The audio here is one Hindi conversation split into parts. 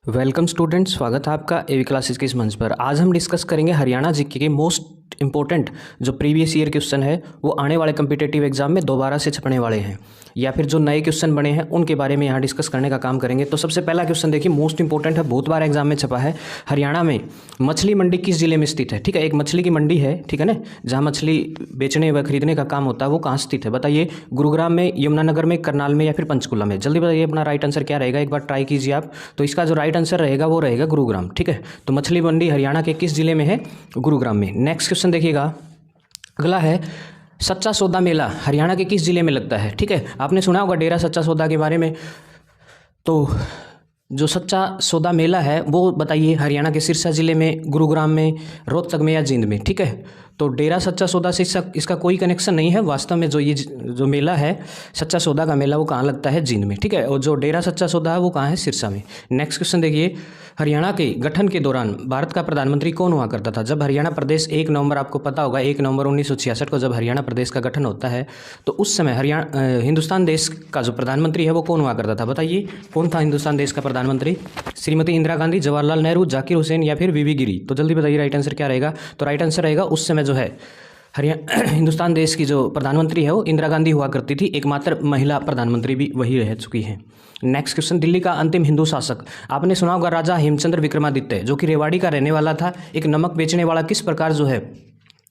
वेलकम स्टूडेंट, स्वागत है आपका एवी क्लासेस के इस मंच पर। आज हम डिस्कस करेंगे हरियाणा जीके के मोस्ट इंपॉर्टेंट जो प्रीवियस ईयर क्वेश्चन है वो आने वाले कम्पिटेटिव एग्जाम में दोबारा से छपने वाले हैं या फिर जो नए क्वेश्चन बने हैं उनके बारे में यहाँ डिस्कस करने का काम करेंगे। तो सबसे पहला क्वेश्चन देखिए, मोस्ट इंपॉर्टेंट है, बहुत बार एग्जाम में छपा है। हरियाणा में मछली मंडी किस जिले में स्थित है? ठीक है, एक मछली की मंडी है, ठीक है ना, जहाँ मछली बेचने व खरीदने का काम होता है, वो कहाँ स्थित है बताइए? गुरुग्राम में, यमुनानगर में, करनाल में या फिर पंचकुला में? जल्दी बताइए अपना राइट आंसर क्या रहेगा, एक बार ट्राई कीजिए आप। तो इसका जो राइट आंसर रहेगा वो रहेगा गुरुग्राम। ठीक है, तो मछली मंडी हरियाणा के किस जिले में है? गुरुग्राम में। नेक्स्ट क्वेश्चन देखिएगा, अगला है सच्चा सौदा मेला हरियाणा के किस जिले में लगता है? ठीक है, आपने सुना होगा डेरा सच्चा सौदा के बारे में। तो जो सच्चा सौदा मेला है वो बताइए हरियाणा के सिरसा जिले में, गुरुग्राम में, रोहतक में या जींद में? ठीक है, तो डेरा सच्चा सौदा से इसका कोई कनेक्शन नहीं है। वास्तव में जो मेला है सच्चा सौदा का मेला वो कहाँ लगता है? जींद में। ठीक है, और जो डेरा सच्चा सौदा है वो कहाँ है? सिरसा में। नेक्स्ट क्वेश्चन देखिए, हरियाणा के गठन के दौरान भारत का प्रधानमंत्री कौन हुआ करता था? जब हरियाणा प्रदेश 1 नवंबर, आपको पता होगा 1 नवंबर 1966 को जब हरियाणा प्रदेश का गठन होता है तो उस समय हिंदुस्तान देश का जो प्रधानमंत्री है वो कौन हुआ करता था? बताइए कौन था हिंदुस्तान देश का प्रधानमंत्री? श्रीमती इंदिरा गांधी, जवाहरलाल नेहरू, जाकिर हुसैन या फिर वीवी गिरी? तो जल्दी बताइए राइट आंसर क्या रहेगा? तो राइट आंसर रहेगा उस समय जो है हरियाणा हिंदुस्तान देश की जो प्रधानमंत्री है वो इंदिरा गांधी हुआ करती थी। एकमात्र महिला प्रधानमंत्री भी वही रह चुकी है। नेक्स्ट क्वेश्चन, दिल्ली का अंतिम हिंदू शासक, आपने सुना होगा राजा हेमचंद्र विक्रमादित्य, जो कि रेवाड़ी का रहने वाला था, एक नमक बेचने वाला। किस प्रकार जो है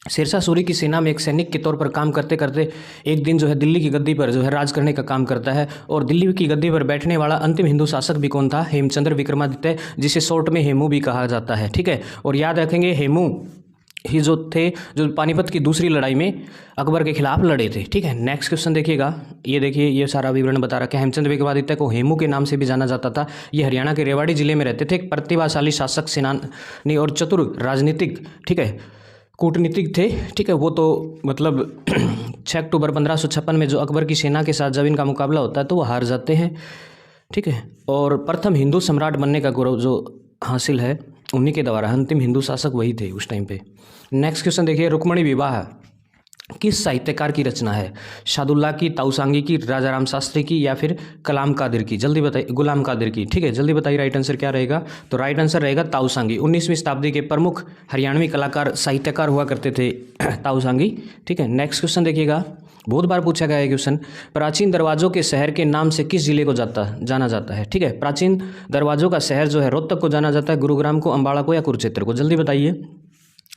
शेरशाह सूरी की सेना में एक सैनिक के तौर पर काम करते करते एक दिन जो है दिल्ली की गद्दी पर जो है राज करने का काम करता है। और दिल्ली की गद्दी पर बैठने वाला अंतिम हिंदू शासक भी कौन था? हेमचंद्र विक्रमादित्य, जिसे शॉर्ट में हेमू भी कहा जाता है। ठीक है, और याद रखेंगे हेमू ही जो थे जो पानीपत की दूसरी लड़ाई में अकबर के खिलाफ लड़े थे। ठीक है, नेक्स्ट क्वेश्चन देखिएगा, ये देखिए ये सारा विवरण बता रखा है। हेमचंद्र विक्रमादित्य को हेमू के नाम से भी जाना जाता था। ये हरियाणा के रेवाड़ी जिले में रहते थे, एक प्रतिभाशाली शासक, सेनानी और चतुर राजनीतिक, ठीक है, कूटनीतिक थे। ठीक है, वो तो मतलब 6 अक्टूबर 1556 में जो अकबर की सेना के साथ जब इनका मुकाबला होता है तो वो हार जाते हैं। ठीक है, और प्रथम हिंदू सम्राट बनने का गौरव जो हासिल है उन्हीं के द्वारा, अंतिम हिंदू शासक वही थे उस टाइम पे। नेक्स्ट क्वेश्चन देखिए, रुक्मणी विवाह किस साहित्यकार की रचना है? शादुल्लाह की, ताऊसांगी की, राजा राम शास्त्री की या फिर कलाम कादिर की? जल्दी बताइए, गुलाम कादिर की। ठीक है, जल्दी बताइए राइट आंसर क्या रहेगा? तो राइट आंसर रहेगा ताऊसांगी। 19वीं शताब्दी के प्रमुख हरियाणवी कलाकार साहित्यकार हुआ करते थे ताऊसांगी। ठीक है, नेक्स्ट क्वेश्चन देखिएगा, बहुत बार पूछा गया है क्वेश्चन, प्राचीन दरवाजों के शहर के नाम से किस जिले को जाना जाता है? ठीक है, प्राचीन दरवाजों का शहर जो है रोहतक को जाना जाता है, गुरुग्राम को, अम्बाड़ा को या कुरुक्षेत्र को? जल्दी बताइए,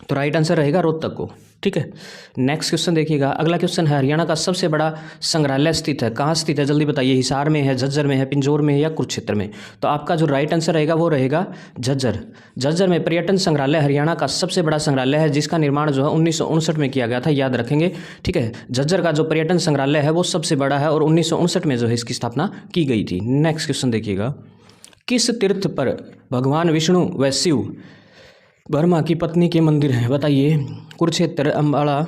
तो राइट आंसर रहेगा रोहतक को। ठीक है, नेक्स्ट क्वेश्चन देखिएगा, अगला क्वेश्चन है, हरियाणा का सबसे बड़ा संग्रहालय स्थित है, कहाँ स्थित है? जल्दी बताइए, हिसार में है, झज्जर में है, पिंजौर में है या कुरुक्षेत्र में? तो आपका जो राइट आंसर रहेगा वो रहेगा झज्जर। झज्जर में पर्यटन संग्रहालय हरियाणा का सबसे बड़ा संग्रहालय है, जिसका निर्माण जो है 1959 में किया गया था, याद रखेंगे। ठीक है, झज्जर का जो पर्यटन संग्रहालय है वो सबसे बड़ा है और 1959 में जो है इसकी स्थापना की गई थी। नेक्स्ट क्वेश्चन देखिएगा, किस तीर्थ पर भगवान विष्णु व शिव ब्रह्मा की पत्नी के मंदिर हैं? बताइए, कुरुक्षेत्र, अम्बाड़ा,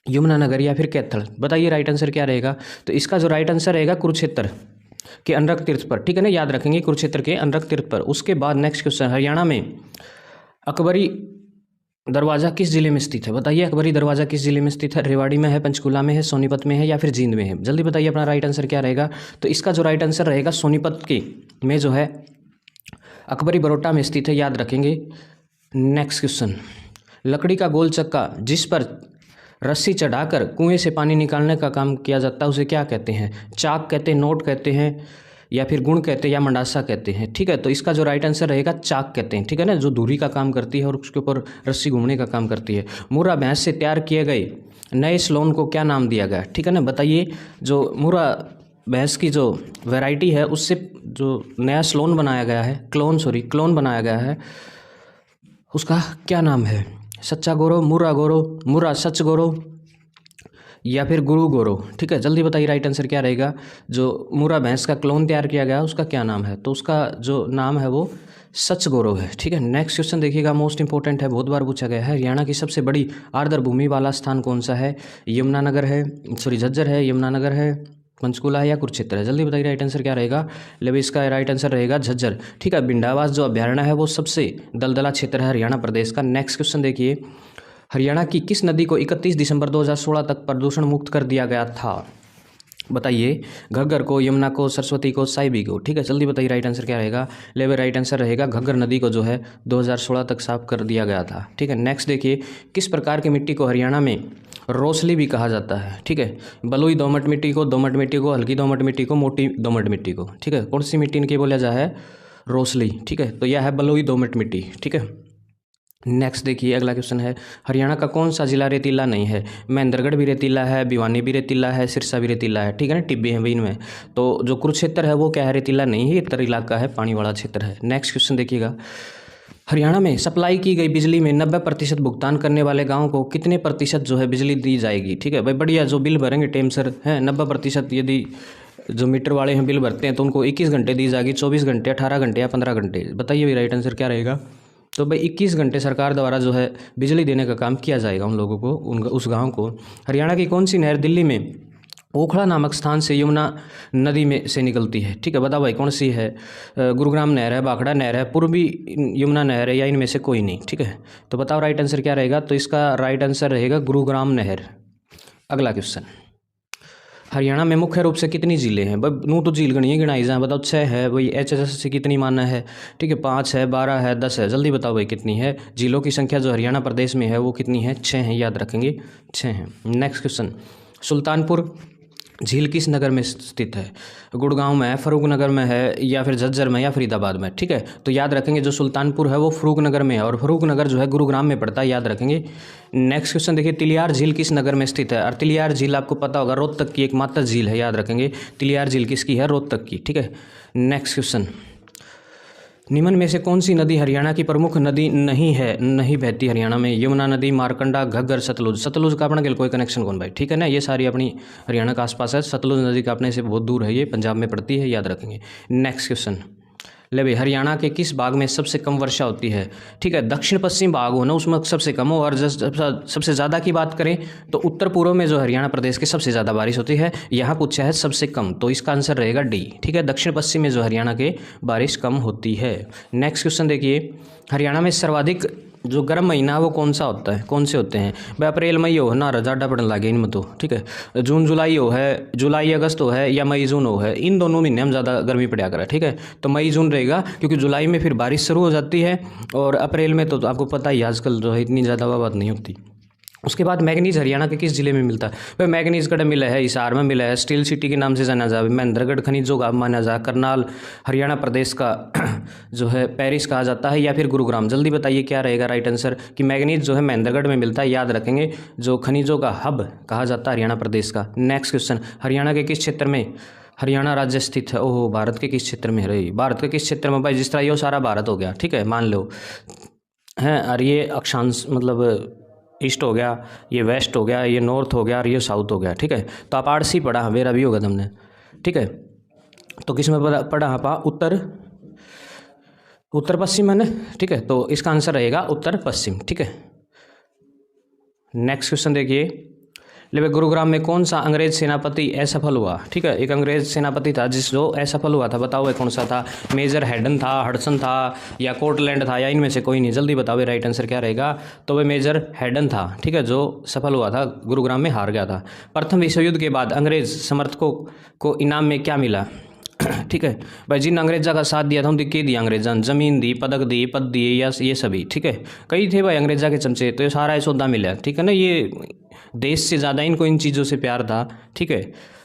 यमुनानगर या फिर कैथल? बताइए राइट आंसर क्या रहेगा? तो इसका जो राइट आंसर रहेगा कुरुक्षेत्र के अनरक तीर्थ पर। ठीक है ना, याद रखेंगे कुरुक्षेत्र के अनरक तीर्थ पर। उसके बाद नेक्स्ट क्वेश्चन, हरियाणा में अकबरी दरवाज़ा किस जिले में स्थित है? बताइए अकबरी दरवाज़ा किस जिले में स्थित है? रेवाड़ी में है, पंचकुला में है, सोनीपत में है या फिर जींद में है? जल्दी बताइए अपना राइट आंसर क्या रहेगा? तो इसका जो राइट आंसर रहेगा सोनीपत के में जो है अकबरी बरोटा में स्थित है, याद रखेंगे। नेक्स्ट क्वेश्चन, लकड़ी का गोल चक्का जिस पर रस्सी चढ़ाकर कुएं से पानी निकालने का काम किया जाता है उसे क्या कहते हैं? चाक कहते हैं, नोट कहते हैं या फिर गुण कहते हैं या मंडासा कहते हैं? ठीक है, तो इसका जो राइट आंसर रहेगा चाक कहते हैं। ठीक है ना, जो धुरी का काम करती है और उसके ऊपर रस्सी घूमने का काम करती है। मुर्रा भैंस से तैयार किए गए नए स्लोन को क्या नाम दिया गया? ठीक है ना, बताइए, जो मुर्रा भैंस की जो वैरायटी है उससे जो नया स्लोन बनाया गया है, क्लोन बनाया गया है, उसका क्या नाम है? सच्चा गौरव, मुर्रा गौरव, मुर्रा सच गौरव या फिर गुरु गौरव? ठीक है, जल्दी बताइए राइट आंसर क्या रहेगा? जो मुर्रा भैंस का क्लोन तैयार किया गया उसका क्या नाम है? तो उसका जो नाम है वो सच गौरव है। ठीक है, नेक्स्ट क्वेश्चन देखिएगा, मोस्ट इंपॉर्टेंट है, बहुत बार पूछा गया है, हरियाणा की सबसे बड़ी आर्द्र भूमि वाला स्थान कौन सा है? यमुनानगर है, झज्जर है, यमुनानगर है, पंचकुला है या कुरुक्षेत्र है? जल्दी बताइए राइट आंसर क्या रहेगा? लेकिन इसका राइट आंसर रहेगा झज्जर। ठीक है, भिंडावास जो अभ्यारण्य है वो सबसे दलदला क्षेत्र है हरियाणा प्रदेश का। नेक्स्ट क्वेश्चन देखिए, हरियाणा की किस नदी को 31 दिसंबर 2016 तक प्रदूषण मुक्त कर दिया गया था? बताइए, घग्गर को, यमुना को, सरस्वती को, साहिबी को। ठीक है, जल्दी बताइए राइट आंसर क्या रहेगा। लेवे राइट आंसर रहेगा घग्गर नदी को जो है 2016 तक साफ कर दिया गया था। ठीक है, नेक्स्ट देखिए, किस प्रकार की मिट्टी को हरियाणा में रोसली भी कहा जाता है। ठीक है, बलुई दोमट मिट्टी को, दोमट मिट्टी को, हल्की दोमट मिट्टी को, मोटी दोमट मिट्टी को। ठीक है, कौन सी मिट्टी इनकी बोला जा है, रोसली। ठीक है, तो यह है बलुई दोमट मिट्टी। ठीक है, नेक्स्ट देखिए अगला क्वेश्चन है, हरियाणा का कौन सा जिला रेतीला नहीं है। महेंद्रगढ़ भी रेतीला है, भिवानी भी रेतीला है, सिरसा भी रेतीला है। ठीक है ना, टिब्बी है भी इनमें। तो जो कुरुक्षेत्र है वो क्या है, रेतीला नहीं है, उत्तर इलाका है, पानी वाला क्षेत्र है। नेक्स्ट क्वेश्चन देखिएगा, हरियाणा में सप्लाई की गई बिजली में 90% भुगतान करने वाले गाँव को कितने प्रतिशत जो है बिजली दी जाएगी। ठीक है भाई, बढ़िया, जो बिल भरेंगे टाइम सर है 90%, यदि जो मीटर वाले हैं बिल भरते हैं तो उनको 21 घंटे दी जाएगी, 24 घंटे, 18 घंटे या 15 घंटे। बताइए भाई राइट आंसर क्या रहेगा। तो भाई 21 घंटे सरकार द्वारा जो है बिजली देने का काम किया जाएगा उन लोगों को, उस गांव को। हरियाणा की कौन सी नहर दिल्ली में ओखला नामक स्थान से यमुना नदी में से निकलती है। ठीक है, बताओ भाई कौन सी है। गुरुग्राम नहर है, भाखड़ा नहर है, पूर्वी यमुना नहर है, या इनमें से कोई नहीं। ठीक है, तो बताओ राइट आंसर क्या रहेगा। तो इसका राइट आंसर रहेगा गुरुग्राम नहर। अगला क्वेश्चन, हरियाणा में मुख्य रूप से कितनी झीलें हैं। भाई नू तो झील गणी गिनाई जाए, बताओ 6 है भाई। HSS से कितनी माना है। ठीक है, 5 है, 12 है, 10 है, जल्दी बताओ भाई कितनी है। झीलों की संख्या जो हरियाणा प्रदेश में है वो कितनी है, 6 है, याद रखेंगे 6 हैं। नेक्स्ट क्वेश्चन, सुल्तानपुर झील किस नगर में स्थित है। गुड़गांव में है, फरूखनगर में है, या फिर झज्जर में, या फरीदाबाद में। ठीक है, तो याद रखेंगे जो सुल्तानपुर है वो फरूखनगर में है, और फरूखनगर जो है गुरुग्राम में पड़ता है, याद रखेंगे। नेक्स्ट क्वेश्चन देखिए, तिलियार झील किस नगर में स्थित है। और तिलियार झील आपको पता होगा रोहतक की एकमात्र झील है, याद रखेंगे। तिलियार झील किसकी है, रोहतक की। ठीक है, नेक्स्ट क्वेश्चन, निम्न में से कौन सी नदी हरियाणा की प्रमुख नदी नहीं है, नहीं बहती हरियाणा में। यमुना नदी, मारकंडा, घग्गर, सतलुज। सतलुज का अपना कोई कनेक्शन कौन भाई। ठीक है ना, ये सारी अपनी हरियाणा के आसपास है। सतलुज नदी का अपने से बहुत दूर है, ये पंजाब में पड़ती है, याद रखेंगे। नेक्स्ट क्वेश्चन, ले भाई, हरियाणा के किस भाग में सबसे कम वर्षा होती है। ठीक है, दक्षिण पश्चिम भाग हो ना उसमें सबसे कम हो, और सबसे ज़्यादा की बात करें तो उत्तर पूर्व में जो हरियाणा प्रदेश के सबसे ज़्यादा बारिश होती है। यहाँ पूछा है सबसे कम, तो इसका आंसर रहेगा डी। ठीक है, दक्षिण पश्चिम में जो हरियाणा के बारिश कम होती है। नेक्स्ट क्वेश्चन देखिए, हरियाणा में सर्वाधिक जो गर्म महीना है वो कौन सा होता है, कौन से होते हैं भाई। अप्रैल मई हो ना, रजाडा पड़ने लगे इनमें तो। ठीक है, जून जुलाई हो है, जुलाई अगस्त हो है, या मई जून हो है, इन दोनों महीने में ज़्यादा गर्मी पड़ा करा। ठीक है, तो मई जून रहेगा, क्योंकि जुलाई में फिर बारिश शुरू हो जाती है, और अप्रैल में तो आपको पता ही आजकल जो है इतनी ज़्यादा बात नहीं होती। उसके बाद मैग्नीज हरियाणा के किस जिले में मिलता है भाई। मैग्नीज गढ़ मिला है, हिसार में मिला है, स्टील सिटी के नाम से जाना जाए, महेंद्रगढ़ खनिजों का माना जाए, करनाल हरियाणा प्रदेश का जो है पेरिस कहा जाता है, या फिर गुरुग्राम। जल्दी बताइए क्या रहेगा राइट आंसर, कि मैग्नीज जो है महेंद्रगढ़ में मिलता है, याद रखेंगे, जो खनिजों का हब कहा जाता है हरियाणा प्रदेश का। नेक्स्ट क्वेश्चन, हरियाणा के किस क्षेत्र में हरियाणा राज्य स्थित है। ओहो, भारत के किस क्षेत्र में है रही, भारत के किस क्षेत्र में भाई, जिस तरह ये सारा भारत हो गया। ठीक है, मान लो हैं, और ये अक्षांश मतलब ईस्ट हो गया, ये वेस्ट हो गया, ये नॉर्थ हो गया, और ये साउथ हो गया। ठीक है, तो आप आरसी पढ़ा, वेरा भी होगा तुमने। ठीक है, तो किस में पढ़ा आप, उत्तर पश्चिम है ना। ठीक है, तो इसका आंसर रहेगा उत्तर पश्चिम। ठीक है, नेक्स्ट क्वेश्चन देखिए, ले गुरुग्राम में कौन सा अंग्रेज सेनापति असफल हुआ। ठीक है, एक अंग्रेज सेनापति था जो असफल हुआ था, बताओ भाई कौन सा था। मेजर हेडन था, हडसन था, या कोर्टलैंड था, या इनमें से कोई नहीं। जल्दी बताओ राइट आंसर क्या रहेगा। तो वह मेजर हेडन था। ठीक है, जो सफल हुआ था, गुरुग्राम में हार गया था। प्रथम विश्व युद्ध के बाद अंग्रेज समर्थकों को इनाम में क्या मिला। ठीक है भाई, जिन अंग्रेजा का साथ दिया था उनकी के दिया अंग्रेजा, जमीन दी, पदक दी, पद दिए, या ये सभी। ठीक है, कई थे भाई अंग्रेजा के चमचे, तो ये सारा सौदा मिला। ठीक है ना, ये देश से ज़्यादा इनको इन चीज़ों से प्यार था। ठीक है,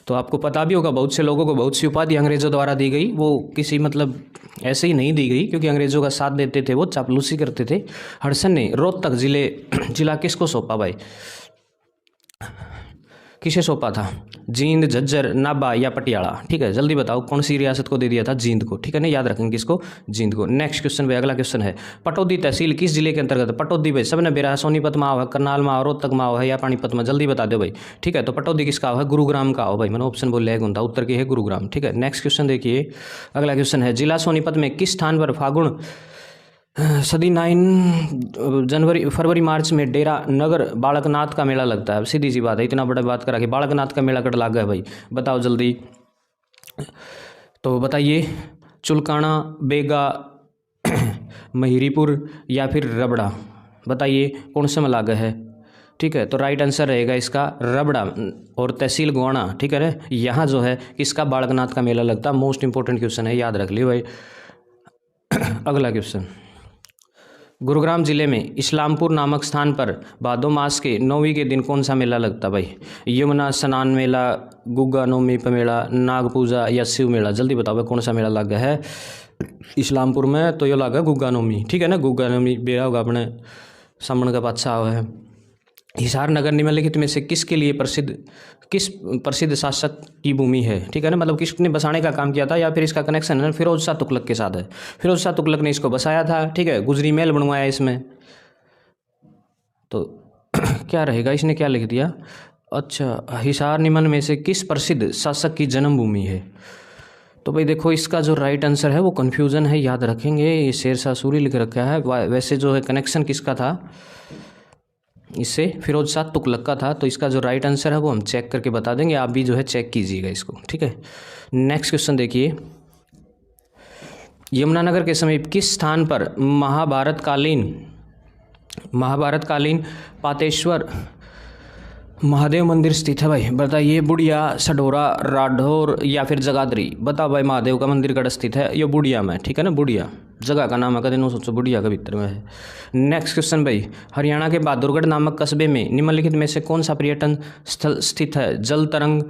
तो आपको पता भी होगा बहुत से लोगों को बहुत सी उपाधि अंग्रेज़ों द्वारा दी गई, वो किसी मतलब ऐसे ही नहीं दी गई, क्योंकि अंग्रेज़ों का साथ देते थे, वो चापलूसी करते थे। हडसन ने रोहतक जिला किसको सौंपा भाई, किसे सौंपा था। जींद, झज्जर, नाभा या पटियाला। ठीक है, जल्दी बताओ कौन सी रियासत को दे दिया था, जींद को। ठीक है ना, याद रखेंगे किसको, जींद को। नेक्स्ट क्वेश्चन भाई, अगला क्वेश्चन है, पटौदी तहसील किस जिले के अंतर्गत है। पटौदी भाई सबने बेरा, सोनीपत में है, करनाल में, रोहतक में है, या पानीपत में। जल्दी बता दो भाई। ठीक है, तो पटौदी किसका है, गुरुग्राम का हो भाई। मैंने ऑप्शन बोल लिया है, उत्तर की है गुरुग्राम। ठीक है, नेक्स्ट क्वेश्चन देखिए, अगला क्वेश्चन है, जिला सोनीपत में किस स्थान पर फागुन सदी 9 फरवरी मार्च में डेरा नगर बालकनाथ का मेला लगता है। सीधी सी बात है, इतना बड़ा बात करा कि बालकनाथ का मेला कट लग गया भाई, बताओ जल्दी। तो बताइए, चुलकाना, बेगा, महिरीपुर, या फिर रबड़ा। बताइए कौन से में लागा है। ठीक है। तो राइट आंसर रहेगा इसका रबड़ा और तहसील गोवाना, ठीक है ना। यहाँ जो है किसका बालकनाथ का मेला लगता है, मोस्ट इंपॉर्टेंट क्वेश्चन है, याद रख लियो भाई। अगला क्वेश्चन, गुरुग्राम जिले में इस्लामपुर नामक स्थान पर भादो मास के 9वीं के दिन कौन सा मेला लगता भाई? यमुना स्नान मेला, गुग्गा नवमी पर मेला, नाग पूजा या शिव मेला? जल्दी बताओ भाई कौन सा मेला लगा है इस्लामपुर में? तो ये लगा गुग्गा नवमी, ठीक है ना। गुग्गा नवमी बेरा होगा अपने सामने का बादशाह है। हिसार नगर निम्नलिखित में से किसके लिए किस प्रसिद्ध शासक की भूमि है, ठीक है ना। मतलब किसने बसाने का काम किया था, या फिर इसका कनेक्शन है फिरोज शाह तुगलक के साथ है। फिरोज शाह तुगलक ने इसको बसाया था, ठीक है। गुजरी महल बनवाया इसमें। तो क्या रहेगा, इसने क्या लिख दिया? अच्छा, हिसार निम्न में से किस प्रसिद्ध शासक की जन्मभूमि है? तो भाई देखो इसका जो राइट आंसर है वो कन्फ्यूज़न है, याद रखेंगे। ये शेरशाह सूरी लिख रखा है, वैसे जो है कनेक्शन किसका था इससे? फिरोज शाह तुगलक का था। तो इसका जो राइट आंसर है वो हम चेक करके बता देंगे, आप भी जो है चेक कीजिएगा इसको, ठीक है। नेक्स्ट क्वेश्चन देखिए, यमुनानगर के समीप किस स्थान पर महाभारतकालीन पातेश्वर महादेव मंदिर स्थित है भाई? बताइए, बुढ़िया, सडोरा, राठौर या फिर जगाधरी? बताओ भाई महादेव का मंदिर कहाँ स्थित है? ये बुढ़िया में, ठीक है ना। बुढ़िया जगह का नाम है, कदे नो सोचो बुढ़िया का भीतर में है। नेक्स्ट क्वेश्चन भाई, हरियाणा के बहादुरगढ़ नामक कस्बे में निम्नलिखित में से कौन सा पर्यटन स्थल स्थित है? जल तरंग,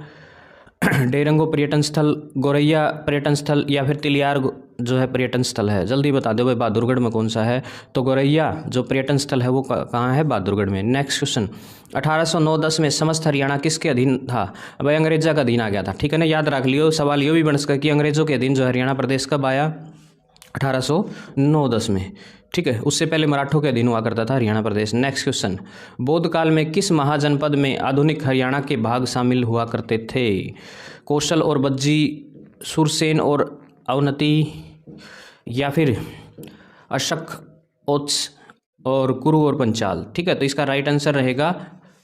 डेरंगो पर्यटन स्थल, गोरैया पर्यटन स्थल या फिर तिलियार जो है पर्यटन स्थल है? जल्दी बता दो भाई बहादुरगढ़ में कौन सा है? तो गोरैया जो पर्यटन स्थल है वो कहाँ है? बहादुरगढ़ में। नेक्स्ट क्वेश्चन, 1809-10 में समस्त हरियाणा किसके अधीन था? भाई अंग्रेजा का अधीन आ गया था, ठीक है ना। याद रख लियो, सवाल ये भी बन सका कि अंग्रेजों के अधीन जो हरियाणा प्रदेश कब आया? 1809-10 में, ठीक है। उससे पहले मराठों के अधीन हुआ करता था हरियाणा प्रदेश। नेक्स्ट क्वेश्चन, बौद्ध काल में किस महाजनपद में आधुनिक हरियाणा के भाग शामिल हुआ करते थे? कौशल और बज्जी, सुरसेन और अवनति या फिर अशक, ओत्स और कुरु और पंचाल? ठीक है, तो इसका राइट आंसर रहेगा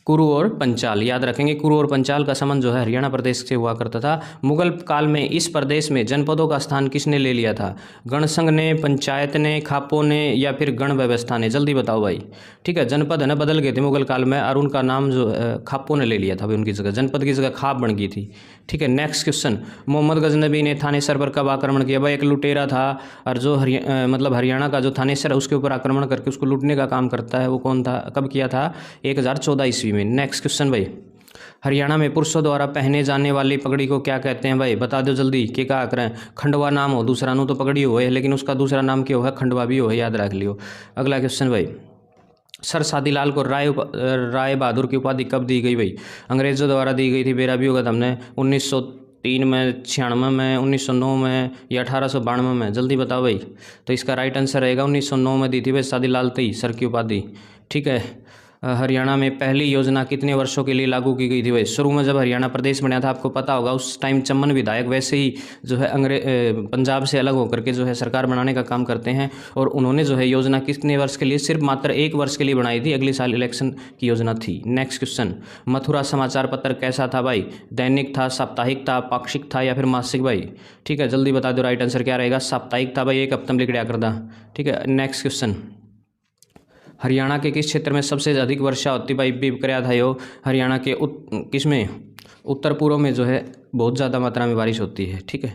कुरु और पंचाल। याद रखेंगे, कुरु और पंचाल का संबंध जो है हरियाणा प्रदेश से हुआ करता था। मुगल काल में इस प्रदेश में जनपदों का स्थान किसने ले लिया था? गणसंघ ने, पंचायत ने, खापों ने या फिर गण व्यवस्था ने? जल्दी बताओ भाई। ठीक है, जनपद है ना बदल गए थे मुगल काल में और उनका नाम जो खापों ने ले लिया था भाई, उनकी जगह जनपद की जगह खाप बन गई थी। ठीक है, नेक्स्ट क्वेश्चन, मोहम्मद गजनबी ने थानेसर पर कब आक्रमण किया? भाई एक लुटेरा था और जो मतलब हरियाणा का जो थानेसर है उसके ऊपर आक्रमण करके उसको लूटने का काम करता है, वो कौन था, कब किया था? 1014 ईस्वी में। नेक्स्ट क्वेश्चन भाई, हरियाणा में पुरुषों द्वारा पहने जाने वाली पगड़ी को क्या कहते हैं भाई? बता दो जल्दी, के क्या करें? खंडवा नाम हो, दूसरा नु तो पगड़ी हो है लेकिन उसका दूसरा नाम क्या है? खंडवा भी हो है, याद रख लियो। अगला क्वेश्चन भाई, सर सादीलाल को राय बहादुर की उपाधि कब दी गई भाई? अंग्रेजों द्वारा दी गई थी, बेरा भी होगा हमने 1903 में, 96 में, 1909 में या 1892 में? जल्दी बताओ भाई। तो इसका राइट आंसर रहेगा 1909 में दी थी भाई सादीलाल ती सर की उपाधि। ठीक है, हरियाणा में पहली योजना कितने वर्षों के लिए लागू की गई थी भाई? शुरू में जब हरियाणा प्रदेश बना था आपको पता होगा उस टाइम चमन विधायक वैसे ही जो है पंजाब से अलग होकर के जो है सरकार बनाने का काम करते हैं और उन्होंने जो है योजना कितने वर्ष के लिए? सिर्फ मात्र 1 वर्ष के लिए बनाई थी, अगले साल इलेक्शन की योजना थी। नेक्स्ट क्वेश्चन, मथुरा समाचार पत्र कैसा था भाई? दैनिक था, साप्ताहिक था, पाक्षिक था या फिर मासिक भाई? ठीक है, जल्दी बता दो राइट आंसर क्या रहेगा? साप्ताहिक था भाई, 1 हफ्ते में लिख दिया करता। ठीक है, नेक्स्ट क्वेश्चन, हरियाणा के किस क्षेत्र में सबसे अधिक वर्षा होती भाई? कराया था यो हरियाणा के किसमें? उत्तर पूर्व में जो है बहुत ज़्यादा मात्रा में बारिश होती है। ठीक है,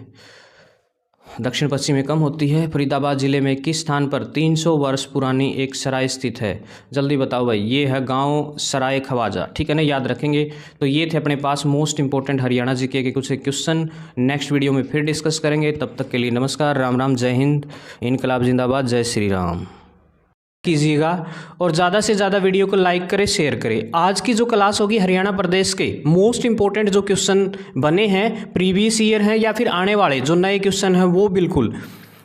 दक्षिण पश्चिम में कम होती है। फरीदाबाद जिले में किस स्थान पर 300 वर्ष पुरानी एक सराय स्थित है? जल्दी बताओ भाई। ये है गांव सराय खवाजा। ठीक है ना, याद रखेंगे। तो ये थे अपने पास मोस्ट इंपॉर्टेंट हरियाणा जीके के कुछ क्वेश्चन। नेक्स्ट वीडियो में फिर डिस्कस करेंगे, तब तक के लिए नमस्कार, राम राम, जय हिंद, इनकलाब जिंदाबाद, जय श्री राम कीजिएगा और ज़्यादा से ज़्यादा वीडियो को लाइक करें, शेयर करें। आज की जो क्लास होगी हरियाणा प्रदेश के मोस्ट इंपॉर्टेंट जो क्वेश्चन बने हैं, प्रीवियस ईयर हैं या फिर आने वाले जो नए क्वेश्चन हैं, वो बिल्कुल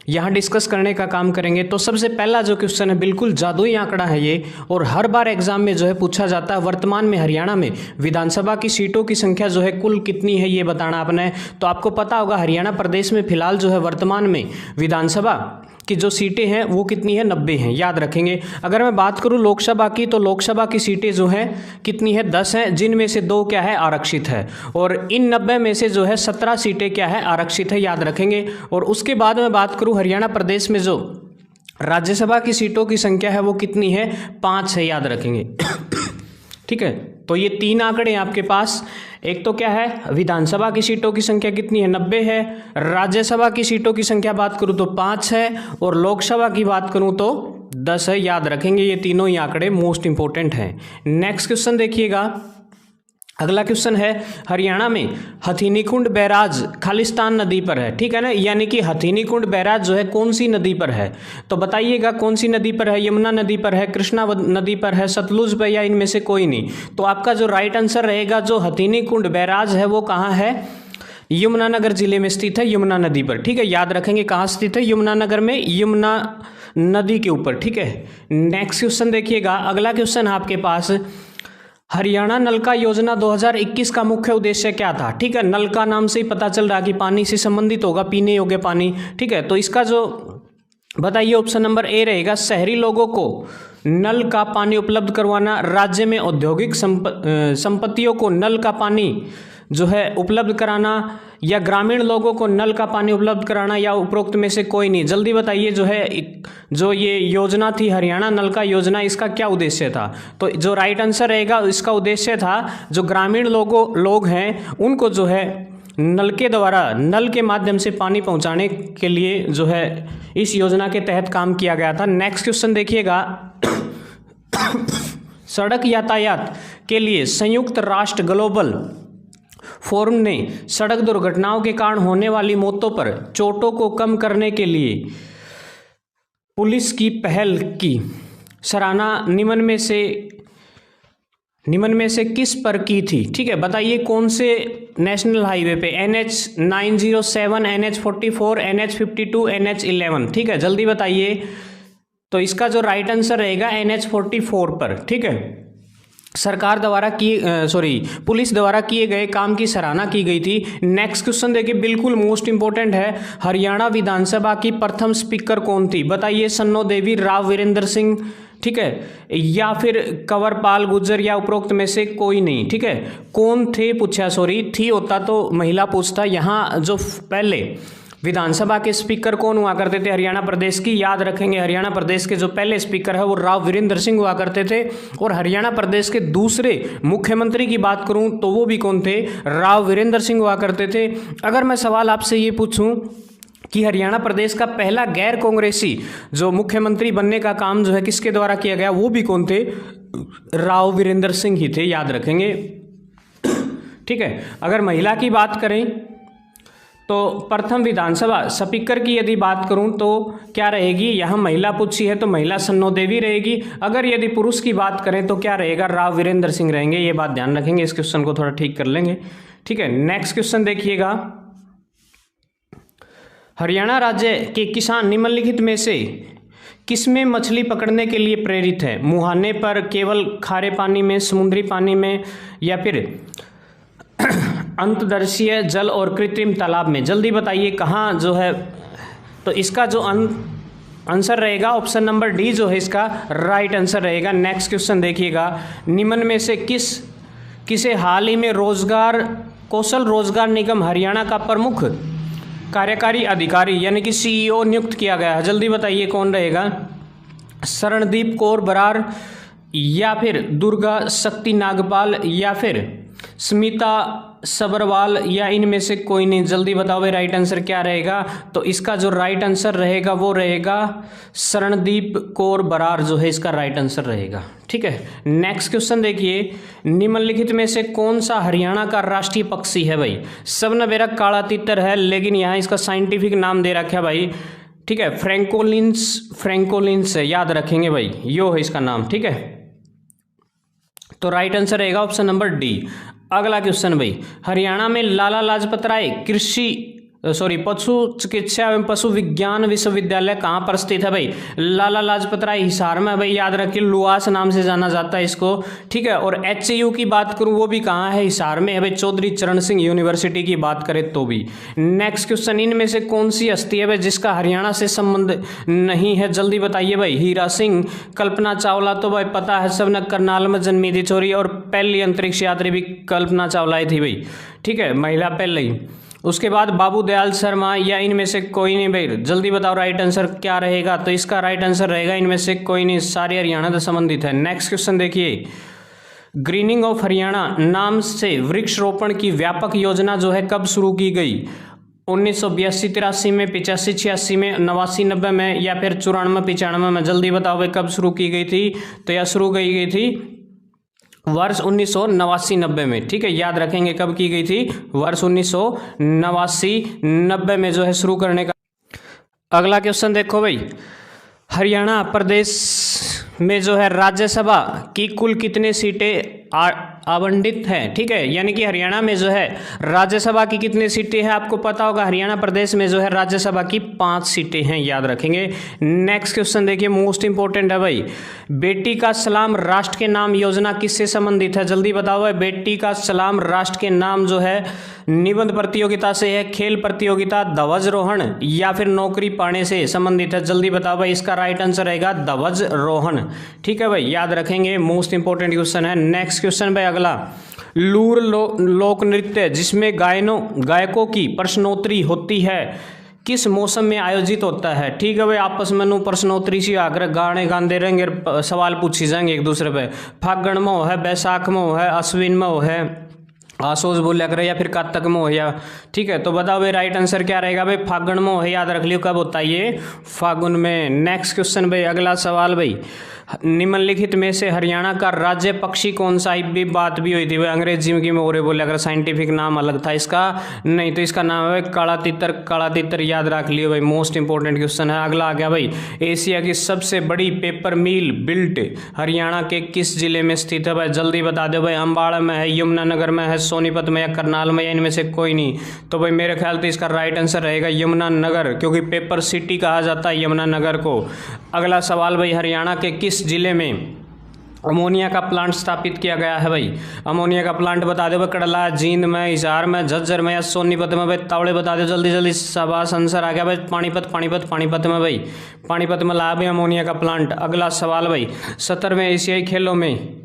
यहाँ डिस्कस करने का काम करेंगे। तो सबसे पहला जो क्वेश्चन है बिल्कुल जादुई आंकड़ा है ये, और हर बार एग्जाम में जो है पूछा जाता है। वर्तमान में हरियाणा में विधानसभा की सीटों की संख्या जो है कुल कितनी है ये बताना आपने। तो आपको पता होगा हरियाणा प्रदेश में फिलहाल जो है वर्तमान में विधानसभा की जो सीटें हैं वो कितनी है? 90 हैं, याद रखेंगे। अगर मैं बात करूं लोकसभा की, तो लोकसभा की सीटें जो हैं कितनी है? 10 हैं, जिनमें से 2 क्या है? आरक्षित है। और इन 90 में से जो है 17 सीटें क्या है? आरक्षित है, याद रखेंगे। और उसके बाद मैं बात करूं हरियाणा प्रदेश में जो राज्यसभा की सीटों की संख्या है वो कितनी है? 5 है, याद रखेंगे। ठीक है, तो ये 3 आंकड़े हैं आपके पास। एक तो क्या है, विधानसभा की सीटों की संख्या कितनी है, 90 है। राज्यसभा की सीटों की संख्या बात करूं तो 5 है, और लोकसभा की बात करूं तो 10 है। याद रखेंगे, ये तीनों ही आंकड़े मोस्ट इंपॉर्टेंट हैं। नेक्स्ट क्वेश्चन देखिएगा, अगला क्वेश्चन है, हरियाणा में हथीनीकुंड बैराज खालिस्तान नदी पर है, ठीक है ना, यानी कि हथीनीकुंड बैराज जो है कौन सी नदी पर है, तो बताइएगा कौन सी नदी पर है, यमुना नदी पर है, कृष्णा नदी पर है, सतलुज पर, या इनमें से कोई नहीं। तो आपका जो राइट आंसर रहेगा, जो हथीनीकुंड बैराज है वो कहाँ है, यमुनानगर जिले में स्थित है, यमुना नदी पर। ठीक है, याद रखेंगे कहाँ स्थित है, यमुनानगर में, यमुना नदी के ऊपर। ठीक है, नेक्स्ट क्वेश्चन देखिएगा, अगला क्वेश्चन आपके पास, हरियाणा नलका योजना 2021 का मुख्य उद्देश्य क्या था। ठीक है, नलका नाम से ही पता चल रहा कि पानी से संबंधित होगा, पीने योग्य पानी। ठीक है, तो इसका जो बताइए ऑप्शन नंबर ए रहेगा, शहरी लोगों को नल का पानी उपलब्ध करवाना, राज्य में औद्योगिक संपत्तियों को नल का पानी जो है उपलब्ध कराना, या ग्रामीण लोगों को नल का पानी उपलब्ध कराना, या उपरोक्त में से कोई नहीं। जल्दी बताइए, जो है जो ये योजना थी हरियाणा नल का योजना, इसका क्या उद्देश्य था। तो जो राइट आंसर रहेगा, इसका उद्देश्य था जो ग्रामीण लोग हैं उनको जो है नल के द्वारा, नल के माध्यम से पानी पहुंचाने के लिए जो है इस योजना के तहत काम किया गया था। नेक्स्ट क्वेश्चन देखिएगा, सड़क यातायात के लिए संयुक्त राष्ट्र ग्लोबल फोरम ने सड़क दुर्घटनाओं के कारण होने वाली मौतों पर चोटों को कम करने के लिए पुलिस की पहल की सराहना निम्न में से किस पर की थी। ठीक है, बताइए कौन से नेशनल हाईवे पे, NH 907, NH 44, NH 52, NH 11। ठीक है, जल्दी बताइए। तो इसका जो राइट आंसर रहेगा NH 44 पर। ठीक है, सरकार द्वारा पुलिस द्वारा किए गए काम की सराहना की गई थी। नेक्स्ट क्वेश्चन देखिए, बिल्कुल मोस्ट इंपॉर्टेंट है, हरियाणा विधानसभा की प्रथम स्पीकर कौन थी। बताइए, सन्नो देवी, राव वीरेंद्र सिंह, ठीक है, या फिर कंवरपाल गुर्जर, या उपरोक्त में से कोई नहीं। ठीक है, कौन थे पूछा, थी होता तो महिला पूछता। यहाँ जो पहले विधानसभा के स्पीकर कौन हुआ करते थे हरियाणा प्रदेश की, याद रखेंगे, हरियाणा प्रदेश के जो पहले स्पीकर है वो राव वीरेंद्र सिंह हुआ करते थे। और हरियाणा प्रदेश के दूसरे मुख्यमंत्री की बात करूं तो वो भी कौन थे, राव वीरेंद्र सिंह हुआ करते थे। अगर मैं सवाल आपसे ये पूछूं कि हरियाणा प्रदेश का पहला गैर कांग्रेसी जो मुख्यमंत्री बनने का काम जो है किसके द्वारा किया गया, वो भी कौन थे, राव वीरेंद्र सिंह ही थे, याद रखेंगे। ठीक है, अगर महिला की बात करें तो प्रथम विधानसभा स्पीकर की यदि बात करूं तो क्या रहेगी, यहाँ महिला पूछी है तो महिला सन्नो देवी रहेगी। अगर यदि पुरुष की बात करें तो क्या रहेगा, राव वीरेंद्र सिंह रहेंगे। ये बात ध्यान रखेंगे, इस क्वेश्चन को थोड़ा ठीक कर लेंगे। ठीक है, नेक्स्ट क्वेश्चन देखिएगा, हरियाणा राज्य के किसान निम्नलिखित में से किसमें मछली पकड़ने के लिए प्रेरित है, मुहाने पर, केवल खारे पानी में, समुद्री पानी में, या फिर अंतर्देशीय जल और कृत्रिम तालाब में। जल्दी बताइए कहाँ जो है। तो इसका जो आंसर रहेगा ऑप्शन नंबर डी जो है इसका राइट आंसर रहेगा। नेक्स्ट क्वेश्चन देखिएगा, निम्न में से किसे हाल ही में कौशल रोजगार निगम हरियाणा का प्रमुख कार्यकारी अधिकारी यानी कि CEO नियुक्त किया गया है। जल्दी बताइए कौन रहेगा, शरणदीप कौर बरार, या फिर दुर्गा शक्ति नागपाल, या फिर स्मिता सबरवाल, या इनमें से कोई नहीं। जल्दी बताओ राइट आंसर क्या रहेगा। तो इसका जो राइट आंसर रहेगा वो रहेगा शरणदीप कौर बरार जो है इसका राइट आंसर रहेगा। ठीक है, नेक्स्ट क्वेश्चन देखिए, निम्नलिखित में से कौन सा हरियाणा का राष्ट्रीय पक्षी है भाई। सबने मेरा काला तितर है, लेकिन यहाँ इसका साइंटिफिक नाम दे रखा है भाई। ठीक है, फ्रैंकोलिन्स है, याद रखेंगे भाई, यो है इसका नाम। ठीक है, तो राइट आंसर रहेगा ऑप्शन नंबर डी। अगला क्वेश्चन भाई, हरियाणा में लाला लाजपत राय पशु चिकित्सा एवं पशु विज्ञान विश्वविद्यालय कहाँ पर स्थित है भाई। लाला लाजपत राय हिसार में भाई, याद रखिए, लुआस नाम से जाना जाता है इसको। ठीक है, और HU की बात करूँ वो भी कहाँ है, हिसार में है भाई, चौधरी चरण सिंह यूनिवर्सिटी की बात करें तो भी। नेक्स्ट क्वेश्चन, इनमें से कौन सी हस्ती है भाई जिसका हरियाणा से संबंध नहीं है। जल्दी बताइए भाई, हीरा सिंह, कल्पना चावला तो भाई पता है सबने, करनाल में जन्मी थी छोरी, और पहली अंतरिक्ष यात्री भी कल्पना चावला ही थी भाई। ठीक है, महिला पहले ही। उसके बाद बाबू दयाल शर्मा, या इनमें से कोई नहीं भाई। जल्दी बताओ राइट आंसर क्या रहेगा। तो इसका राइट आंसर रहेगा इनमें से कोई नहीं, सारे हरियाणा से संबंधित है। नेक्स्ट क्वेश्चन देखिए, ग्रीनिंग ऑफ हरियाणा नाम से वृक्षरोपण की व्यापक योजना जो है कब शुरू की गई? 1982-83 में, 85-86 में, 89-90 में, या फिर 94-95 में? जल्दी बताओ भाई कब शुरू की गई थी? तो यह शुरू की गई थी वर्ष 1989-90 में। ठीक है, याद रखेंगे कब की गई थी, वर्ष 1989-90 में जो है शुरू करने का। अगला क्वेश्चन देखो भाई, हरियाणा प्रदेश में जो है राज्यसभा की कुल कितने सीटें आवंटित हैं? ठीक है, यानी कि हरियाणा में जो है राज्यसभा की कितनी सीटें हैं आपको पता होगा। हरियाणा प्रदेश में जो है राज्यसभा की 5 सीटें हैं, याद रखेंगे। नेक्स्ट क्वेश्चन देखिए, मोस्ट इंपॉर्टेंट है भाई, बेटी का सलाम राष्ट्र के नाम योजना किससे संबंधित है? जल्दी बताओ भाई, बेटी का सलाम राष्ट्र के नाम जो है निबंध प्रतियोगिता से है, खेल प्रतियोगिता, ध्वजारोहण, या फिर नौकरी पाने से संबंधित है? जल्दी बताओ भाई, इसका राइट आंसर रहेगा ध्वजारोहण। ठीक है भाई, याद रखेंगे, मोस्ट इंपॉर्टेंट क्वेश्चन है। नेक्स्ट क्वेश्चन भाई अगला, लूर लोक नृत्य जिसमें गायकों की प्रश्नोत्तरी होती है किस मौसम में आयोजित होता है? ठीक है भाई, आपस में प्रश्नोत्तरी सी आकर गाने गाते रहेंगे, सवाल पूछी जाएंगे एक दूसरे पे। फागण में हो है, बैसाख में हो है, अश्विन में हो है, आसोज बोलिया करे, या फिर कातक में हो या। ठीक है, तो बताओ भाई राइट आंसर क्या रहेगा भाई? फागण में हो है, याद रख लियो कब होता है ये, फागुन में। नेक्स्ट क्वेश्चन भाई अगला सवाल भाई, निम्नलिखित में से हरियाणा का राज्य पक्षी कौन सा? भी बात भी हुई थी भाई, अंग्रेजी में हो रहे बोले, अगर साइंटिफिक नाम अलग था इसका, नहीं तो इसका नाम है काला तितर। काला तितर याद रख लियो भाई, मोस्ट इंपॉर्टेंट क्वेश्चन है। अगला आ गया भाई, एशिया की सबसे बड़ी पेपर मिल बिल्ट हरियाणा के किस जिले में स्थित है? भाई जल्दी बता दो भाई, अम्बाड़ा में है, यमुनानगर में है, सोनीपत में, या करनाल में, या इनमें से कोई नहीं? तो भाई मेरे ख्याल से इसका राइट आंसर रहेगा यमुनानगर, क्योंकि पेपर सिटी कहा जाता है यमुनानगर को। अगला सवाल भाई, हरियाणा के किस जिले में अमोनिया का प्लांट स्थापित किया गया है? भाई अमोनिया का प्लांट बता दो भाई, कड़ला, जींद में, हिसार में, झज्जर में, या सोनीपत में? भाई तावड़े बता दो जल्दी जल्दी, शाबाश, आंसर आ गया भाई, पानीपत में भाई, पानीपत में ला भाई अमोनिया का प्लांट। अगला सवाल भाई, 17वें एशियाई खेलों में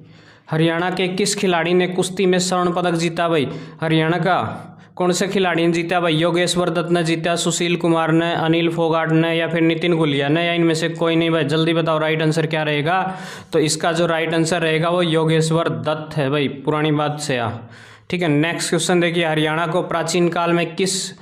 हरियाणा के किस खिलाड़ी ने कुश्ती में स्वर्ण पदक जीता? भाई हरियाणा का कौन से खिलाड़ी ने जीता? भाई योगेश्वर दत्त ने जीता, सुशील कुमार ने, अनिल फोगाट ने, या फिर नितिन गुलिया ने, या इनमें से कोई नहीं? भाई जल्दी बताओ राइट आंसर क्या रहेगा? तो इसका जो राइट आंसर रहेगा वो योगेश्वर दत्त है भाई, पुरानी बात से आ। ठीक है, नेक्स्ट क्वेश्चन देखिए, हरियाणा को प्राचीन काल में किस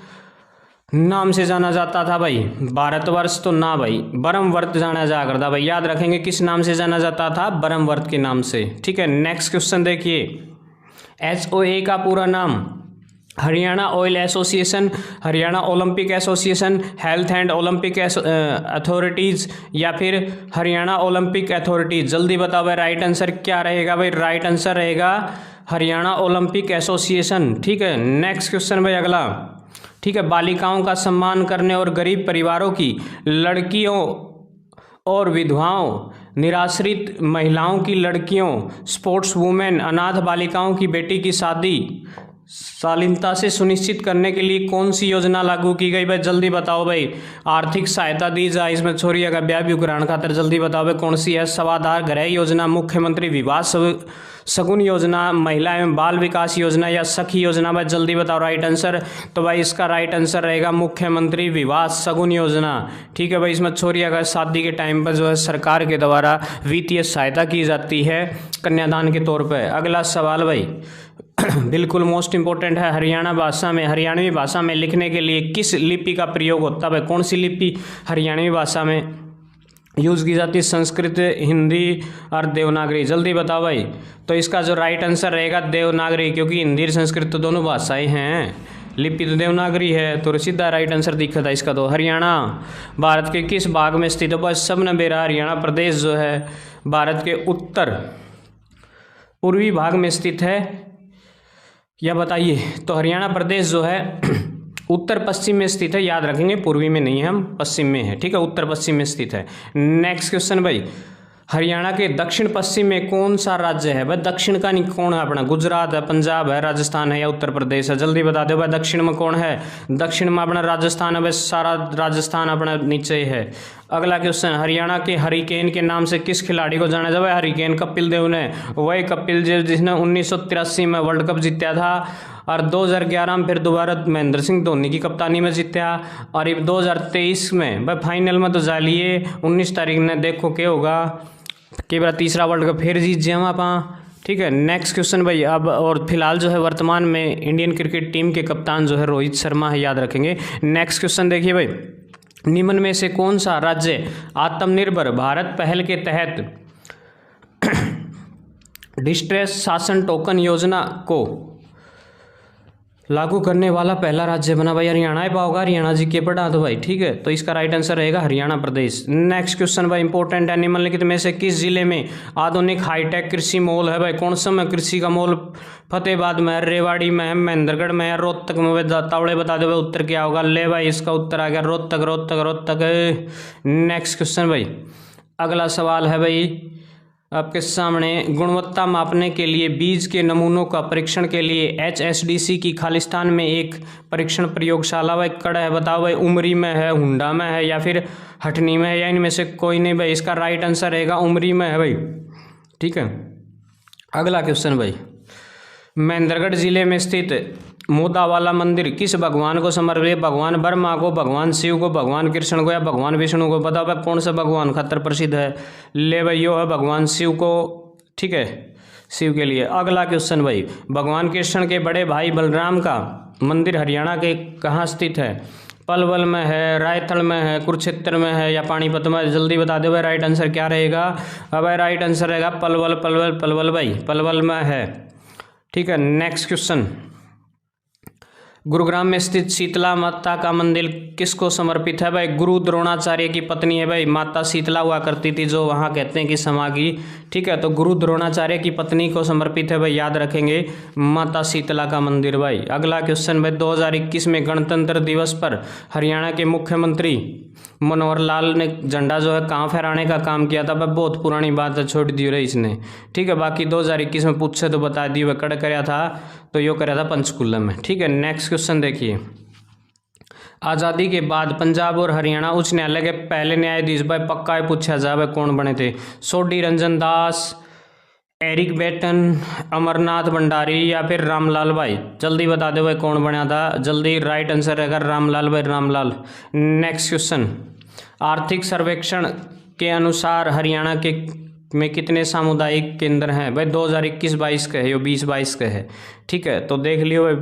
नाम से जाना जाता था? भाई भारतवर्ष तो ना भाई, ब्रह्मवर्त जाना जा करता भाई, याद रखेंगे किस नाम से जाना जाता था? ब्रह्मवर्त के नाम से। ठीक है, नेक्स्ट क्वेश्चन देखिए, HOA का पूरा नाम Haryana oil association, Haryana Olympic association, health and Olympic authorities, या फिर हरियाणा ओलंपिक अथॉरिटीज़? जल्दी बताओ भाई राइट आंसर क्या रहेगा? भाई राइट आंसर रहेगा हरियाणा ओलंपिक एसोसिएशन। ठीक है, नेक्स्ट क्वेश्चन भाई अगला, ठीक है, बालिकाओं का सम्मान करने और गरीब परिवारों की लड़कियों और विधवाओं, निराश्रित महिलाओं की लड़कियों, स्पोर्ट्स वुमेन, अनाथ बालिकाओं की बेटी की शादी शालीनता से सुनिश्चित करने के लिए कौन सी योजना लागू की गई? भाई जल्दी बताओ भाई, आर्थिक सहायता दी जाए इसमें छोरी अगर ब्याह भी ग्रहण खातर, जल्दी बताओ भाई कौन सी है? स्वाधार गृह योजना, मुख्यमंत्री विवाह शगुन योजना, महिला एवं बाल विकास योजना, या सखी योजना? भाई जल्दी बताओ राइट आंसर। तो भाई इसका राइट आंसर रहेगा मुख्यमंत्री विवाह शगुन योजना। ठीक है भाई, इसमें छोरी अगर शादी के टाइम पर जो है सरकार के द्वारा वित्तीय सहायता की जाती है कन्यादान के तौर पर। अगला सवाल भाई बिल्कुल मोस्ट इंपॉर्टेंट है, हरियाणवी भाषा में लिखने के लिए किस लिपि का प्रयोग होता है? भाई कौन सी लिपि हरियाणवी भाषा में यूज़ की जाती है? संस्कृत, हिंदी और देवनागरी? जल्दी बताओ भाई। तो इसका जो राइट आंसर रहेगा देवनागरी, क्योंकि हिंदी और संस्कृत तो दोनों भाषाएं हैं, लिपि तो देवनागरी है, तो सीधा राइट आंसर दिखा था इसका। तो हरियाणा भारत के किस भाग में स्थित है? बस सब ने बेरा, हरियाणा प्रदेश जो है भारत के उत्तर पूर्वी भाग में स्थित है, या बताइए? तो हरियाणा प्रदेश जो है उत्तर पश्चिम में स्थित है, याद रखेंगे, पूर्वी में नहीं है, हम पश्चिम में है। ठीक है, उत्तर पश्चिम में स्थित है। नेक्स्ट क्वेश्चन भाई, हरियाणा के दक्षिण पश्चिम में कौन सा राज्य है? भाई दक्षिण का नहीं, कौन है अपना? गुजरात है, पंजाब है, राजस्थान है, या उत्तर प्रदेश है? जल्दी बता दो भाई, दक्षिण में कौन है? दक्षिण में अपना राजस्थान है भाई, सारा राजस्थान अपना नीचे है। अगला क्वेश्चन, हरियाणा के हरिकेन के नाम से किस खिलाड़ी को जाना जाता है? हरिकेन कपिल देव ने, वही कपिल देव जिसने 1983 में वर्ल्ड कप जीता था, और 2011 में फिर दोबारा महेंद्र सिंह धोनी की कप्तानी में जीता, और 2023 में भाई फाइनल में तो जा लिए 19 तारीख ने, देखो क्या होगा, कि बार तीसरा वर्ल्ड कप फिर जीत जाए आप। ठीक है। नेक्स्ट क्वेश्चन भाई, अब और फिलहाल जो है वर्तमान में इंडियन क्रिकेट टीम के कप्तान जो है रोहित शर्मा है, याद रखेंगे। नेक्स्ट क्वेश्चन देखिए भाई, निम्न में से कौन सा राज्य आत्मनिर्भर भारत पहल के तहत डिस्ट्रेस शासन टोकन योजना को लागू करने वाला पहला राज्य बना? भाई हरियाणा ही पाओगा, हरियाणा जी के पढ़ा दो भाई, ठीक है। तो इसका राइट आंसर रहेगा हरियाणा प्रदेश। नेक्स्ट क्वेश्चन भाई इंपॉर्टेंट है, निम्नलिखित में से किस जिले में आधुनिक हाईटेक कृषि मॉल है? भाई कौन सा में कृषि का मॉल? फतेहाबाद में, रेवाड़ी में, महेंद्रगढ़ में, रोहतक में? तावड़े बता दो भाई उत्तर क्या होगा। ले भाई इसका उत्तर आ गया रोहतक, रोहतक, रोहतक। नेक्स्ट क्वेश्चन भाई, अगला सवाल है भाई आपके सामने, गुणवत्ता मापने के लिए बीज के नमूनों का परीक्षण के लिए HSDC की खालिस्तान में एक परीक्षण प्रयोगशाला भाई कड़ा है? बताओ भाई, उमरी में है, हुंडा में है, या फिर हटनी में है, या इनमें से कोई नहीं भाई? इसका राइट आंसर रहेगा उमरी में है भाई, ठीक है। अगला क्वेश्चन भाई, महेंद्रगढ़ जिले में स्थित मोदावाला मंदिर किस भगवान को समर्पित? भगवान ब्रह्मा को, भगवान शिव को, भगवान कृष्ण को, या भगवान विष्णु को? बताओ भाई कौन सा भगवान खतर प्रसिद्ध है? ले भाई यो है भगवान शिव को, ठीक है, शिव के लिए। अगला क्वेश्चन भाई, भगवान कृष्ण के बड़े भाई बलराम का मंदिर हरियाणा के कहाँ स्थित है? पलवल में है, रायथल में है, कुरुक्षेत्र में है, या पानीपत में? जल्दी बता दो भाई राइट आंसर क्या रहेगा। अब भाई राइट आंसर रहेगा पलवल, पलवल, पलवल भाई, पलवल में है, ठीक है। नेक्स्ट क्वेश्चन, गुरुग्राम में स्थित शीतला माता का मंदिर किसको समर्पित है? भाई गुरु द्रोणाचार्य की पत्नी है भाई, माता शीतला हुआ करती थी जो वहाँ कहते हैं कि समागी, ठीक है। तो गुरु द्रोणाचार्य की पत्नी को समर्पित है भाई, याद रखेंगे माता शीतला का मंदिर भाई। अगला क्वेश्चन भाई, 2021 में गणतंत्र दिवस पर हरियाणा के मुख्यमंत्री मनोहर लाल ने झंडा जो है कहाँ फहराने का काम किया था? भाई बहुत पुरानी बात है, छोड़ दी रही इसने, ठीक है। बाकी 2021 में पूछे तो बता दी, वह कड़ कराया था तो यो कराया था पंचकुला में, ठीक है। नेक्स्ट क्वेश्चन देखिए, आज़ादी के बाद पंजाब और हरियाणा उच्च न्यायालय के पहले न्यायाधीश भाई पक्का है पूछा जाए भाई कौन बने थे? सोडी रंजन दास, एरिक बेटन, अमरनाथ भंडारी, या फिर रामलाल भाई? जल्दी बता दो भाई कौन बना था, जल्दी। राइट आंसर रहेगा रामलाल भाई, रामलाल। नेक्स्ट क्वेश्चन, आर्थिक सर्वेक्षण के अनुसार हरियाणा के में कितने सामुदायिक केंद्र हैं? भाई 2021-22 का है, यो 20-22 का है, ठीक है। तो देख लियो भाई,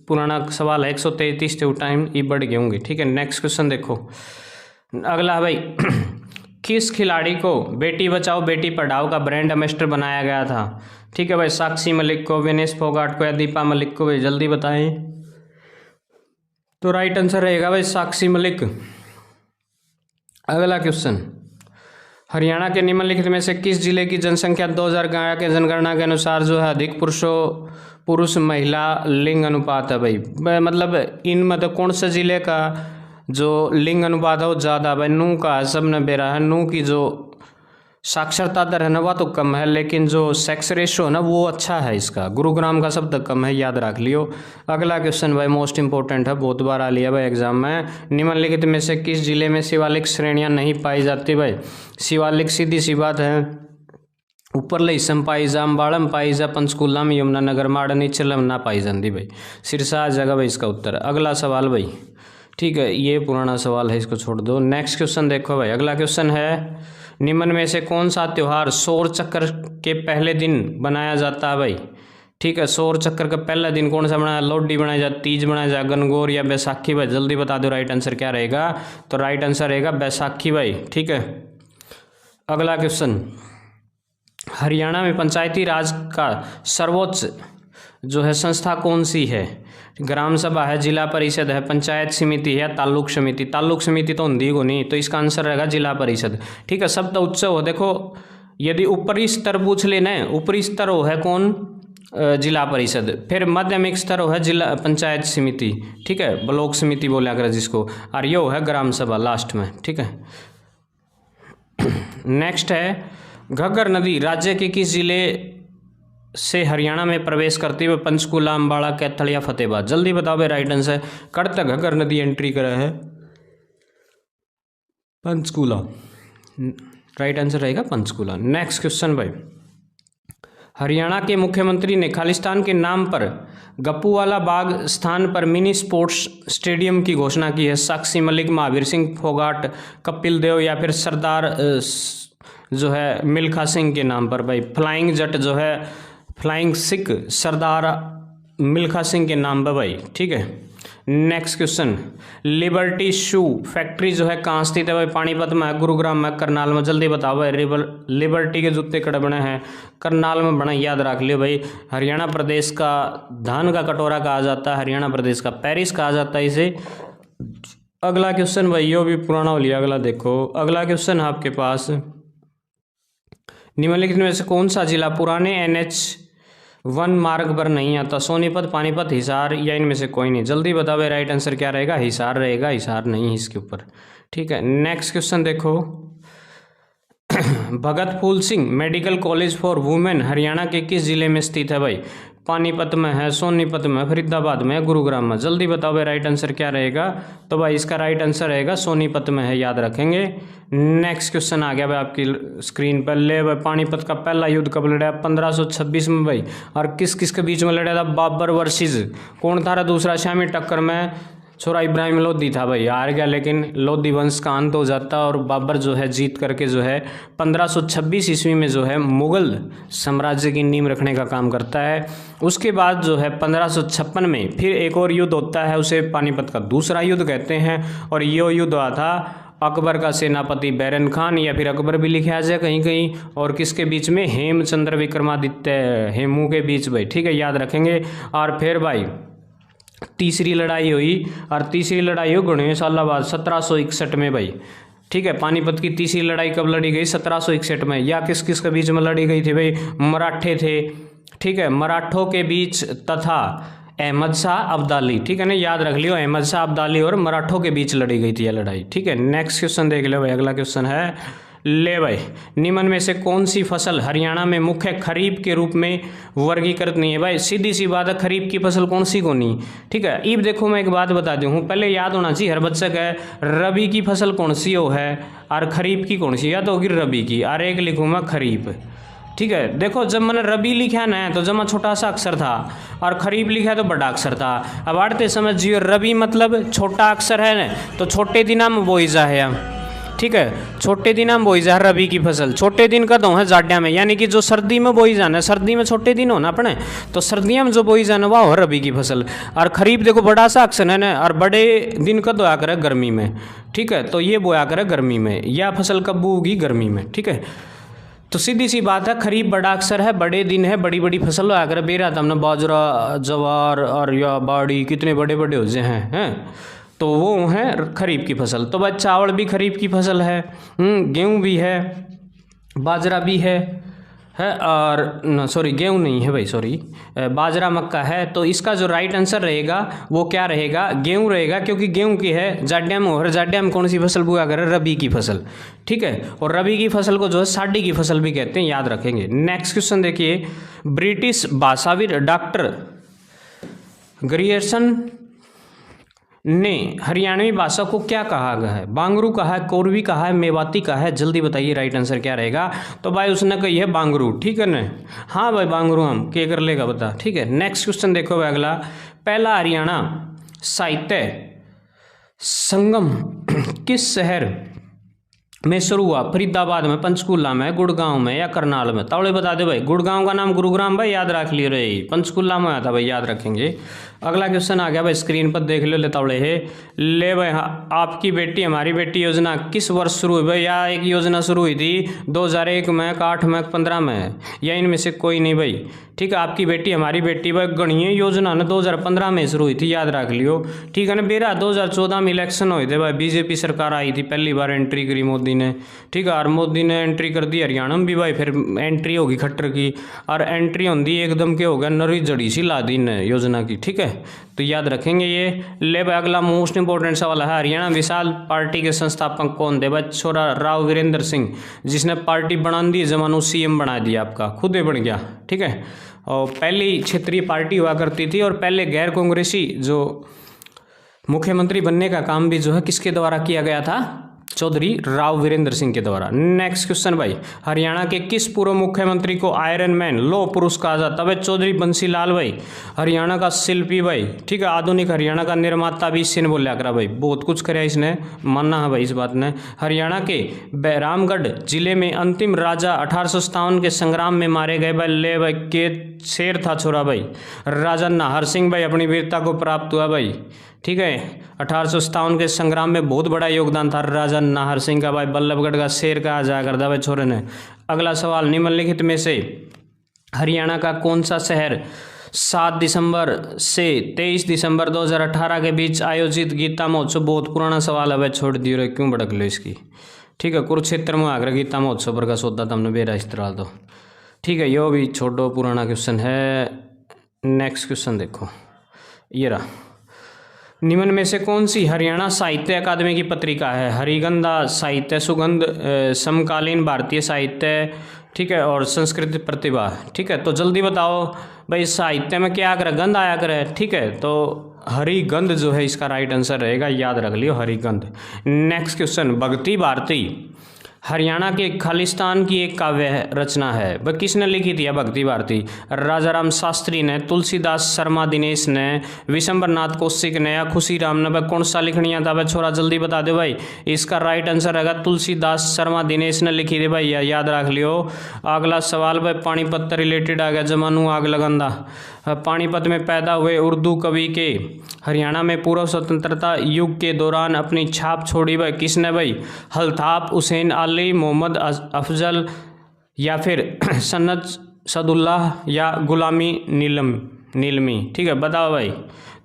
पुराना सवाल है, 133 थे टाइम, ये बढ़ गए होंगे, ठीक है। नेक्स्ट क्वेश्चन देखो, अगला भाई किस खिलाड़ी को बेटी बचाओ बेटी पढ़ाओ का ब्रांड एम्बेसडर बनाया गया था? ठीक है भाई, साक्षी मलिक को, विनेश फोगाट को, या दीपा मलिक को? भाई जल्दी बताएं। तो राइट आंसर रहेगा भाई साक्षी मलिक। अगला क्वेश्चन, हरियाणा के निम्नलिखित में से किस जिले की जनसंख्या 2011 के जनगणना के अनुसार जो है अधिक पुरुष महिला लिंग अनुपात है? भाई मतलब इनमें तो कौन से जिले का जो लिंग अनुपात है वो ज़्यादा? भाई नू का सब ने बेरा है, नू की जो साक्षरता दर है ना वह तो कम है, लेकिन जो सेक्स रेशो है ना वो अच्छा है इसका। गुरुग्राम का शब्द कम है, याद रख लियो। अगला क्वेश्चन भाई मोस्ट इंपॉर्टेंट है, बहुत बार आ लिया भाई एग्जाम में, निम्नलिखित में से किस जिले में शिवालिक श्रेणियां नहीं पाई जाती? भाई शिवालिक सीधी सी बात है, ऊपर लईसम पाई जा, अम्बाड़ा में पाई जा, पंचकूला में, यमुनानगर, माड़ नीचल में ना पाई जाती भाई, सिरसा आ जाएगा भाई इसका उत्तर। अगला सवाल भाई, ठीक है, ये पुराना सवाल है, इसको छोड़ दो। नेक्स्ट क्वेश्चन देखो भाई, अगला क्वेश्चन है, निम्न में से कौन सा त्यौहार सौर चक्र के पहले दिन बनाया जाता है? भाई ठीक है, सौर चक्र का पहला दिन कौन सा बनाया? लोहड़ी बनाया जा, तीज बनाया जा, गणगौर या बैसाखी? भाई जल्दी बता दो राइट आंसर क्या रहेगा। तो राइट आंसर रहेगा बैसाखी भाई, ठीक है। अगला क्वेश्चन, हरियाणा में पंचायती राज का सर्वोच्च जो है संस्था कौन सी है? ग्राम सभा है, जिला परिषद है, पंचायत समिति है, ताल्लुक समिति? ताल्लुक समिति तो हिंदी को नहीं, तो इसका आंसर रहेगा जिला परिषद, ठीक है। शब्द उत्सव हो, देखो यदि ऊपरी स्तर पूछ लेना है, ऊपरी स्तर हो है कौन? जिला परिषद। फिर माध्यमिक स्तर हो है जिला पंचायत समिति, ठीक है, ब्लॉक समिति बोला कर जिसको, और यो है ग्राम सभा लास्ट में, ठीक है। नेक्स्ट है, घग्गर नदी राज्य के किस जिले से हरियाणा में प्रवेश करती हुए? पंचकूला, अम्बाड़ा, कैथल या फतेहाबाद? जल्दी बताओ भाई राइट आंसर। कड़ तक घग्गर नदी एंट्री करा है? पंचकूला, राइट आंसर रहेगा पंचकूला। नेक्स्ट क्वेश्चन भाई, हरियाणा के मुख्यमंत्री ने खालिस्तान के नाम पर गप्पूवाला बाग स्थान पर मिनी स्पोर्ट्स स्टेडियम की घोषणा की है। साक्षी मलिक, महावीर सिंह फोगाट, कपिल देव या फिर सरदार जो है मिल्खा सिंह के नाम पर? भाई फ्लाइंग जट जो है फ्लाइंग सिख सरदार मिल्खा सिंह के नाम पर भाई, ठीक है। नेक्स्ट क्वेश्चन, लिबर्टी शू फैक्ट्री जो है कहाँ स्थित है भाई? पानीपत में है, गुरुग्राम में, करनाल में, जल्दी बताओ भाई। लिबर्टी के जूते कड़े बने हैं, करनाल में बना, याद रख लियो भाई। हरियाणा प्रदेश का धान का कटोरा कहा जाता है, हरियाणा प्रदेश का पेरिस कहा जाता है इसे। अगला क्वेश्चन भाई, यो भी पुराना हो लिया। अगला देखो, अगला क्वेश्चन है आपके पास, निम्नलिखित में से कौन सा जिला पुराने NH1 मार्ग पर नहीं आता? सोनीपत, पानीपत, हिसार या इनमें से कोई नहीं? जल्दी बताओ, राइट आंसर क्या रहेगा? हिसार रहेगा, हिसार नहीं है इसके ऊपर, ठीक है। नेक्स्ट क्वेश्चन देखो, Bhagat Phool Singh medical college for women Haryana के किस जिले में स्थित है भाई? पानीपत में है, सोनीपत में, फरीदाबाद में, गुरुग्राम में? जल्दी बताओ भाई, राइट आंसर क्या रहेगा? तो भाई इसका राइट आंसर रहेगा सोनीपत में है, याद रखेंगे। नेक्स्ट क्वेश्चन आ गया भाई आपकी स्क्रीन पर। ले भाई, पानीपत का पहला युद्ध कब लड़ा? 1526 में भाई। और किस किस के बीच में लड़ा था? बाबर वर्सेस कौन था? दूसरा शामी टक्कर में छोरा इब्राहिम लोधी था भाई, हार गया, लेकिन लोधी वंश का अंत हो जाता और बाबर जो है जीत करके जो है 1526 ईस्वी में जो है मुगल साम्राज्य की नींव रखने का काम करता है। उसके बाद जो है 1556 में फिर एक और युद्ध होता है, उसे पानीपत का दूसरा युद्ध कहते हैं। और ये युद्ध हुआ था अकबर का सेनापति बैरन खान, या फिर अकबर भी लिखा जाए कहीं कहीं, और किसके बीच में? हेमचंद्र विक्रमादित्य हेमू के बीच भाई, ठीक है, याद रखेंगे। और फिर भाई तीसरी लड़ाई हुई, और तीसरी लड़ाई हुई घने साल बाद 1761 में भाई, ठीक है। पानीपत की तीसरी लड़ाई कब लड़ी गई? 1761 में। या किस किस के बीच में लड़ी गई थी भाई? मराठे थे, ठीक है, मराठों के बीच तथा अहमद शाह अब्दाली, ठीक है ना, याद रख लियो, अहमद शाह अब्दाली और मराठों के बीच लड़ी गई थी यह लड़ाई, ठीक है। नेक्स्ट क्वेश्चन देख लो भाई, अगला क्वेश्चन है, ले भाई, निम्न में से कौन सी फसल हरियाणा में मुख्य खरीफ के रूप में वर्गीकृत नहीं है? भाई सीधी सी बात है, खरीफ की फसल कौन सी को नहीं, ठीक है। अब देखो मैं एक बात बता दूँ, पहले याद होना चाहिए हर बच्चे का, रबी की फसल कौन सी हो है और खरीफ की कौन सी? या तो होगी रबी की, और एक लिखूँ मैं खरीफ, ठीक है। देखो जब मैंने रबी लिखा ना तो जमा छोटा सा अक्षर था, और खरीफ लिखा तो बड़ा अक्षर था। अब आड़ते समझिए, रबी मतलब छोटा अक्षर है ना, तो छोटे दिना में बोई जा है, ठीक है, छोटे दिन में बोई जा रबी की फसल। छोटे दिन का दो है जाड्या में, यानी कि जो सर्दी में बोई जाना है, सर्दी में छोटे दिन हो ना अपने, तो सर्दियों में जो बोई जाना वह हो रबी की फसल। और खरीफ देखो बड़ा सा अक्षर है ना, और बड़े दिन का दोया करे गर्मी में, ठीक है, तो ये बोया करे गर्मी में, यह फसल कब बोगी? गर्मी में, ठीक है। तो सीधी सी बात है, खरीफ बड़ा अक्षर है, बड़े दिन है, बड़ी बड़ी फसल होया करे। बेरा था हमने बाजरा, जवार और या बाड़ी कितने बड़े बड़े हो जाए हैं, तो वो है खरीफ की फसल। तो भाई चावल भी खरीफ की फसल है, गेहूँ भी है, बाजरा भी है और सॉरी गेहूँ नहीं है भाई, सॉरी बाजरा मक्का है। तो इसका जो राइट आंसर रहेगा वो क्या रहेगा? गेहूँ रहेगा, क्योंकि गेहूँ की है जाड्या में, और जाड्या में कौन सी फसल बोया करे? रबी की फसल, ठीक है। और रबी की फसल को जो है साडी की फसल भी कहते हैं, याद रखेंगे। नेक्स्ट क्वेश्चन देखिए, ब्रिटिश भाषाविद डॉक्टर ग्रियर्सन ने हरियाणवी भाषा को क्या कहा गया है? बांगरू कहा है, कोरवी कहा है, मेवाती कहा है? जल्दी बताइए, राइट आंसर क्या रहेगा? तो भाई उसने कही है बांगरू, ठीक है ना, हाँ भाई बांगरू, हम क्या कर लेगा बता, ठीक है। नेक्स्ट क्वेश्चन देखो भाई अगला, पहला हरियाणा साहित्य संगम किस शहर में शुरू हुआ? फरीदाबाद में, पंचकुला में, गुड़गांव में या करनाल में? तावड़े बता दे भाई। गुड़गांव का नाम गुरुग्राम भाई, याद रख लिए रे, पंचकुला में आया था भाई, याद रखेंगे। अगला क्वेश्चन आ गया भाई, स्क्रीन पर देख लो, ले तावड़े है, ले भाई, आपकी बेटी हमारी बेटी योजना किस वर्ष शुरू हुई भाई? या एक योजना शुरू हुई थी 2001 में, 8 में, 15 में, या इनमें से कोई नहीं भाई, ठीक है। आपकी बेटी हमारी बेटी भाई गणीय योजना ना 2015 में शुरू हुई थी, याद रख लियो, ठीक है ना। बेरा 2014 में इलेक्शन हुए थे भाई, बीजेपी सरकार आई थी, पहली बार एंट्री करी मोदी ने, ठीक है। और मोदी ने एंट्री कर दी हरियाणा में भी भाई, फिर एंट्री होगी खट्टर की, और एंट्री होती एकदम के होगा नरी जड़ी सी ला दी ने योजना की, ठीक है। तो याद रखेंगे ये। ले भाई अगला मोस्ट इंपॉर्टेंट सवाल है, हरियाणा विशाल पार्टी के संस्थापक कौन थे भाई? छोरा राव वीरेंद्र सिंह, जिसने पार्टी बना दी, जमानो CM बना दिया, आपका खुद ही बन गया, ठीक है। और पहली क्षेत्रीय पार्टी हुआ करती थी, और पहले गैर कांग्रेसी जो मुख्यमंत्री बनने का काम भी जो है किसके द्वारा किया गया था? चौधरी राव वीरेंद्र सिंह के द्वारा। नेक्स्ट क्वेश्चन भाई, हरियाणा के किस पूर्व मुख्यमंत्री को आयरन मैन लौह पुरुष कहा जाता है भाई? चौधरी बंसी लाल भाई, हरियाणा का शिल्पी भाई, ठीक है, आधुनिक हरियाणा का निर्माता भी इसने बोलिया करा भाई, बहुत कुछ कराया इसने, मानना है भाई इस बात ने। हरियाणा के बैरामगढ़ जिले में अंतिम राजा 1857 के संग्राम में मारे गए भाई, ले भाई के शेर था छोरा भाई, राजा नाहर सिंह भाई अपनी वीरता को प्राप्त हुआ भाई, ठीक है। 1857 के संग्राम में बहुत बड़ा योगदान था राजा नाहर सिंह का भाई, बल्लभगढ़ का शेर कहा जाया करता भाई छोरे ने। अगला सवाल, निम्नलिखित में से हरियाणा का कौन सा शहर 7 दिसंबर से 23 दिसंबर 2018 के बीच आयोजित गीता महोत्सव? बहुत पुराना सवाल है भाई, छोड़ दियो रे, क्यों भड़क लो इसकी, ठीक है। कुरुक्षेत्र में आगरा गीता महोत्सव पर का सौदा तमने बेरा इस तरह दो, ठीक है, यो भी छोड़ो, पुराना क्वेश्चन है। नेक्स्ट क्वेश्चन देखो, ये रहा, निम्न में से कौन सी हरियाणा साहित्य अकादमी की पत्रिका है? हरिगंधा साहित्य सुगंध, समकालीन भारतीय साहित्य, ठीक है, और संस्कृत प्रतिभा, ठीक है। तो जल्दी बताओ भाई, साहित्य में क्या कर गंध आया करे, ठीक है, तो हरिगंध जो है इसका राइट आंसर रहेगा, याद रख लियो हरिगंध। नेक्स्ट क्वेश्चन, भक्ति भारती हरियाणा के खालिस्तान की एक काव्य रचना है, वह किसने लिखी थी? भक्ति भारती राजा राम शास्त्री ने, तुलसीदास शर्मा दिनेश ने, विशंबर नाथ कौशिक ने, या खुशी राम ने? वह कौन सा लिखनिया था भाई छोरा, जल्दी बता दो भाई, इसका राइट आंसर रहेगा तुलसीदास शर्मा दिनेश ने लिखी थी भाई, याद रख लियो। अगला सवाल भाई, पानीपत रिलेटेड आ गया, जमानू आग लगंदा, पानीपत में पैदा हुए उर्दू कवि के हरियाणा में पूर्व स्वतंत्रता युग के दौरान अपनी छाप छोड़ी भाई, किसने भाई? अल्ताफ हुसैन अली, मोहम्मद अफजल, या फिर सन्नत सदुल्लाह, या गुलामी नीलमी, ठीक है, बताओ भाई।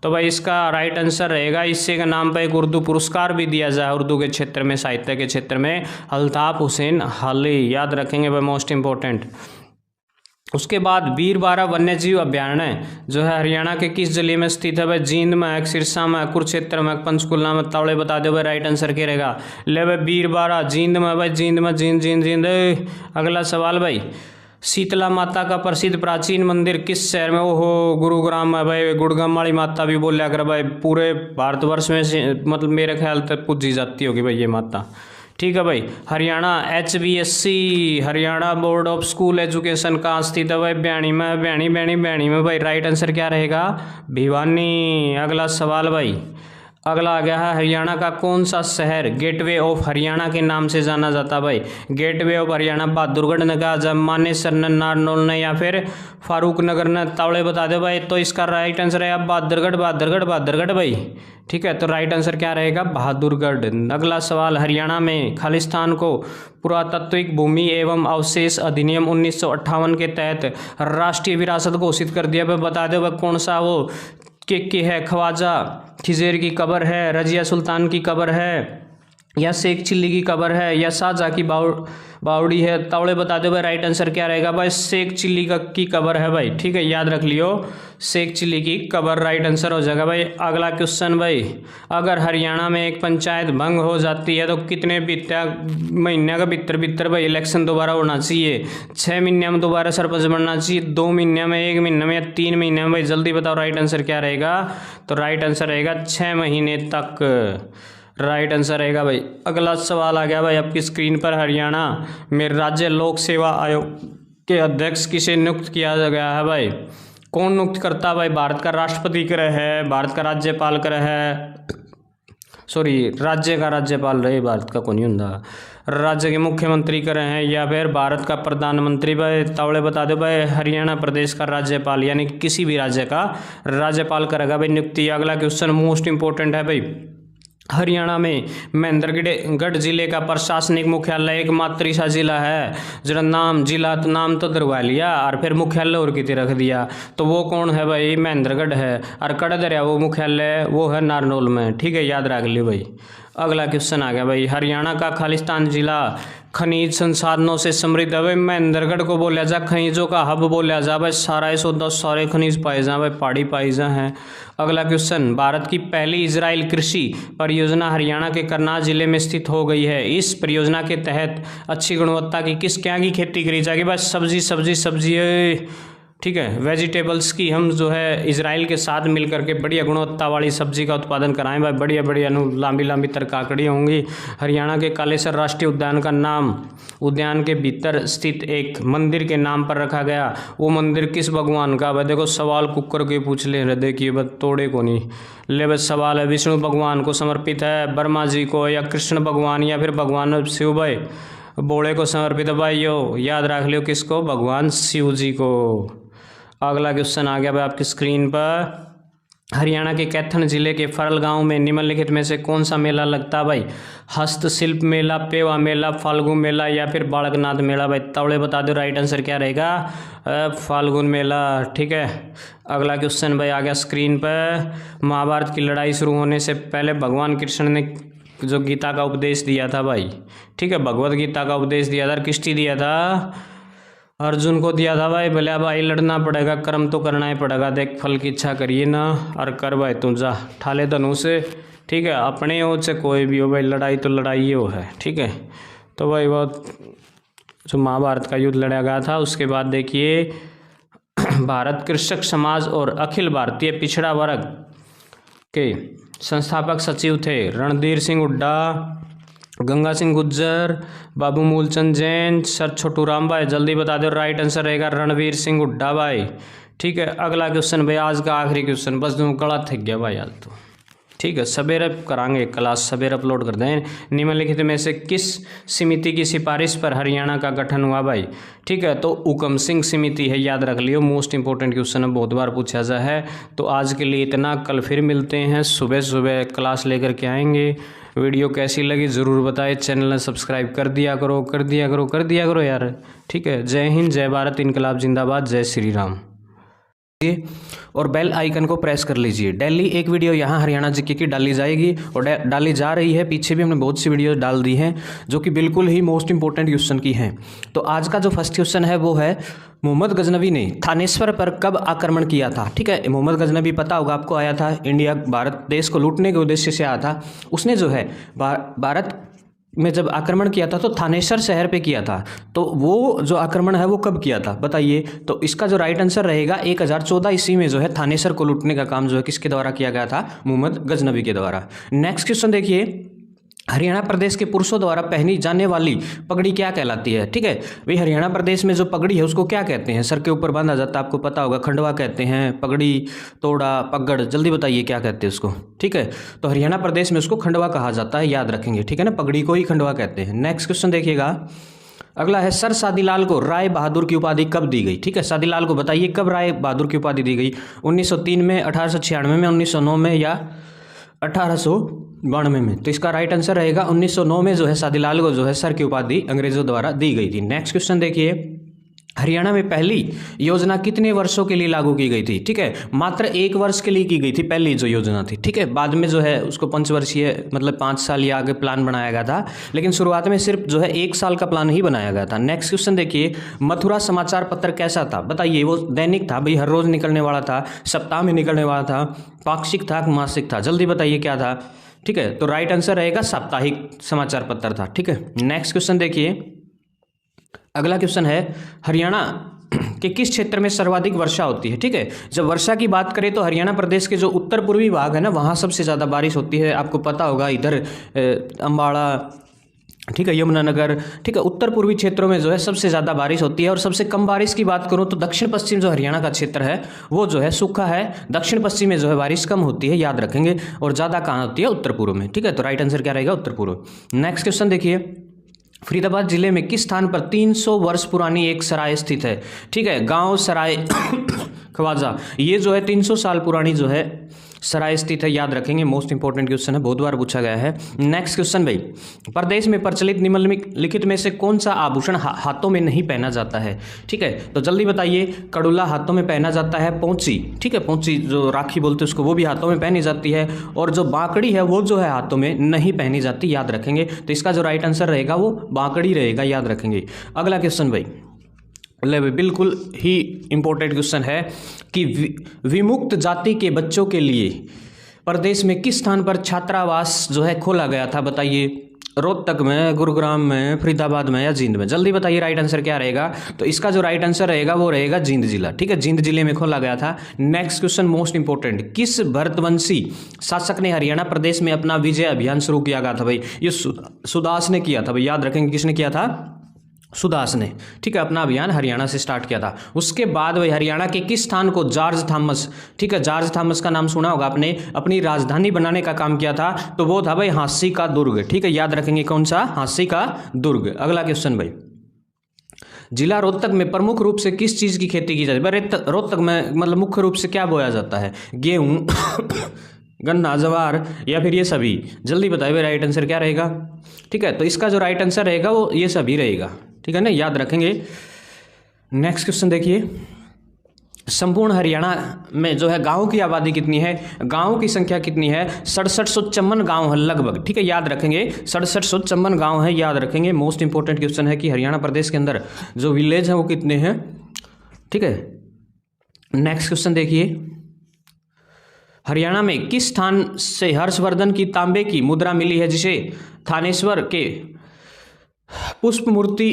तो भाई इसका राइट आंसर रहेगा, इससे के नाम पर एक उर्दू पुरस्कार भी दिया जाए उर्दू के क्षेत्र में, साहित्य के क्षेत्र में, अल्ताफ हुसैन अली, याद रखेंगे भाई, मोस्ट इंपॉर्टेंट। उसके बाद वीरबारा वन्यजीव अभ्यारण्य जो है हरियाणा के किस जिले में स्थित है भाई? जींद में है, सिरसा में, कुरुक्षेत्र में, पंचकुला में? तावड़े बता दो भाई, राइट आंसर क्या रहेगा? ले भाई वीरबारा जींद में भाई, जींद में, जींद। अगला सवाल भाई, शीतला माता का प्रसिद्ध प्राचीन मंदिर किस शहर में? ओहो, गुरुग्राम में भाई, गुड़गाम वाली माता भी बोलिया कर भाई, पूरे भारतवर्ष में से मतलब मेरे ख्याल तक पूजी जाती होगी भाई ये माता, ठीक है भाई। Haryana HBSC Haryana board of school education कहाँ स्थित है भाई? ब्याणी में भाई, राइट आंसर क्या रहेगा? भिवानी। अगला सवाल भाई, अगला आ गया है, हरियाणा का कौन सा शहर गेटवे ऑफ हरियाणा के नाम से जाना जाता भाई? गेटवे ऑफ हरियाणा बहादुरगढ़ ने कहा, मानेसर ने, नारनौल ने, या फिर फारूक नगर ने? तावड़े बता दो भाई। तो इसका राइट आंसर है बहादुरगढ़ भाई, ठीक है, तो राइट आंसर क्या रहेगा? बहादुरगढ़। अगला सवाल, हरियाणा में खालिस्तान को पुरातात्विक भूमि एवं अवशेष अधिनियम 1958 के तहत राष्ट्रीय विरासत घोषित कर दिया भाई, बता दो भाई कौन सा वो के है? ख्वाजा खिजेर की कब्र है, रजिया सुल्तान की कब्र है, या शेख चिल्ली की कब्र है, या शाहजहाँ की बावड़ी है? तावड़े बता दो भाई, राइट आंसर क्या रहेगा भाई? शेख चिल्ली की कब्र है भाई, ठीक है, याद रख लियो, शेख चिल्ली की कब्र राइट आंसर हो जाएगा भाई। अगला क्वेश्चन भाई, अगर हरियाणा में एक पंचायत भंग हो जाती है तो कितने महीने का भीतर भाई इलेक्शन दोबारा होना चाहिए? 6 महीने में दोबारा सरपंच बनना चाहिए, 2 महीने में, 1 महीने में, या 3 महीने में? भाई जल्दी बताओ, राइट आंसर क्या रहेगा? तो राइट आंसर रहेगा 6 महीने तक, राइट आंसर रहेगा भाई। अगला सवाल आ गया भाई आपकी स्क्रीन पर, हरियाणा में राज्य लोक सेवा आयोग के अध्यक्ष किसे नियुक्त किया गया है भाई? कौन नियुक्त करता भाई? भारत का राष्ट्रपति करे है, भारत का राज्यपाल करे है, सॉरी राज्य का राज्यपाल रहे, भारत का कौन नहीं होता, राज्य के मुख्यमंत्री करे हैं, या फिर भारत का प्रधानमंत्री भाई? तावड़े बता दो भाई, हरियाणा प्रदेश का राज्यपाल, यानी किसी भी राज्य का राज्यपाल करेगा भाई नियुक्ति। अगला क्वेश्चन मोस्ट इंपॉर्टेंट है भाई, हरियाणा में महेंद्रगढ़ जिले का प्रशासनिक मुख्यालय एकमात्र ऐसा जिला है जरा नाम तो दरवा लिया और फिर मुख्यालय और कितने रख दिया, तो वो कौन है भाई? महेंद्रगढ़ है, और कड़ा दरिया वो मुख्यालय वो है नारनौल में, ठीक है, याद रख लियो भाई। अगला क्वेश्चन आ गया भाई, हरियाणा का खालिस्तान जिला खनिज संसाधनों से समृद्ध है भाई? महेंद्रगढ़ को बोला जा खनिजों का हब बोला जा भाई, सारा 110 सारे खनिज पाए जा भाई, पहाड़ी पाई जा हैं। अगला क्वेश्चन, भारत की पहली इजराइल कृषि परियोजना हरियाणा के करनाल जिले में स्थित हो गई है। इस परियोजना के तहत अच्छी गुणवत्ता की क्या की खेती करी जाएगी भाई? सब्जी ठीक है। वेजिटेबल्स की हम जो है इजराइल के साथ मिल करके बढ़िया गुणवत्ता वाली सब्जी का उत्पादन कराएं भाई, बढ़िया बढ़िया लंबी लंबी तरकाकड़ी होंगी। हरियाणा के कालेसर राष्ट्रीय उद्यान का नाम उद्यान के भीतर स्थित एक मंदिर के नाम पर रखा गया। वो मंदिर किस भगवान का? भाई देखो सवाल कुकर के पूछ ले रहे, देखिए बस तोड़े को नहीं ले। बस सवाल है विष्णु भगवान को समर्पित है, ब्रह्मा जी को, या कृष्ण भगवान, या फिर भगवान शिव भाई बोले को समर्पित है? भाई यो याद रख लियो किसको? भगवान शिव जी को। अगला क्वेश्चन आ गया भाई आपकी स्क्रीन पर। हरियाणा के कैथन जिले के फरल गांव में निम्नलिखित में से कौन सा मेला लगता है भाई? हस्तशिल्प मेला, पेवा मेला, फाल्गुन मेला, या फिर बालकनाथ मेला? भाई तवड़े बता दो, राइट आंसर क्या रहेगा? फाल्गुन मेला। ठीक है। अगला क्वेश्चन भाई आ गया स्क्रीन पर। महाभारत की लड़ाई शुरू होने से पहले भगवान कृष्ण ने जो गीता का उपदेश दिया था भाई, ठीक है, भगवत गीता का उपदेश दिया था, किसने दिया था? अर्जुन को दिया था भाई। बोले भाई लड़ना पड़ेगा, कर्म तो करना ही पड़ेगा, देख फल की इच्छा करिए ना, और कर भाई तू जा ठाले धनु से, ठीक है, अपने हो चाहे कोई भी हो भाई, लड़ाई तो लड़ाई ही हो है। ठीक है। तो भाई वो जो महाभारत का युद्ध लड़ा गया था, उसके बाद देखिए भारत कृषक समाज और अखिल भारतीय पिछड़ा वर्ग के संस्थापक सचिव थे रणधीर सिंह हुड्डा, गंगा सिंह गुज्जर, बाबू मूलचंद जैन, सर छोटू राम भाई? जल्दी बता दो, राइट आंसर रहेगा रणवीर सिंह हुड्डा भाई। ठीक है। अगला क्वेश्चन भाई आज का आखिरी क्वेश्चन, बस तुम गला थक गया भाई आज तो। ठीक है, सवेरे करांगे क्लास, सवेरे अपलोड कर दें। निम्नलिखित में से किस समिति की सिफारिश पर हरियाणा का गठन हुआ भाई? ठीक है, तो हुकम सिंह समिति है, याद रख लियो, मोस्ट इंपॉर्टेंट क्वेश्चन है, बहुत बार पूछा जा है। तो आज के लिए इतना, कल फिर मिलते हैं, सुबह सुबह क्लास लेकर के आएंगे। वीडियो कैसी लगी ज़रूर बताएं, चैनल सब्सक्राइब कर दिया करो, कर दिया करो, कर दिया करो यार। ठीक है। जय हिंद, जय भारत, इनकलाब जिंदाबाद, जय श्री राम। और बेल आइकन को प्रेस कर लीजिए। डेली एक वीडियो यहाँ हरियाणा जीके की डाली जाएगी और डाली जा रही है, पीछे भी हमने बहुत सी वीडियो डाल दी हैं जो कि बिल्कुल ही मोस्ट इंपॉर्टेंट क्वेश्चन की हैं। तो आज का जो फर्स्ट क्वेश्चन है वो है, मोहम्मद गजनवी ने थानेश्वर पर कब आक्रमण किया था? ठीक है, मोहम्मद गजनवी पता होगा आपको, आया था इंडिया, भारत देश को लूटने के उद्देश्य से आया था। उसने जो है भारत में जब आक्रमण किया था तो थानेश्वर शहर पे किया था। तो वो जो आक्रमण है वो कब किया था बताइए? तो इसका जो राइट आंसर रहेगा 1014 ईस्वी में जो है थानेश्वर को लूटने का काम जो है किसके द्वारा किया गया था? मोहम्मद गजनवी के द्वारा। नेक्स्ट क्वेश्चन देखिए, हरियाणा प्रदेश के पुरुषों द्वारा पहनी जाने वाली पगड़ी क्या कहलाती है? ठीक है भाई, हरियाणा प्रदेश में जो पगड़ी है उसको क्या कहते हैं? सर के ऊपर बांधा जाता है, आपको पता होगा, खंडवा कहते हैं, पगड़ी, तोड़ा, पगड़, जल्दी बताइए क्या कहते हैं उसको? ठीक है, तो हरियाणा प्रदेश में उसको खंडवा कहा जाता है, याद रखेंगे। ठीक है ना, पगड़ी को ही खंडवा कहते हैं। नेक्स्ट क्वेश्चन देखिएगा, अगला है, सर शादीलाल को राय बहादुर की उपाधि कब दी गई? ठीक है, शादीलाल को बताइए कब राय बहादुर की उपाधि दी गई? 1903 में, 1896 में, 1909 में, या 1892 में? तो इसका राइट आंसर रहेगा 1909 में जो है शादीलाल को जो है सर की उपाधि अंग्रेजों द्वारा दी गई थी। नेक्स्ट क्वेश्चन देखिए, हरियाणा में पहली योजना कितने वर्षों के लिए लागू की गई थी? ठीक है, मात्र 1 वर्ष के लिए की गई थी पहली जो योजना थी। ठीक है, बाद में जो है उसको पंचवर्षीय मतलब 5 साल या आगे प्लान बनाया गया था, लेकिन शुरुआत में सिर्फ जो है 1 साल का प्लान ही बनाया गया था। नेक्स्ट क्वेश्चन देखिए, मथुरा समाचार पत्र कैसा था? बताइए। वो दैनिक था भाई, हर रोज निकलने वाला था, सप्ताह में निकलने वाला था, पाक्षिक था, मासिक था? जल्दी बताइए क्या था? ठीक है, तो राइट आंसर रहेगा साप्ताहिक समाचार पत्र था। ठीक है। नेक्स्ट क्वेश्चन देखिए, अगला क्वेश्चन है, हरियाणा के किस क्षेत्र में सर्वाधिक वर्षा होती है? ठीक है, जब वर्षा की बात करें तो हरियाणा प्रदेश के जो उत्तर पूर्वी भाग है ना, वहाँ सबसे ज़्यादा बारिश होती है। आपको पता होगा, इधर अम्बाड़ा, ठीक है, यमुनानगर, ठीक है, उत्तर पूर्वी क्षेत्रों में जो है सबसे ज़्यादा बारिश होती है। और सबसे कम बारिश की बात करूँ तो दक्षिण पश्चिम जो हरियाणा का क्षेत्र है वो जो है सूखा है, दक्षिण पश्चिम में जो है बारिश कम होती है, याद रखेंगे। और ज़्यादा कहाँ होती है? उत्तर पूर्व में। ठीक है, तो राइट आंसर क्या रहेगा? उत्तर पूर्व। नेक्स्ट क्वेश्चन देखिए, फरीदाबाद जिले में किस स्थान पर 300 वर्ष पुरानी एक सराय स्थित है? ठीक है, गांव सराय ख्वाजा, ये जो है 300 साल पुरानी जो है सराय स्थित है, याद रखेंगे, मोस्ट इंपॉर्टेंट क्वेश्चन है, बहुत बार पूछा गया है। नेक्स्ट क्वेश्चन भाई, प्रदेश में प्रचलित निम्नलिखित में से कौन सा आभूषण हाथों में नहीं पहना जाता है? ठीक है, तो जल्दी बताइए। कड़ुला हाथों में पहना जाता है, पौंची, ठीक है, पौंची जो राखी बोलते हैं उसको, वो भी हाथों में पहनी जाती है, और जो बांकड़ी है वो जो है हाथों में नहीं पहनी जाती, याद रखेंगे। तो इसका जो राइट आंसर रहेगा वो बांकड़ी रहेगा, याद रखेंगे। अगला क्वेश्चन भाई, बिल्कुल ही इंपॉर्टेंट क्वेश्चन है कि विमुक्त जाति के बच्चों के लिए प्रदेश में किस स्थान पर छात्रावास जो है खोला गया था? बताइए। रोहतक में, गुरुग्राम में, फरीदाबाद में या जींद में? जल्दी बताइए राइट आंसर क्या रहेगा। तो इसका जो राइट आंसर रहेगा वो रहेगा जींद जिला। ठीक है, जींद जिले में खोला गया था। नेक्स्ट क्वेश्चन मोस्ट इंपोर्टेंट, किस भरतवंशी शासक ने हरियाणा प्रदेश में अपना विजय अभियान शुरू किया गया था? भाई ये सुदास ने किया था। भाई याद रखेंगे किसने किया था? सुदास ने। ठीक है, अपना अभियान हरियाणा से स्टार्ट किया था। उसके बाद वही हरियाणा के किस स्थान को जॉर्ज थॉमस, ठीक है, जॉर्ज थॉमस का नाम सुना होगा आपने, अपनी राजधानी बनाने का काम किया था? तो वो था भाई हांसी का दुर्ग। ठीक है, याद रखेंगे कौन सा? हांसी का दुर्ग। अगला क्वेश्चन भाई, जिला रोहतक में प्रमुख रूप से किस चीज़ की खेती की जाती है? रोहतक में मतलब मुख्य रूप से क्या बोया जाता है? गेहूँ, गन्ना, जवार या फिर ये सभी? जल्दी बताइए भाई राइट आंसर क्या रहेगा। ठीक है, तो इसका जो राइट आंसर रहेगा वो ये सभी रहेगा। ठीक है ना, याद रखेंगे। नेक्स्ट क्वेश्चन देखिए, संपूर्ण हरियाणा में जो है गांवों की आबादी कितनी है? गांवों की संख्या कितनी है? 6754 गांव है लगभग। ठीक है, याद रखेंगे 6754 गांव है, याद रखेंगे। मोस्ट इंपोर्टेंट क्वेश्चन है कि हरियाणा प्रदेश के अंदर जो विलेज है वो कितने हैं। ठीक है, नेक्स्ट क्वेश्चन देखिए, हरियाणा में किस स्थान से हर्षवर्धन की तांबे की मुद्रा मिली है जिसे थानेश्वर के पुष्प मूर्ति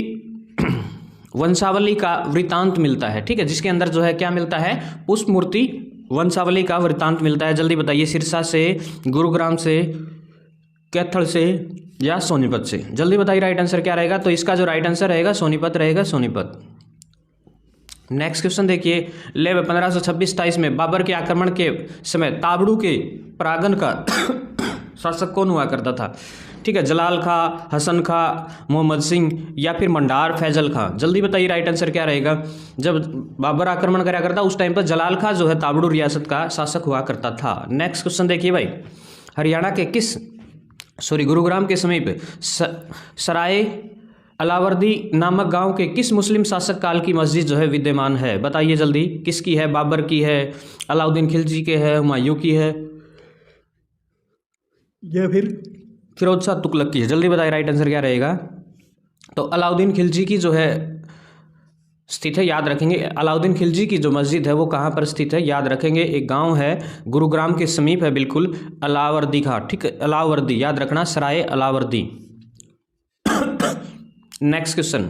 वंशावली का वृतांत मिलता है? ठीक है, जिसके अंदर जो है क्या मिलता है? पुष्प मूर्ति वंशावली का वृतांत मिलता है। जल्दी बताइए, सिरसा से, गुरुग्राम से, कैथल से या सोनीपत से? जल्दी बताइए राइट आंसर क्या रहेगा। तो इसका जो राइट आंसर रहेगा सोनीपत रहेगा, सोनीपत। नेक्स्ट क्वेश्चन देखिए, लेव 1526-27 में बाबर के आक्रमण के समय ताबड़ू के परागण का शासक कौन हुआ करता था? ठीक है, जलाल खां, हसन खां, मोहम्मद सिंह या फिर मंडार फैजल खां? जल्दी बताइए राइट आंसर क्या रहेगा। जब बाबर आक्रमण करा करता उस टाइम पर जलाल खां जो है ताबड़ू रियासत का शासक हुआ करता था। नेक्स्ट क्वेश्चन देखिए भाई, हरियाणा के गुरुग्राम के समीप सराय अलावर्दी नामक गांव के किस मुस्लिम शासक काल की मस्जिद जो है विद्यमान है? बताइए जल्दी, किसकी है? बाबर की है, अलाउद्दीन खिलजी के है, हुमायूं की है या फिर फिरोज शाह तुगलक की है? जल्दी बताइए राइट आंसर क्या रहेगा। तो अलाउद्दीन खिलजी की जो है स्थित है, याद रखेंगे। अलाउद्दीन खिलजी की जो मस्जिद है वो कहाँ पर स्थित है? याद रखेंगे एक गांव है गुरुग्राम के समीप है, बिल्कुल, अलावर्दी का। ठीक है, अलावर्दी याद रखना, सराय अलावर्दी। नेक्स्ट क्वेश्चन,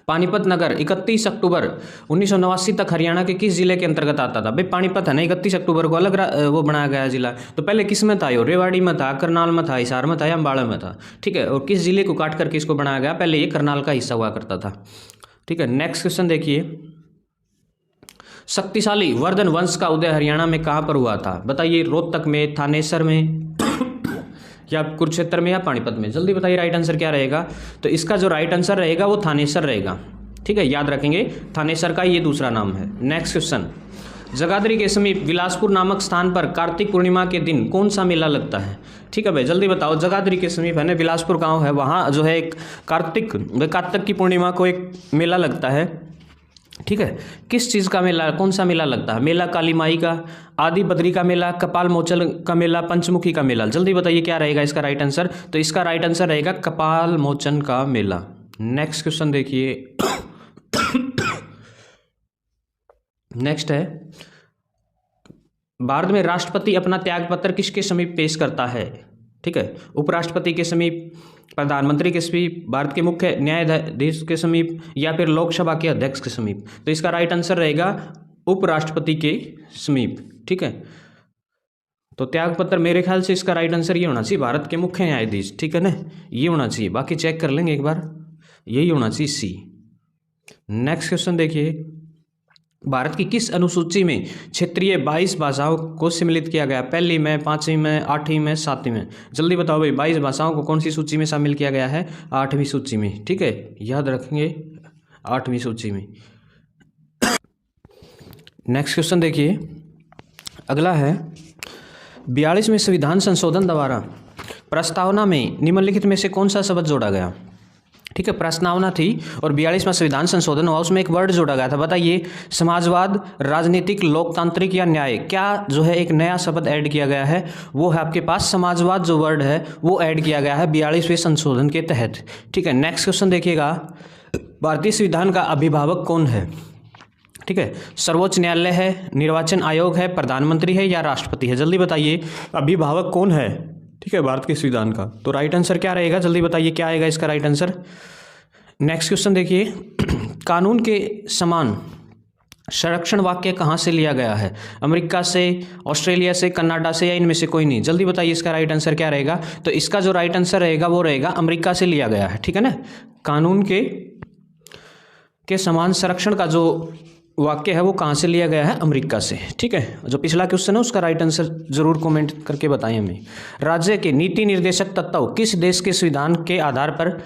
पानीपत नगर 31 अक्टूबर 1989 तक हरियाणा के किस जिले के अंतर्गत आता था? भाई पानीपत है ना, 31 अक्टूबर को अलग वो बनाया गया जिला। तो पहले किस में था? रेवाड़ी में था, करनाल में था, हिसार में था या अम्बाड़ा में था? ठीक है, और किस जिले को काट करके इसको बनाया गया? पहले ये करनाल का हिस्सा हुआ करता था। ठीक है, नेक्स्ट क्वेश्चन देखिए, शक्तिशाली वर्धन वंश का उदय हरियाणा में कहाँ पर हुआ था? बताइए, रोहतक में, थानेसर में या कुरुक्षेत्र में या पानीपत में? जल्दी बताइए राइट आंसर क्या रहेगा। तो इसका जो राइट आंसर रहेगा वो थानेसर रहेगा। ठीक है, याद रखेंगे थानेसर का ये दूसरा नाम है। नेक्स्ट क्वेश्चन, जगाधरी के समीप बिलासपुर नामक स्थान पर कार्तिक पूर्णिमा के दिन कौन सा मेला लगता है? ठीक है भाई, जल्दी बताओ, जगाधरी के समीप है ना, बिलासपुर गांव है, वहाँ जो है एक कार्तिक की पूर्णिमा को एक मेला लगता है। ठीक है, किस चीज़ का मेला, कौन सा मेला लगता है? मेला काली माई का, आदि बद्री का मेला, कपाल मोचन का मेला, पंचमुखी का मेला? जल्दी बताइए क्या रहेगा इसका राइट आंसर। तो इसका राइट आंसर रहेगा कपाल मोचन का मेला। नेक्स्ट क्वेश्चन देखिए, नेक्स्ट है, भारत में राष्ट्रपति अपना त्यागपत्र किसके समीप पेश करता है? ठीक है, उपराष्ट्रपति के समीप, प्रधानमंत्री के समीप, भारत के मुख्य न्यायाधीश के समीप या फिर लोकसभा के अध्यक्ष के समीप? तो इसका राइट आंसर रहेगा उपराष्ट्रपति के समीप। ठीक है, तो त्यागपत्र मेरे ख्याल से इसका राइट आंसर ये होना चाहिए, भारत के मुख्य न्यायाधीश। ठीक है ना, ये होना चाहिए, बाकी चेक कर लेंगे एक बार, यही होना चाहिए, सी। नेक्स्ट क्वेश्चन देखिए, भारत की किस अनुसूची में क्षेत्रीय 22 भाषाओं को सम्मिलित किया गया? पहली में, 5वीं में, 8वीं में, 7वीं में? जल्दी बताओ भाई, 22 भाषाओं को कौन सी सूची में शामिल किया गया है? 8वीं सूची में। ठीक है, याद रखेंगे 8वीं सूची में। नेक्स्ट क्वेश्चन देखिए, अगला है, 42वें संविधान संशोधन द्वारा प्रस्तावना में निम्नलिखित में से कौन सा शब्द जोड़ा गया? ठीक है, प्रस्तावना थी और 42वां संविधान संशोधन हुआ, उसमें एक वर्ड जोड़ा गया था। बताइए, समाजवाद, राजनीतिक, लोकतांत्रिक या न्याय? क्या जो है एक नया शब्द ऐड किया गया है, वो है आपके पास समाजवाद। जो वर्ड है वो ऐड किया गया है 42वें संशोधन के तहत। ठीक है, नेक्स्ट क्वेश्चन देखिएगा, भारतीय संविधान का अभिभावक कौन है? ठीक है, सर्वोच्च न्यायालय है, निर्वाचन आयोग है, प्रधानमंत्री है या राष्ट्रपति है? जल्दी बताइए, अभिभावक कौन है? ठीक है, भारत के संविधान का। तो राइट आंसर क्या रहेगा, जल्दी बताइए क्या आएगा इसका राइट आंसर। नेक्स्ट क्वेश्चन देखिए, कानून के समान संरक्षण वाक्य कहाँ से लिया गया है? अमेरिका से, ऑस्ट्रेलिया से, कनाडा से, या इनमें से कोई नहीं? जल्दी बताइए इसका राइट आंसर क्या रहेगा। तो इसका जो राइट आंसर रहेगा वो रहेगा अमेरिका से लिया गया है, ठीक है ना। कानून के समान संरक्षण का जो वाक्य है वो कहाँ से लिया गया है? अमेरिका से, ठीक है। जो पिछला क्वेश्चन है उसका राइट आंसर जरूर कमेंट करके बताएं हमें। राज्य के नीति निर्देशक तत्व किस देश के संविधान के आधार पर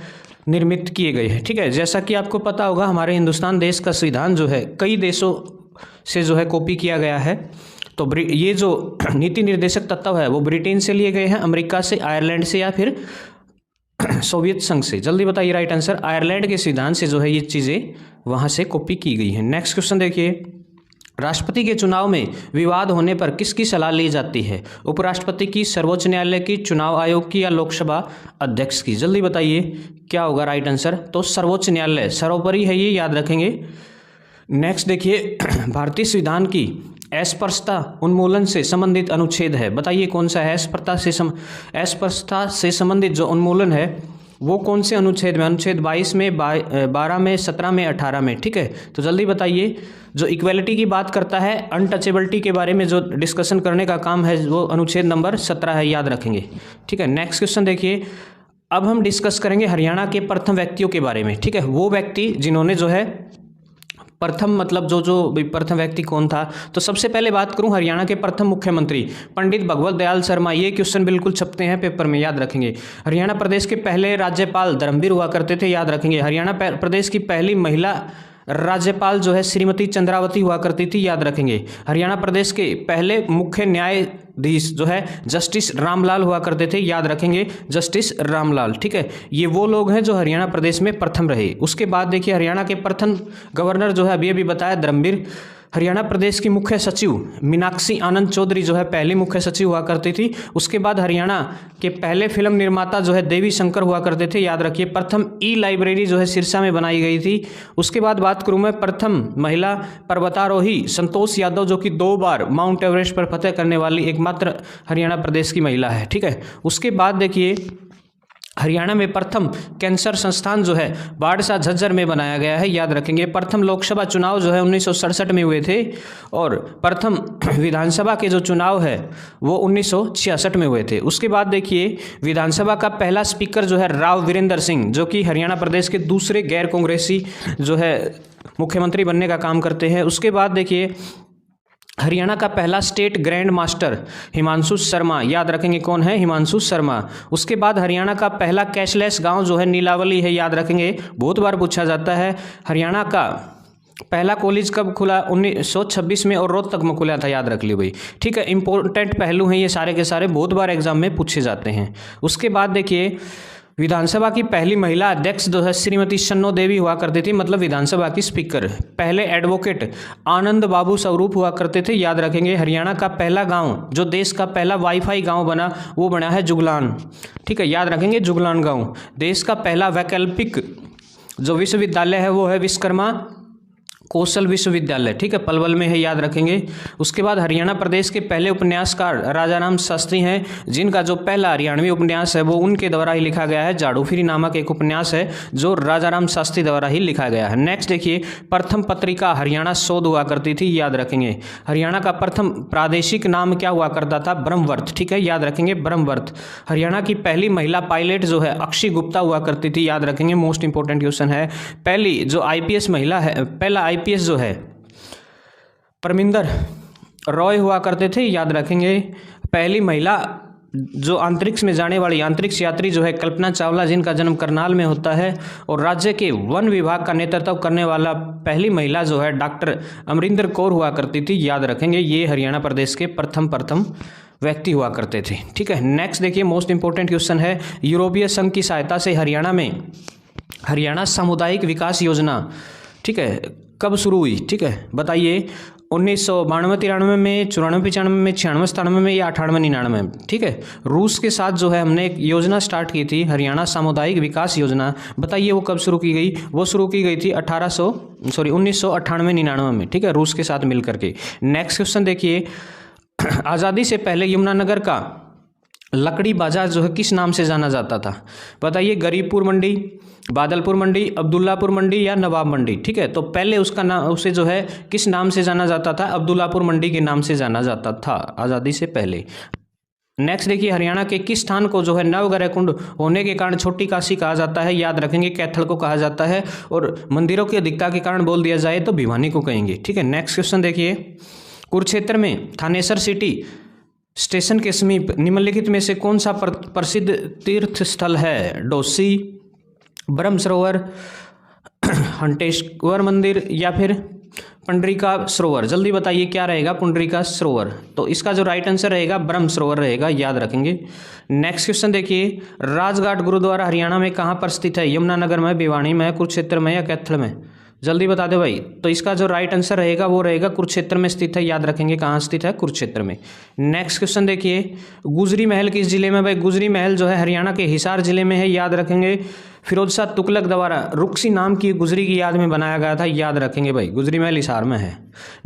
निर्मित किए गए हैं? ठीक है, जैसा कि आपको पता होगा हमारे हिंदुस्तान देश का संविधान जो है कई देशों से जो है कॉपी किया गया है। तो ये जो नीति निर्देशक तत्व है वो ब्रिटेन से लिए गए हैं, अमेरिका से, आयरलैंड से, या फिर सोवियत संघ से? जल्दी बताइए राइट आंसर। आयरलैंड के संविधान से जो है ये चीज़ें वहाँ से कॉपी की गई हैं। नेक्स्ट क्वेश्चन देखिए, राष्ट्रपति के चुनाव में विवाद होने पर किसकी सलाह ली जाती है? उपराष्ट्रपति की, सर्वोच्च न्यायालय की, चुनाव आयोग की, या लोकसभा अध्यक्ष की? जल्दी बताइए क्या होगा राइट आंसर। तो सर्वोच्च न्यायालय सर्वोपरि है, ये याद रखेंगे। नेक्स्ट देखिए, भारतीय संविधान की अस्पृश्यता उन्मूलन से संबंधित अनुच्छेद है, बताइए कौन सा है? अस्पृश्यता से संबंधित जो उन्मूलन है वो कौन से अनुच्छेद में? अनुच्छेद 22 में, 12 में, 17 में, 18 में, ठीक है। तो जल्दी बताइए। जो इक्वेलिटी की बात करता है, अनटचेबिलिटी के बारे में जो डिस्कशन करने का काम है वो अनुच्छेद नंबर 17 है, याद रखेंगे, ठीक है। नेक्स्ट क्वेश्चन देखिए, अब हम डिस्कस करेंगे हरियाणा के प्रथम व्यक्तियों के बारे में, ठीक है। वो व्यक्ति जिन्होंने जो है प्रथम, मतलब जो प्रथम व्यक्ति कौन था? तो सबसे पहले बात करूं हरियाणा के प्रथम मुख्यमंत्री पंडित भगवत दयाल शर्मा। ये क्वेश्चन बिल्कुल छपते हैं पेपर में, याद रखेंगे। हरियाणा प्रदेश के पहले राज्यपाल धर्मवीर हुआ करते थे, याद रखेंगे। हरियाणा प्रदेश की पहली महिला राज्यपाल जो है श्रीमती चंद्रावती हुआ करती थी, याद रखेंगे। हरियाणा प्रदेश के पहले मुख्य न्यायाधीश जो है जस्टिस रामलाल हुआ करते थे, याद रखेंगे, जस्टिस रामलाल, ठीक है। ये वो लोग हैं जो हरियाणा प्रदेश में प्रथम रहे। उसके बाद देखिए, हरियाणा के प्रथम गवर्नर जो है अभी बताया धर्मवीर। हरियाणा प्रदेश की मुख्य सचिव मीनाक्षी आनंद चौधरी जो है पहली मुख्य सचिव हुआ करती थी। उसके बाद हरियाणा के पहले फिल्म निर्माता जो है देवी शंकर हुआ करते थे, याद रखिए। प्रथम ई लाइब्रेरी जो है सिरसा में बनाई गई थी। उसके बाद बात करूं मैं प्रथम महिला पर्वतारोही संतोष यादव, जो कि 2 बार माउंट एवरेस्ट पर फतह करने वाली एकमात्र हरियाणा प्रदेश की महिला है, ठीक है। उसके बाद देखिए, हरियाणा में प्रथम कैंसर संस्थान जो है बाड़सा झज्जर में बनाया गया है, याद रखेंगे। प्रथम लोकसभा चुनाव जो है 1967 में हुए थे, और प्रथम विधानसभा के जो चुनाव है वो 1966 में हुए थे। उसके बाद देखिए, विधानसभा का पहला स्पीकर जो है राव वीरेंद्र सिंह, जो कि हरियाणा प्रदेश के दूसरे गैर कांग्रेसी जो है मुख्यमंत्री बनने का काम करते हैं। उसके बाद देखिए, हरियाणा का पहला state grand master Himanshu Sharma, याद रखेंगे कौन है? हिमांशु शर्मा। उसके बाद हरियाणा का पहला कैशलेस गांव जो है नीलावली है, याद रखेंगे, बहुत बार पूछा जाता है। हरियाणा का पहला कॉलेज कब खुला? 1926 में, और रोहतक में खुला था, याद रख लियो भाई, ठीक है। इंपॉर्टेंट पहलू हैं ये सारे के सारे, बहुत बार एग्जाम में पूछे जाते हैं। उसके बाद देखिए, विधानसभा की पहली महिला अध्यक्ष जो है श्रीमती शन्नो देवी हुआ करती थी, मतलब विधानसभा की स्पीकर। पहले एडवोकेट आनंद बाबू स्वरूप हुआ करते थे, याद रखेंगे। हरियाणा का पहला गांव जो देश का पहला वाईफाई गांव बना वो बना है जुगलान, ठीक है, याद रखेंगे, जुगलान गांव। देश का पहला वैकल्पिक जो विश्वविद्यालय है वो है विश्वकर्मा कौशल विश्वविद्यालय, ठीक है, पलवल में है, याद रखेंगे। उसके बाद हरियाणा प्रदेश के पहले उपन्यासकार राजाराम शास्त्री हैं, जिनका जो पहला हरियाणवी उपन्यास है वो उनके द्वारा ही लिखा गया है। जाड़ूफिरी नामक एक उपन्यास है जो राजाराम शास्त्री द्वारा ही लिखा गया है। नेक्स्ट देखिए, प्रथम पत्रिका हरियाणा शोध हुआ करती थी, याद रखेंगे। हरियाणा का प्रथम प्रादेशिक नाम क्या हुआ करता था? ब्रह्मवर्त, ठीक है, याद रखेंगे, ब्रह्मवर्त। हरियाणा की पहली महिला पायलट जो है अक्षय गुप्ता हुआ करती थी, याद रखेंगे, मोस्ट इंपोर्टेंट क्वेश्चन है। पहली जो IPS महिला है, पहला IPS जो है परमिंदर रॉय हुआ करते थे, याद रखेंगे। पहली महिला जो अंतरिक्ष में जाने वाली अंतरिक्ष यात्री जो है कल्पना चावला, जिनका जन्म करनाल में होता है। और राज्य के वन विभाग का नेतृत्व करने वाला पहली महिला जो है डॉक्टर अमरिंदर कौर हुआ करती थी, याद रखेंगे। ये हरियाणा प्रदेश के प्रथम व्यक्ति हुआ करते थे, ठीक है। नेक्स्ट देखिए, मोस्ट इंपोर्टेंट क्वेश्चन है, यूरोपीय संघ की सहायता से हरियाणा में हरियाणा सामुदायिक विकास योजना, ठीक है, कब शुरू हुई? ठीक है, बताइए। 1992-93 में, 94-95 में, 96-97 में, या 98-99 में, ठीक है। रूस के साथ जो है हमने एक योजना स्टार्ट की थी, हरियाणा सामुदायिक विकास योजना। बताइए वो कब शुरू की गई? वो शुरू की गई थी 1998-99 में, ठीक है, रूस के साथ मिलकर के। नेक्स्ट क्वेश्चन देखिए, आज़ादी से पहले यमुनानगर का लकड़ी बाजार जो है किस नाम से जाना जाता था? बताइए, गरीबपुर मंडी, बादलपुर मंडी, अब्दुल्लापुर मंडी या नवाब मंडी। ठीक है, तो पहले उसका नाम, उसे जो है किस नाम से जाना जाता था? अब्दुल्लापुर मंडी के नाम से जाना जाता था आज़ादी से पहले। नेक्स्ट देखिए, हरियाणा के किस स्थान को जो है नवग्रह कुंड होने के कारण छोटी काशी कहा जाता है? याद रखेंगे, कैथल को कहा जाता है, और मंदिरों की अधिकता के कारण बोल दिया जाए तो भिवानी को कहेंगे। ठीक है, नेक्स्ट क्वेश्चन देखिए, कुरुक्षेत्र में थानेसर सिटी स्टेशन के समीप निम्नलिखित में से कौन सा प्रसिद्ध तीर्थ स्थल है? डोसी, ब्रह्म सरोवर, हंटेश्वर मंदिर या फिर पुंडरीका सरोवर? जल्दी बताइए क्या रहेगा? पुंडरीका सरोवर। तो इसका जो राइट आंसर रहेगा ब्रह्म सरोवर रहेगा, याद रखेंगे। नेक्स्ट क्वेश्चन देखिए, राजघाट गुरुद्वारा हरियाणा में कहाँ पर स्थित है? यमुनानगर में, भिवानी में, कुरुक्षेत्र में या कैथल में? जल्दी बता दो भाई। तो इसका जो राइट आंसर रहेगा वो रहेगा कुरुक्षेत्र में स्थित है, याद रखेंगे कहाँ स्थित है? कुरुक्षेत्र में। नेक्स्ट क्वेश्चन देखिए, गुजरी महल किस जिले में? भाई गुजरी महल जो है हरियाणा के हिसार जिले में है, याद रखेंगे। फिरोज शाह तुगलक द्वारा रुकसी नाम की गुजरी की याद में बनाया गया था, याद रखेंगे भाई, गुजरी महल हिसार में है।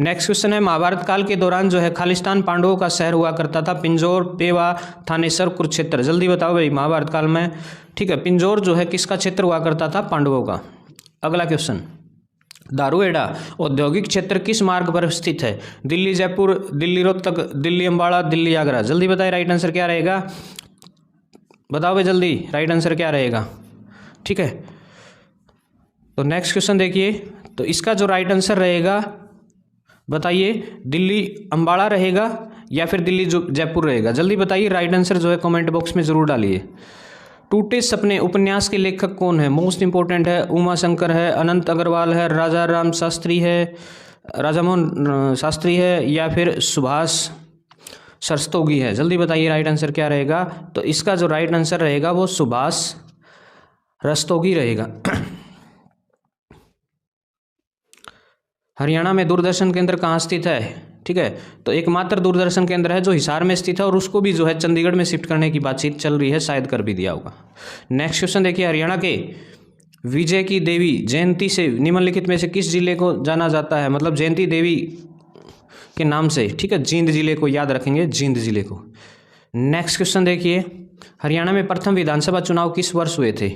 नेक्स्ट क्वेश्चन है, महाभारत काल के दौरान जो है खालिस्तान पांडवों का शहर हुआ करता था? पिंजौर, पेवा, थानेसर, कुरुक्षेत्र? जल्दी बताओ भाई, महाभारत काल में। ठीक है, पिंजौर जो है किसका क्षेत्र हुआ करता था? पांडवों का। अगला क्वेश्चन, दारूहेड़ा औद्योगिक क्षेत्र किस मार्ग पर स्थित है? दिल्ली जयपुर, दिल्ली रोहतक, दिल्ली अम्बाड़ा, दिल्ली आगरा? जल्दी बताइए राइट आंसर क्या रहेगा? बताओ भाई जल्दी, राइट आंसर क्या रहेगा? ठीक है, तो नेक्स्ट क्वेश्चन देखिए, तो इसका जो राइट आंसर रहेगा बताइए, दिल्ली अम्बाड़ा रहेगा या फिर दिल्ली जयपुर रहेगा? जल्दी बताइए, राइट आंसर जो है कमेंट बॉक्स में जरूर डालिए। टूटे सपने उपन्यास के लेखक कौन है? मोस्ट इंपॉर्टेंट है, उमा शंकर है, अनंत अग्रवाल है, राजा राम शास्त्री है, राजा मोहन शास्त्री है या फिर सुभाष सरस्तोगी है? जल्दी बताइए राइट आंसर क्या रहेगा? तो इसका जो राइट आंसर रहेगा वो सुभाष रस्तोगी रहेगा। हरियाणा में दूरदर्शन केंद्र कहाँ स्थित है? ठीक है, तो एकमात्र दूरदर्शन केंद्र है जो हिसार में स्थित है, और उसको भी जो है चंडीगढ़ में शिफ्ट करने की बातचीत चल रही है, शायद कर भी दिया होगा। नेक्स्ट क्वेश्चन देखिए, हरियाणा के विजय की देवी जयंती से निम्नलिखित में से किस जिले को जाना जाता है? मतलब जयंती देवी के नाम से। ठीक है, जींद जिले को, याद रखेंगे, जींद जिले को। नेक्स्ट क्वेश्चन देखिए, हरियाणा में प्रथम विधानसभा चुनाव किस वर्ष हुए थे?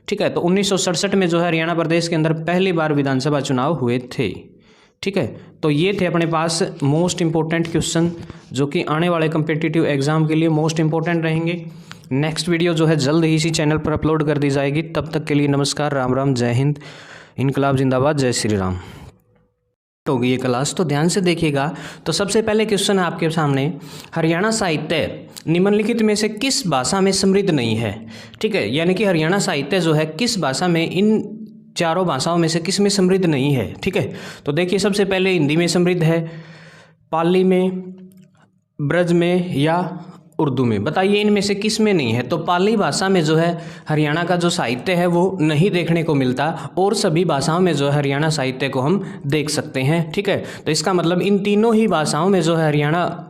ठीक है, तो 1967 में जो है हरियाणा प्रदेश के अंदर पहली बार विधानसभा चुनाव हुए थे। ठीक है, तो ये थे अपने पास मोस्ट इंपॉर्टेंट क्वेश्चन जो कि आने वाले कम्पिटिटिव एग्जाम के लिए मोस्ट इंपॉर्टेंट रहेंगे। नेक्स्ट वीडियो जो है जल्द ही इसी चैनल पर अपलोड कर दी जाएगी। तब तक के लिए नमस्कार, राम राम, जय हिंद, इनकलाब जिंदाबाद, जय श्री राम। होगी ये क्लास, तो ध्यान से देखिएगा। तो सबसे पहले क्वेश्चन है आपके सामने, हरियाणा साहित्य निम्नलिखित में से किस भाषा में समृद्ध नहीं है? ठीक है, यानी कि हरियाणा साहित्य जो है किस भाषा में, इन चारों भाषाओं में से किस में समृद्ध नहीं है? ठीक है, तो देखिए सबसे पहले हिंदी में समृद्ध है, पाली में, ब्रज में या उर्दू में? बताइए इनमें से किस में नहीं है? तो पाली भाषा में जो है हरियाणा का जो साहित्य है वो नहीं देखने को मिलता, और सभी भाषाओं में जो है हरियाणा साहित्य को हम देख सकते हैं। ठीक है, तो इसका मतलब इन तीनों ही भाषाओं में जो है हरियाणा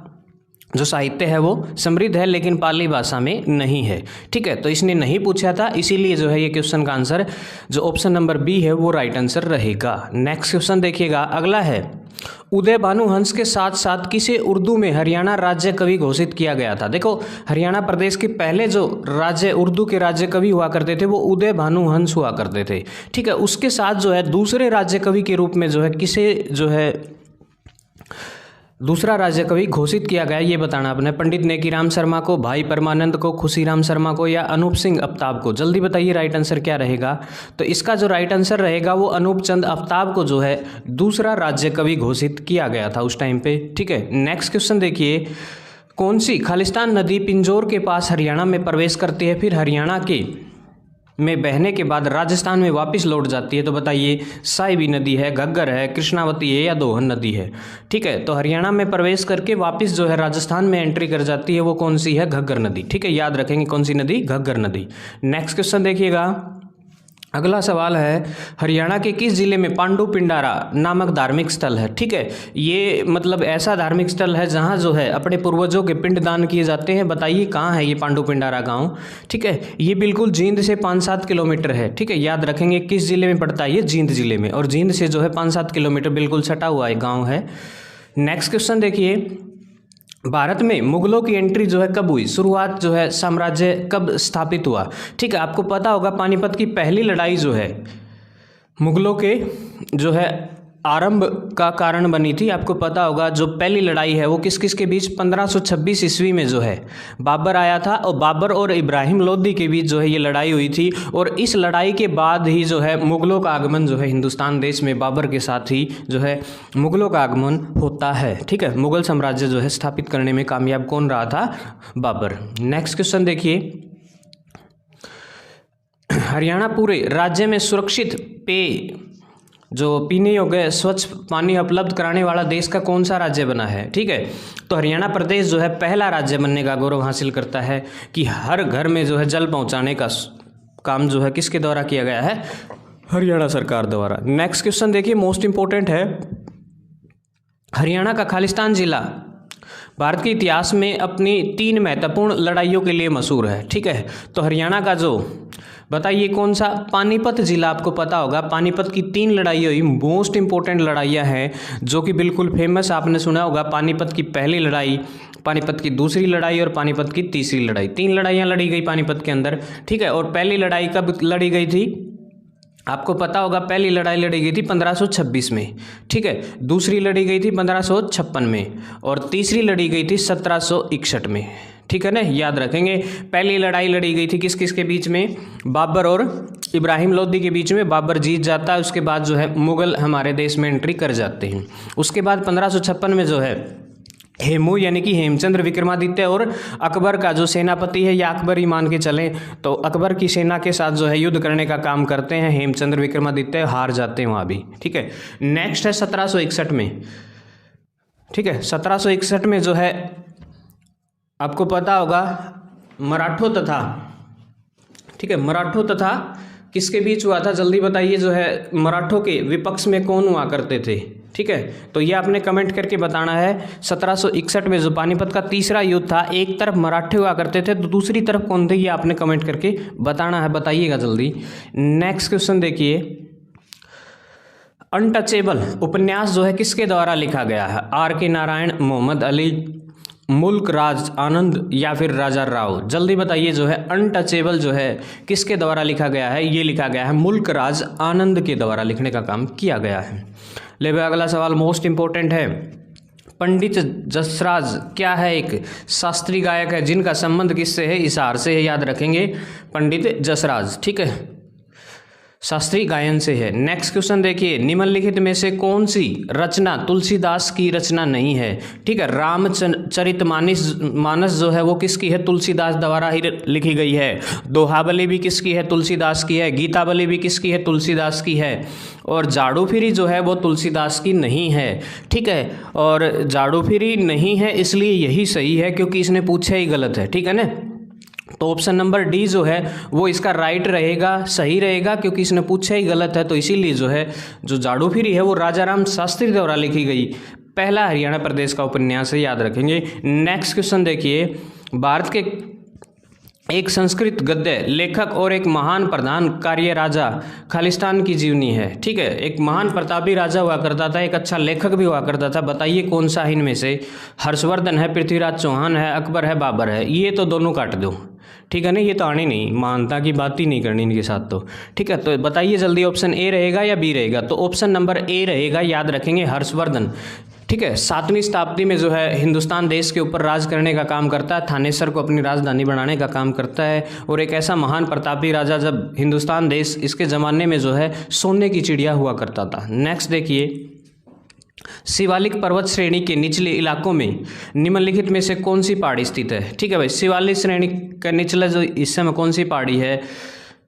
जो साहित्य है वो समृद्ध है, लेकिन पाली भाषा में नहीं है। ठीक है, तो इसने नहीं पूछा था, इसीलिए जो है ये क्वेश्चन का आंसर जो ऑप्शन नंबर बी है वो राइट आंसर रहेगा। नेक्स्ट क्वेश्चन देखिएगा, अगला है, उदय भानु हंस के साथ साथ किसे उर्दू में हरियाणा राज्य कवि घोषित किया गया था? देखो, हरियाणा प्रदेश के पहले जो राज्य उर्दू के राज्य कवि हुआ करते थे वो उदय भानु हंस हुआ करते थे। ठीक है, उसके साथ जो है दूसरे राज्य कवि के रूप में जो है किसे जो है दूसरा राज्य कवि घोषित किया गया, ये बताना आपने। पंडित नेकीराम शर्मा को, भाई परमानंद को, खुशीराम शर्मा को या अनूप सिंह आफ्ताब को? जल्दी बताइए राइट आंसर क्या रहेगा? तो इसका जो राइट आंसर रहेगा वो अनूप चंद आफ्ताब को जो है दूसरा राज्य कवि घोषित किया गया था उस टाइम पे। ठीक है, नेक्स्ट क्वेश्चन देखिए, कौन सी खालिस्तान नदी पिंजौर के पास हरियाणा में प्रवेश करती है, फिर हरियाणा के में बहने के बाद राजस्थान में वापस लौट जाती है? तो बताइए, साहिबी नदी है, घग्गर है, कृष्णावती है या दोहन नदी है? ठीक है, तो हरियाणा में प्रवेश करके वापस जो है राजस्थान में एंट्री कर जाती है, वो कौन सी है? घग्गर नदी। ठीक है, याद रखेंगे कौन सी नदी? घग्गर नदी। नेक्स्ट क्वेश्चन देखिएगा, अगला सवाल है, हरियाणा के किस जिले में पांडु पिंडारा नामक धार्मिक स्थल है? ठीक है, ये मतलब ऐसा धार्मिक स्थल है जहाँ जो है अपने पूर्वजों के पिंड दान किए जाते हैं। बताइए कहाँ है ये पांडु पिंडारा गांव? ठीक है, ये बिल्कुल जींद से 5-7 किलोमीटर है। ठीक है, याद रखेंगे किस जिले में पड़ता है? ये जींद जिले में, और जींद से जो है 5-7 किलोमीटर बिल्कुल सटा हुआ एक गाँव है। नेक्स्ट क्वेश्चन देखिए, भारत में मुगलों की एंट्री जो है कब हुई, शुरुआत जो है साम्राज्य कब स्थापित हुआ। ठीक है, आपको पता होगा पानीपत की पहली लड़ाई जो है मुगलों के जो है आरंभ का कारण बनी थी। आपको पता होगा जो पहली लड़ाई है वो किस किस के बीच 1526 ईस्वी में जो है बाबर आया था, और बाबर और इब्राहिम लोदी के बीच जो है ये लड़ाई हुई थी। और इस लड़ाई के बाद ही जो है मुगलों का आगमन जो है हिंदुस्तान देश में बाबर के साथ ही जो है मुगलों का आगमन होता है। ठीक है, मुगल साम्राज्य जो है स्थापित करने में कामयाब कौन रहा था, बाबर। नेक्स्ट क्वेश्चन देखिए, हरियाणा पूरे राज्य में सुरक्षित पेय जो पीने योग्य स्वच्छ पानी उपलब्ध कराने वाला देश का कौन सा राज्य बना है। ठीक है, तो हरियाणा प्रदेश जो है पहला राज्य बनने का गौरव हासिल करता है कि हर घर में जो है जल पहुंचाने का काम जो है किसके द्वारा किया गया है, हरियाणा सरकार द्वारा। नेक्स्ट क्वेश्चन देखिए, मोस्ट इंपॉर्टेंट है, हरियाणा का खालिस्तान जिला भारत के इतिहास में अपनी 3 महत्वपूर्ण लड़ाइयों के लिए मशहूर है। ठीक है, तो हरियाणा का जो बताइए कौन सा, पानीपत जिला। आपको पता होगा पानीपत की 3 लड़ाई हुई, मोस्ट इंपॉर्टेंट लड़ाइयाँ हैं जो कि बिल्कुल फेमस, आपने सुना होगा पानीपत की पहली लड़ाई, पानीपत की दूसरी लड़ाई और पानीपत की तीसरी लड़ाई। 3 लड़ाइयाँ लड़ी गई पानीपत के अंदर। ठीक है, और पहली लड़ाई कब लड़ी गई थी, आपको पता होगा पहली लड़ाई लड़ी गई थी 1526 में। ठीक है, दूसरी लड़ी गई थी 1556 में और तीसरी लड़ी गई थी 1761 में। ठीक है ना, याद रखेंगे। पहली लड़ाई लड़ी गई थी किस किस के बीच में, बाबर और इब्राहिम लोदी के बीच में। बाबर जीत जाता है, उसके बाद जो है मुगल हमारे देश में एंट्री कर जाते हैं। उसके बाद 1556 में जो है हेमू यानी कि हेमचंद्र विक्रमादित्य और अकबर का जो सेनापति है, या अकबर ही मान के चलें, तो अकबर की सेना के साथ जो है युद्ध करने का काम करते हैं। हेमचंद्र विक्रमादित्य हार जाते हैं वहाँ भी। ठीक है, नेक्स्ट है 1761 में। ठीक है, 1761 में जो है आपको पता होगा मराठों तथा, ठीक है, मराठों तथा किसके बीच हुआ था, जल्दी बताइए। जो है मराठों के विपक्ष में कौन हुआ करते थे। ठीक है, तो ये आपने कमेंट करके बताना है। 1761 में जो पानीपत का तीसरा युद्ध था, एक तरफ मराठे हुआ करते थे तो दूसरी तरफ कौन थे, ये आपने कमेंट करके बताना है, बताइएगा जल्दी। नेक्स्ट क्वेश्चन देखिए, अनटचेबल उपन्यास जो है किसके द्वारा लिखा गया है, आर के नारायण, मोहम्मद अली, मुल्क राज आनंद या फिर राजा राव। जल्दी बताइए जो है अनटचेबल जो है किसके द्वारा लिखा गया है, ये लिखा गया है मुल्क राज आनंद के द्वारा लिखने का काम किया गया है। ले भाई अगला सवाल मोस्ट इंपॉर्टेंट है, पंडित जसराज क्या है, एक शास्त्रीय गायक है जिनका संबंध किससे है, हिसार से है, याद रखेंगे पंडित जसराज। ठीक है, शास्त्रीय गायन से है। नेक्स्ट क्वेश्चन देखिए, निम्नलिखित में से कौन सी रचना तुलसीदास की रचना नहीं है। ठीक है, रामचरितमानस जो है वो किसकी है, तुलसीदास द्वारा ही लिखी गई है। दोहाबली भी किसकी है, तुलसीदास की है। गीताबली भी किसकी है, तुलसीदास की है। और जाड़ू फिरी जो है वो तुलसीदास की नहीं है। ठीक है, और जाड़ू फिरी नहीं है इसलिए यही सही है क्योंकि इसने पूछा ही गलत है। ठीक है ना, तो ऑप्शन नंबर डी जो है वो इसका राइट रहेगा, सही रहेगा, क्योंकि इसने पूछा ही गलत है। तो इसीलिए जो है जो जाड़ू फिरी है वो राजा राम शास्त्री द्वारा लिखी गई पहला हरियाणा प्रदेश का उपन्यास है, याद रखेंगे। नेक्स्ट क्वेश्चन देखिए, भारत के एक संस्कृत गद्य लेखक और एक महान प्रधान कार्य राजा खालिस्तान की जीवनी है। ठीक है, एक महान प्रतापी राजा हुआ करता था, एक अच्छा लेखक भी हुआ करता था। बताइए कौन सा इनमें से, हर्षवर्धन है, पृथ्वीराज चौहान है, अकबर है, बाबर है। ये तो दोनों काट दो। ठीक है ना, ये तो आनी नहीं, महानता की बात ही नहीं करनी इनके साथ तो। ठीक है, तो बताइए जल्दी ऑप्शन ए रहेगा या बी रहेगा, तो ऑप्शन नंबर ए रहेगा, याद रखेंगे हर्षवर्धन। ठीक है, 7वीं शताब्दी में जो है हिंदुस्तान देश के ऊपर राज करने का काम करता है, थानेसर को अपनी राजधानी बनाने का काम करता है, और एक ऐसा महान प्रतापी राजा जब हिंदुस्तान देश इसके ज़माने में जो है सोने की चिड़िया हुआ करता था। नेक्स्ट देखिए, शिवालिक पर्वत श्रेणी के निचले इलाकों में निम्नलिखित में से कौन सी पहाड़ी स्थित है। ठीक है भाई, शिवालिक श्रेणी का निचला जो हिस्से में कौन सी पहाड़ी है,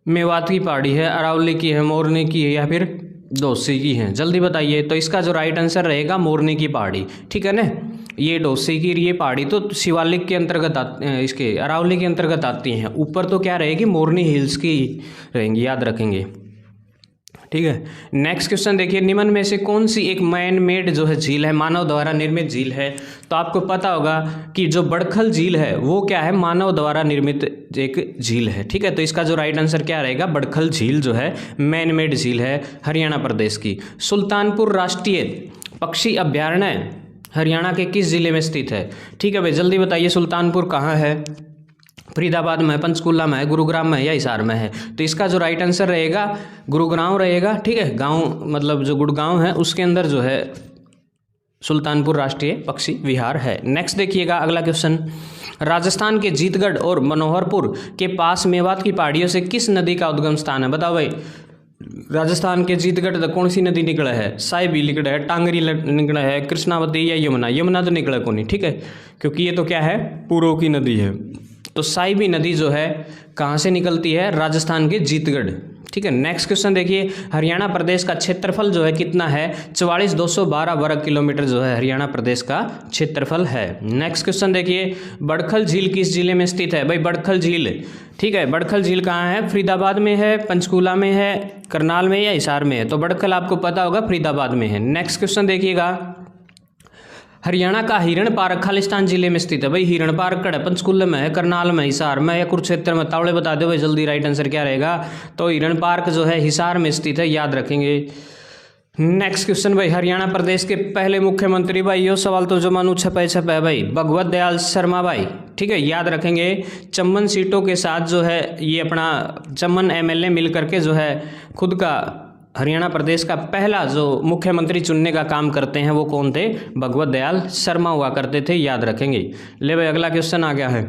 मेवात की पहाड़ी है, अरावली की है, मोरनी की है या फिर डोसी की है, जल्दी बताइए। तो इसका जो राइट आंसर रहेगा मोरनी की पहाड़ी। ठीक है ना, ये डोसी की ये पहाड़ी तो शिवालिक के अंतर्गत इसके अरावली के अंतर्गत आती हैं। ऊपर तो क्या रहेगी, मोरनी हिल्स की रहेंगी, याद रखेंगे। ठीक है, नेक्स्ट क्वेश्चन देखिए, निम्न में से कौन सी एक मैन मेड जो है झील है, मानव द्वारा निर्मित झील है। तो आपको पता होगा कि जो बड़खल झील है वो क्या है, मानव द्वारा निर्मित एक झील है। ठीक है, तो इसका जो राइट आंसर क्या रहेगा, बड़खल झील जो है मैन मेड झील है हरियाणा प्रदेश की। सुल्तानपुर राष्ट्रीय पक्षी अभ्यारण्य हरियाणा के किस जिले में स्थित है? ठीक है भाई, जल्दी बताइए, सुल्तानपुर कहाँ है? फरीदाबाद में है, पंचकूला में है, गुरुग्राम में है या हिसार में है? तो इसका जो राइट आंसर रहेगा गुरुग्राम रहेगा। ठीक है, गांव मतलब जो गुड़गांव है उसके अंदर जो है सुल्तानपुर राष्ट्रीय पक्षी विहार है। नेक्स्ट देखिएगा अगला क्वेश्चन, राजस्थान के जीतगढ़ और मनोहरपुर के पास मेवात की पहाड़ियों से किस नदी का उद्गम स्थान है? बताओ भाई, राजस्थान के जीतगढ़ तक कौन सी नदी निकला है? साहिबी निकला है, टांगरी निकला है, कृष्णावती या यमुना? यमुना तो निकला को नहीं, ठीक है, क्योंकि ये तो क्या है, पूर्व की नदी है। तो साहिबी नदी जो है कहाँ से निकलती है? राजस्थान के जीतगढ़। ठीक है, नेक्स्ट क्वेश्चन देखिए, हरियाणा प्रदेश का क्षेत्रफल जो है कितना है? 44,212 वर्ग किलोमीटर जो है हरियाणा प्रदेश का क्षेत्रफल है। नेक्स्ट क्वेश्चन देखिए, बड़खल झील किस जिले में स्थित है? भाई बड़खल झील, ठीक है, बड़खल झील कहाँ है? फरीदाबाद में है, पंचकूला में है, करनाल में या हिसार में है? तो बड़खल आपको पता होगा फरीदाबाद में है। नेक्स्ट क्वेश्चन देखिएगा, हरियाणा का हिरण पार्क खालिस्तान जिले में स्थित है। भाई हिरण पार्क कड़ा पंचकूला में है, करनाल में, हिसार में या कुरुक्षेत्र में? तावड़े बता दो भाई जल्दी, राइट आंसर क्या रहेगा? तो हिरण पार्क जो है हिसार में स्थित है, याद रखेंगे। नेक्स्ट क्वेश्चन भाई, हरियाणा प्रदेश के पहले मुख्यमंत्री, भाई ये सवाल तो जो मानू छपा है भाई, भगवत दयाल शर्मा भाई। ठीक है, याद रखेंगे, चम्बन सीटों के साथ जो है ये अपना चम्बन एमएलए मिल करके जो है खुद का हरियाणा प्रदेश का पहला जो मुख्यमंत्री चुनने का काम करते हैं, वो कौन थे? भगवत दयाल शर्मा हुआ करते थे, याद रखेंगे। ले भाई अगला क्वेश्चन आ गया है,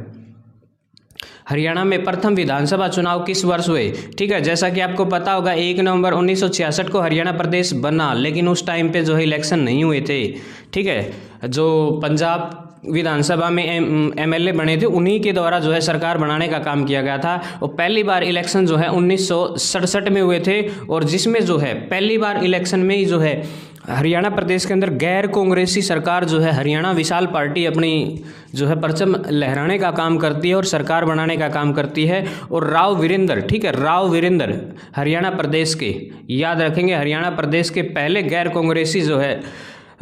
हरियाणा में प्रथम विधानसभा चुनाव किस वर्ष हुए? ठीक है, जैसा कि आपको पता होगा 1 नवंबर 1966 को हरियाणा प्रदेश बना, लेकिन उस टाइम पे जो है इलेक्शन नहीं हुए थे। ठीक है, जो पंजाब विधानसभा में एमएलए बने थे उन्हीं के द्वारा जो है सरकार बनाने का काम किया गया था। और पहली बार इलेक्शन जो है 1967 में हुए थे, और जिसमें जो है पहली बार इलेक्शन में ही जो है हरियाणा प्रदेश के अंदर गैर कांग्रेसी सरकार जो है हरियाणा विशाल पार्टी अपनी जो है परचम लहराने का काम करती है और सरकार बनाने का काम करती है। और राव वीरेंद्र, ठीक है, राव वीरेंद्र हरियाणा प्रदेश के, याद रखेंगे, हरियाणा प्रदेश के पहले गैर कांग्रेसी जो है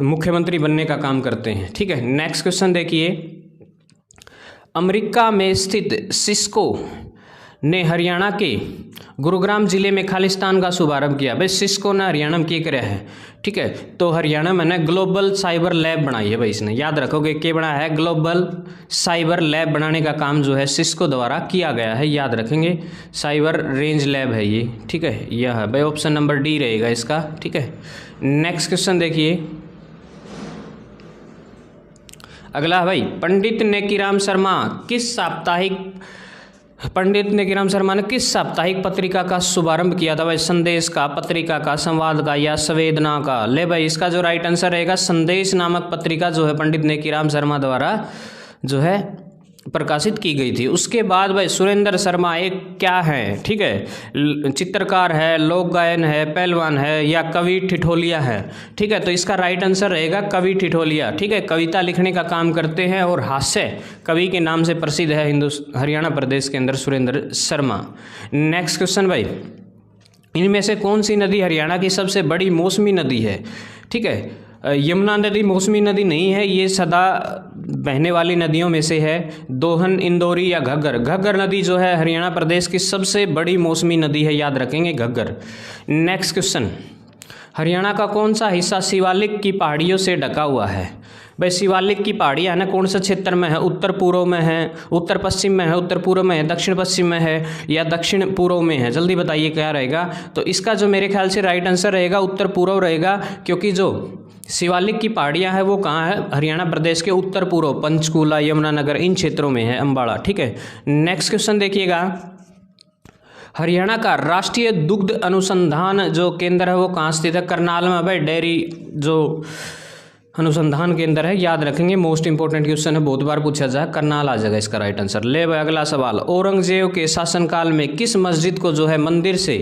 मुख्यमंत्री बनने का काम करते हैं। ठीक है, नेक्स्ट क्वेश्चन देखिए, अमेरिका में स्थित सिस्को ने हरियाणा के गुरुग्राम जिले में खालिस्तान का शुभारंभ किया। भाई सिस्को ने हरियाणा में क्या कराया है? ठीक है, तो हरियाणा में ना ग्लोबल साइबर लैब बनाई है भाई इसने, याद रखोगे, क्या बनाया है? ग्लोबल साइबर लैब बनाने का काम जो है सिस्को द्वारा किया गया है, याद रखेंगे, साइबर रेंज लैब है ये। ठीक है, यह है भाई, ऑप्शन नंबर डी रहेगा इसका। ठीक है, नेक्स्ट क्वेश्चन देखिए अगला है भाई, पंडित नेकीराम शर्मा ने किस साप्ताहिक पत्रिका का शुभारंभ किया था? भाई संदेश का, पत्रिका का, संवाद का या संवेदना का? ले भाई इसका जो राइट आंसर रहेगा संदेश नामक पत्रिका जो है पंडित नेकीराम शर्मा द्वारा जो है प्रकाशित की गई थी। उसके बाद भाई सुरेंद्र शर्मा एक क्या है? ठीक है, चित्रकार है, लोक गायन है, पहलवान है या कवि ठिठोलिया है? ठीक है, तो इसका राइट आंसर रहेगा कवि ठिठोलिया। ठीक है, कविता लिखने का काम करते हैं और हास्य कवि के नाम से प्रसिद्ध है हरियाणा प्रदेश के अंदर सुरेंद्र शर्मा। नेक्स्ट क्वेश्चन भाई, इनमें से कौन सी नदी हरियाणा की सबसे बड़ी मौसमी नदी है? ठीक है, यमुना नदी मौसमी नदी नहीं है, ये सदा बहने वाली नदियों में से है। दोहन, इंदौरी या घग्गर? घग्गर नदी जो है हरियाणा प्रदेश की सबसे बड़ी मौसमी नदी है, याद रखेंगे, घग्गर। नेक्स्ट क्वेश्चन, हरियाणा का कौन सा हिस्सा शिवालिक की पहाड़ियों से ढका हुआ है? भाई शिवालिक की पहाड़ियाँ है ना, कौन सा क्षेत्र में है? उत्तर पूर्व में है, उत्तर पश्चिम में है, उत्तर पूर्व में है, दक्षिण पश्चिम में है या दक्षिण पूर्व में है? जल्दी बताइए क्या रहेगा? तो इसका जो मेरे ख्याल से राइट आंसर रहेगा उत्तर पूर्व रहेगा, क्योंकि जो शिवालिक की पहाड़ियाँ है वो कहाँ है? हरियाणा प्रदेश के उत्तर पूर्व, पंचकूला, यमुनानगर, इन क्षेत्रों में है, अम्बाड़ा। ठीक है, नेक्स्ट क्वेश्चन देखिएगा, हरियाणा का राष्ट्रीय दुग्ध अनुसंधान जो केंद्र है वो कहाँ स्थित है? करनाल में। भाई डेयरी जो अनुसंधान केंद्र है, याद रखेंगे, मोस्ट इंपोर्टेंट क्वेश्चन है, बहुत बार पूछा जाए, करनाल आ जाएगा इसका राइट आंसर। ले भाई अगला सवाल, औरंगजेब के शासनकाल में किस मस्जिद को जो है मंदिर से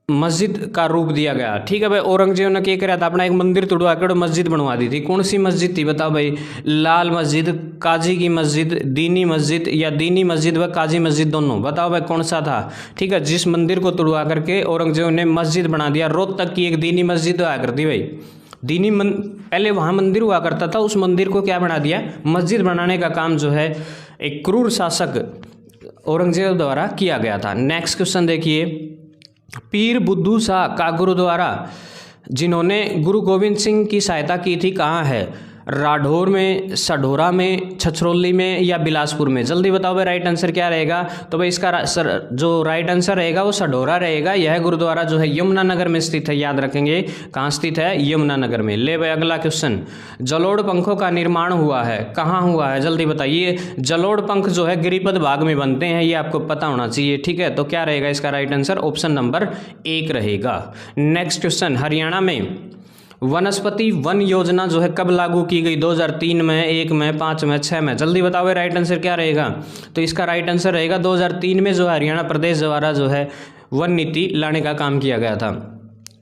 मस्जिद का रूप दिया गया? ठीक है भाई, औरंगजेब ने क्या किया था? अपना एक मंदिर तोड़वा कर मस्जिद बनवा दी थी। कौन सी मस्जिद थी बताओ भाई? लाल मस्जिद, काजी की मस्जिद, दीनी मस्जिद या दीनी मस्जिद व काजी मस्जिद दोनों? बताओ भाई कौन सा था? ठीक है, जिस मंदिर को तोड़वा करके औरंगजेब ने मस्जिद बना दिया। रोहतक की एक दीनी मस्जिद हुआ करती भाई, पहले वहाँ मंदिर हुआ करता था, उस मंदिर को क्या बना दिया? मस्जिद बनाने का काम जो है एक क्रूर शासक औरंगजेब द्वारा किया गया था। नेक्स्ट क्वेश्चन देखिए, पीर बुद्धू शाह का गुरुद्वारा जिन्होंने गुरु गोविंद सिंह की सहायता की थी कहाँ है? राठौर में, सढौरा में, छछरौली में या बिलासपुर में? जल्दी बताओ भाई राइट आंसर क्या रहेगा। तो भाई इसका जो राइट आंसर रहेगा वो सढौरा रहेगा। यह गुरुद्वारा जो है यमुनानगर में स्थित है, याद रखेंगे कहाँ स्थित है? यमुनानगर में। ले भाई अगला क्वेश्चन, जलोढ़ पंखों का निर्माण हुआ है, कहाँ हुआ है? जल्दी बताइए। जलोढ़ पंख जो है गिरिपद भाग में बनते हैं, ये आपको पता होना चाहिए, ठीक है। तो क्या रहेगा इसका राइट आंसर? ऑप्शन नंबर 1 रहेगा। नेक्स्ट क्वेश्चन, हरियाणा में वनस्पति वन योजना जो है कब लागू की गई? 2003 में, 1 में, 5 में, 6 में? जल्दी बताओ राइट आंसर क्या रहेगा। तो इसका राइट आंसर रहेगा 2003 में जो हरियाणा प्रदेश द्वारा जो है वन नीति लाने का काम किया गया था।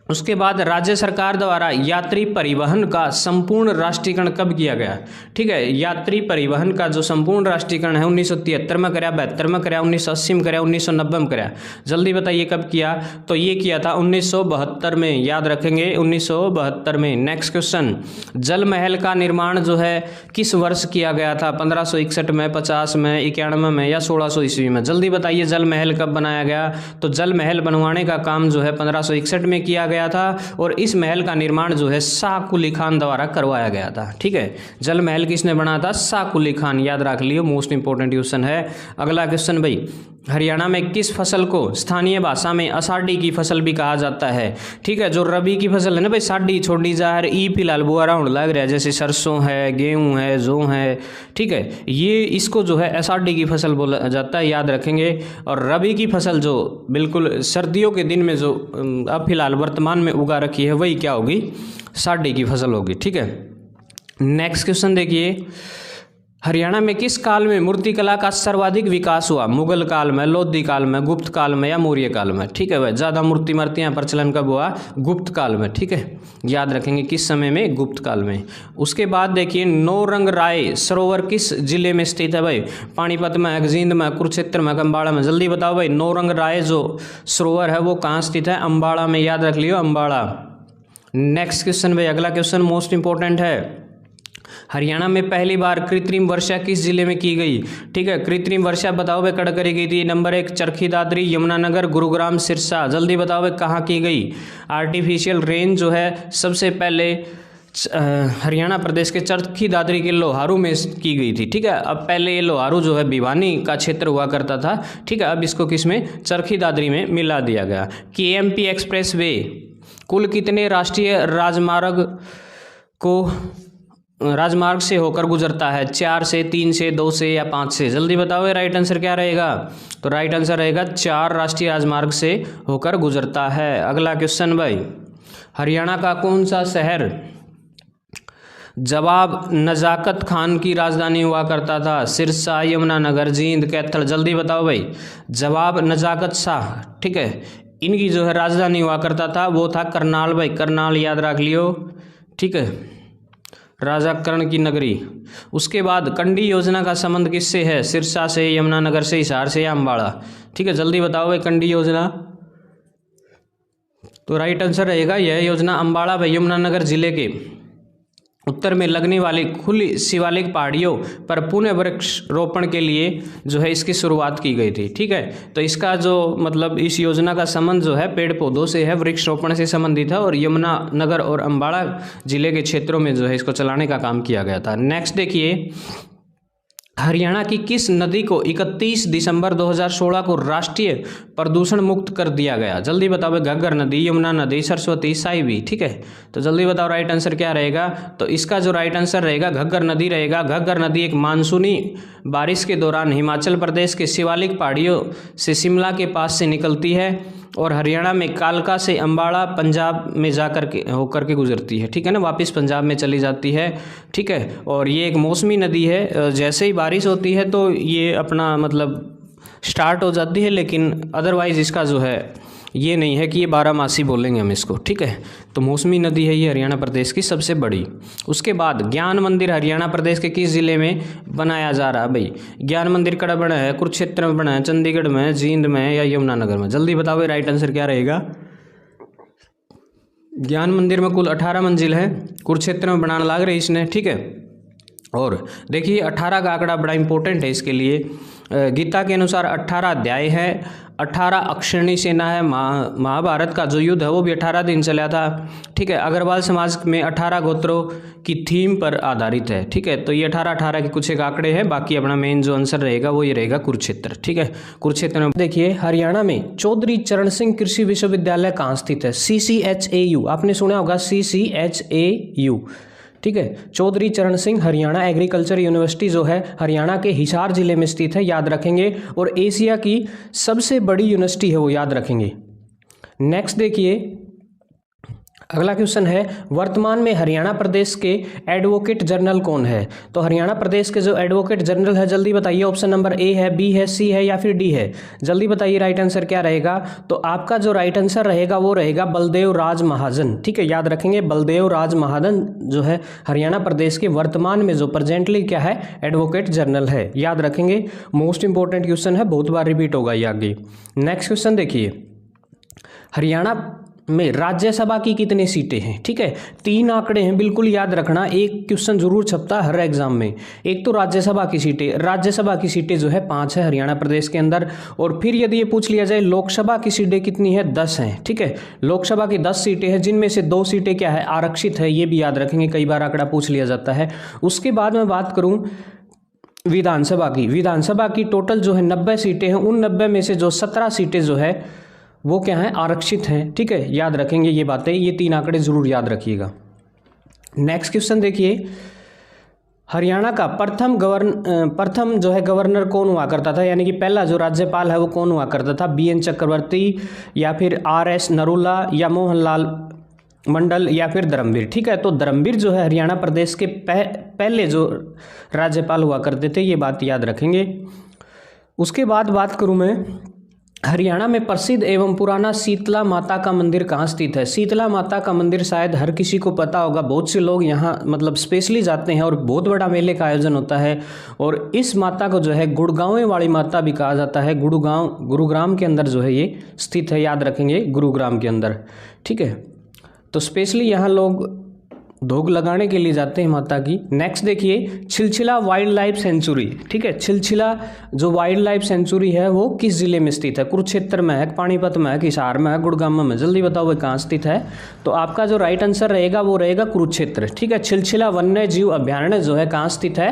उसके बाद राज्य सरकार द्वारा यात्री परिवहन का संपूर्ण राष्ट्रीयकरण कब किया गया? ठीक है, यात्री परिवहन का जो संपूर्ण राष्ट्रीयकरण है 1973 में कराया, 72 में कराया, 1980 में कराया, 1990 में कराया? जल्दी बताइए कब किया। तो ये किया था 1972 में, याद रखेंगे 1972 में। नेक्स्ट क्वेश्चन, जल महल का निर्माण जो है किस वर्ष किया गया था? 1561 में, 50 में, 91 में या 1600 ईस्वी में? जल्दी बताइए जल महल कब बनाया गया। तो जल महल बनवाने का काम जो है 1561 में किया गया था और इस महल का निर्माण जो है शाह कुली खान द्वारा करवाया गया था। ठीक है, जल महल किसने बनाया था? शाह कुली खान, याद रख लियो, मोस्ट इंपोर्टेंट क्वेश्चन है। अगला क्वेश्चन भाई, हरियाणा में किस फसल को स्थानीय भाषा में अषाढ़ी की फसल भी कहा जाता है? ठीक है, जो रबी की फसल है ना भाई, साढ़ी छोड़ी जाहिर ई फिलहाल बुआरा होने लग रहा है, जैसे सरसों है, गेहूं है, जौ है, ठीक है, ये इसको जो है अषाढ़ी की फसल बोला जाता है, याद रखेंगे। और रबी की फसल जो बिल्कुल सर्दियों के दिन में जो अब फिलहाल वर्तमान में उगा रखी है वही क्या होगी? साढ़ी की फसल होगी। ठीक है, नेक्स्ट क्वेश्चन देखिए, हरियाणा में किस काल में मूर्तिकला का सर्वाधिक विकास हुआ? मुगल काल में, लोधी काल में, गुप्त काल में या मौर्य काल में? ठीक है भाई, ज़्यादा मूर्तियाँ प्रचलन कब हुआ? गुप्त काल में। ठीक है, याद रखेंगे किस समय में? गुप्त काल में। उसके बाद देखिए, नौरंग राय सरोवर किस जिले में स्थित है भाई? पानीपत में, जींद में, कुरुक्षेत्र में, अम्बाड़ा में? जल्दी बताओ भाई, नौरंग राय जो सरोवर है वो कहाँ स्थित है? अम्बाड़ा में, याद रख लियो अम्बाड़ा। नेक्स्ट क्वेश्चन भाई, अगला क्वेश्चन मोस्ट इंपॉर्टेंट है, हरियाणा में पहली बार कृत्रिम वर्षा किस जिले में की गई? ठीक है, कृत्रिम वर्षा बताओ भाई कड़ करी गई थी? नंबर 1 चरखी दादरी, यमुनानगर, गुरुग्राम, सिरसा? जल्दी बताओ भाई कहाँ की गई? आर्टिफिशियल रेन जो है सबसे पहले हरियाणा प्रदेश के चरखी दादरी के लोहारू में की गई थी। ठीक है, अब पहले ये लोहारू जो है भिवानी का क्षेत्र हुआ करता था। ठीक है, अब इसको किस में? चरखी दादरी में मिला दिया गया। KMP एक्सप्रेस वे कुल कितने राष्ट्रीय राजमार्ग से होकर गुजरता है? 4 से, 3 से, 2 से या 5 से? जल्दी बताओ राइट आंसर क्या रहेगा। तो राइट आंसर रहेगा 4 राष्ट्रीय राजमार्ग से होकर गुजरता है। अगला क्वेश्चन भाई, हरियाणा का कौन सा शहर जवाब नजाकत खान की राजधानी हुआ करता था? सिरसा, यमुनानगर, जींद, कैथल? जल्दी बताओ भाई। जवाब नजाकत शाह, ठीक है, इनकी जो है राजधानी हुआ करता था वो था करनाल भाई, करनाल, याद रख लियो। ठीक है, राजा कर्ण की नगरी। उसके बाद कंडी योजना का संबंध किससे है? सिरसा से, यमुनानगर से, हिसार से या अम्बाड़ा? ठीक है, जल्दी बताओ भाई कंडी योजना। तो राइट आंसर रहेगा यह योजना अम्बाड़ा व यमुनानगर जिले के उत्तर में लगने वाली खुली शिवालिक पहाड़ियों पर पुनः वृक्ष रोपण के लिए जो है इसकी शुरुआत की गई थी। ठीक है, तो इसका जो मतलब इस योजना का संबंध जो है पेड़ पौधों से है, वृक्ष रोपण से संबंधित है और यमुनानगर और अम्बाड़ा जिले के क्षेत्रों में जो है इसको चलाने का काम किया गया था। नेक्स्ट देखिए, हरियाणा की किस नदी को 31 दिसंबर 2016 को राष्ट्रीय प्रदूषण मुक्त कर दिया गया? जल्दी बताओ। घग्गर नदी, यमुना नदी, सरस्वती, साइबी? ठीक है, तो जल्दी बताओ राइट आंसर क्या रहेगा। तो इसका जो राइट आंसर रहेगा घग्गर नदी रहेगा। घग्गर नदी एक मानसूनी बारिश के दौरान हिमाचल प्रदेश के शिवालिक पहाड़ियों से शिमला के पास से निकलती है और हरियाणा में कालका से अम्बाड़ा पंजाब में जाकर के होकर के गुजरती है। ठीक है ना, वापस पंजाब में चली जाती है। ठीक है, और ये एक मौसमी नदी है, जैसे ही बारिश होती है तो ये अपना मतलब स्टार्ट हो जाती है, लेकिन अदरवाइज़ इसका जो है ये नहीं है कि ये 12 बोलेंगे हम इसको। ठीक है, तो मौसमी नदी है ये हरियाणा प्रदेश की सबसे बड़ी। उसके बाद ज्ञान मंदिर हरियाणा प्रदेश के किस जिले में बनाया जा रहा है भाई? ज्ञान मंदिर कड़ा बना है? कुरुक्षेत्र में बना है, चंडीगढ़ में, जींद में या यमुनानगर में? जल्दी बताओ भाई राइट आंसर क्या रहेगा। ज्ञान मंदिर में कुल 18 मंजिल है, कुरुक्षेत्र में बनाने लग रही इसने। ठीक है, और देखिए 18 का आंकड़ा बड़ा इंपॉर्टेंट है इसके लिए। गीता के अनुसार 18 अध्याय है, 18 अक्षरणी सेना है। महाभारत का जो युद्ध है वो भी 18 दिन चला था। ठीक है, अग्रवाल समाज में 18 गोत्रों की थीम पर आधारित है। ठीक है, तो ये 18 के कुछ एक आंकड़े हैं, बाकी अपना मेन जो आंसर रहेगा वो ये रहेगा कुरुक्षेत्र। ठीक है, कुरुक्षेत्र में देखिए हरियाणा में चौधरी चरण सिंह कृषि विश्वविद्यालय कहाँ स्थित है? CCHAU, आपने सुना होगा CCHAU। ठीक है, चौधरी चरण सिंह हरियाणा एग्रीकल्चर यूनिवर्सिटी जो है हरियाणा के हिसार जिले में स्थित है, याद रखेंगे। और एशिया की सबसे बड़ी यूनिवर्सिटी है वो, याद रखेंगे। नेक्स्ट देखिए, अगला क्वेश्चन है वर्तमान में हरियाणा प्रदेश के एडवोकेट जनरल कौन है? तो हरियाणा प्रदेश के जो एडवोकेट जनरल है, जल्दी बताइए। ऑप्शन नंबर ए है, बी है, सी है या फिर डी है? जल्दी बताइए राइट आंसर क्या रहेगा। तो आपका जो राइट आंसर रहेगा वो रहेगा बलदेव राज महाजन। ठीक है, याद रखेंगे, बलदेव राज महाजन जो है हरियाणा प्रदेश के वर्तमान में जो प्रेजेंटली क्या है एडवोकेट जनरल है, याद रखेंगे। मोस्ट इंपॉर्टेंट क्वेश्चन है, बहुत बार रिपीट होगा ये आगे। नेक्स्ट क्वेश्चन देखिए, हरियाणा में राज्यसभा की कितनी सीटें हैं? ठीक है, 3 आंकड़े हैं, बिल्कुल याद रखना। एक क्वेश्चन जरूर छपता है हर एग्जाम में। एक तो राज्यसभा की सीटें जो है 5 है हरियाणा प्रदेश के अंदर। और फिर यदि ये पूछ लिया जाए लोकसभा की सीटें कितनी है? 10 हैं। ठीक है, लोकसभा की 10 सीटें हैं, जिनमें से 2 सीटें क्या है आरक्षित है, ये भी याद रखेंगे, कई बार आंकड़ा पूछ लिया जाता है। उसके बाद मैं बात करूं विधानसभा की टोटल जो है 90 सीटें हैं, उन 90 में से जो 17 सीटें जो है वो क्या है आरक्षित हैं। ठीक है, याद रखेंगे ये बातें, ये 3 आंकड़े जरूर याद रखिएगा। नेक्स्ट क्वेश्चन देखिए, हरियाणा का प्रथम जो है गवर्नर कौन हुआ करता था, यानी कि पहला जो राज्यपाल है वो कौन हुआ करता था? BN चक्रवर्ती या फिर RS नरूला या मोहनलाल मंडल या फिर धर्मवीर? ठीक है, तो धर्मवीर जो है हरियाणा प्रदेश के पहले जो राज्यपाल हुआ करते थे, ये बात याद रखेंगे। उसके बाद बात करूं मैं, हरियाणा में प्रसिद्ध एवं पुराना शीतला माता का मंदिर कहाँ स्थित है? शीतला माता का मंदिर शायद हर किसी को पता होगा, बहुत से लोग यहाँ मतलब स्पेशली जाते हैं और बहुत बड़ा मेले का आयोजन होता है। और इस माता को जो है गुड़गांव वाली माता भी कहा जाता है। गुरुग्राम के अंदर जो है ये स्थित है, याद रखेंगे, गुरुग्राम के अंदर। ठीक है, तो स्पेशली यहाँ लोग धोख लगाने के लिए जाते हैं माता की। नेक्स्ट देखिए, छिलछिला वाइल्ड लाइफ सेंचुरी। ठीक है, छिलछिला जो वाइल्ड लाइफ सेंचुरी है वो किस जिले में स्थित है? कुरुक्षेत्र में है, पानीपत में है, हिसार में है, गुड़गांव में? जल्दी बताओ वो कहाँ स्थित है। तो आपका जो राइट आंसर रहेगा वो रहेगा कुरुक्षेत्र। ठीक है, छिलछिला वन्य जीव अभ्यारण्य जो है कहाँ स्थित है?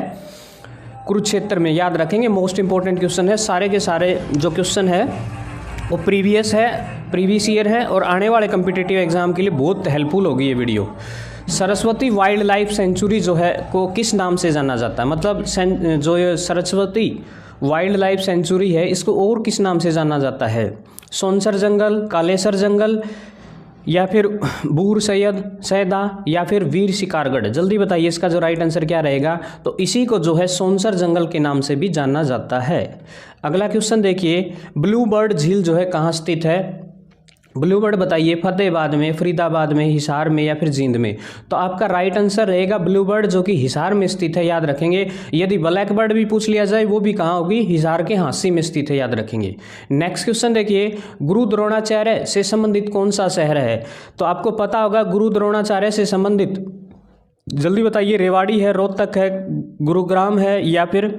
कुरुक्षेत्र में, याद रखेंगे। मोस्ट इंपॉर्टेंट क्वेश्चन है, सारे के सारे जो क्वेश्चन है वो प्रीवियस ईयर है और आने वाले कम्पिटिटिव एग्जाम के लिए बहुत हेल्पफुल होगी ये video. Saraswati wild life sanctuary जो है को किस नाम से जाना जाता है? मतलब जो ये सरस्वती वाइल्ड लाइफ सेंचुरी है इसको और किस नाम से जाना जाता है? सोनसर जंगल, कालेसर जंगल या फिर बूर सैदा या फिर वीर शिकारगढ़? जल्दी बताइए इसका जो राइट आंसर क्या रहेगा। तो इसी को जो है सोनसर जंगल के नाम से भी जाना जाता है। अगला क्वेश्चन देखिए, ब्लू बर्ड झील जो है कहाँ स्थित है? ब्लू बर्ड बताइए, फतेहाबाद में, फरीदाबाद में, हिसार में या फिर जींद में? तो आपका राइट आंसर रहेगा ब्लू बर्ड, जो कि हिसार में स्थित है, याद रखेंगे। यदि ब्लैक बर्ड भी पूछ लिया जाए वो भी कहाँ होगी? हिसार के हांसी में स्थित है, याद रखेंगे। नेक्स्ट क्वेश्चन देखिए, गुरु द्रोणाचार्य से संबंधित कौन सा शहर है? तो आपको पता होगा गुरु द्रोणाचार्य से संबंधित, जल्दी बताइए, रेवाड़ी है, रोहतक है, गुरुग्राम है या फिर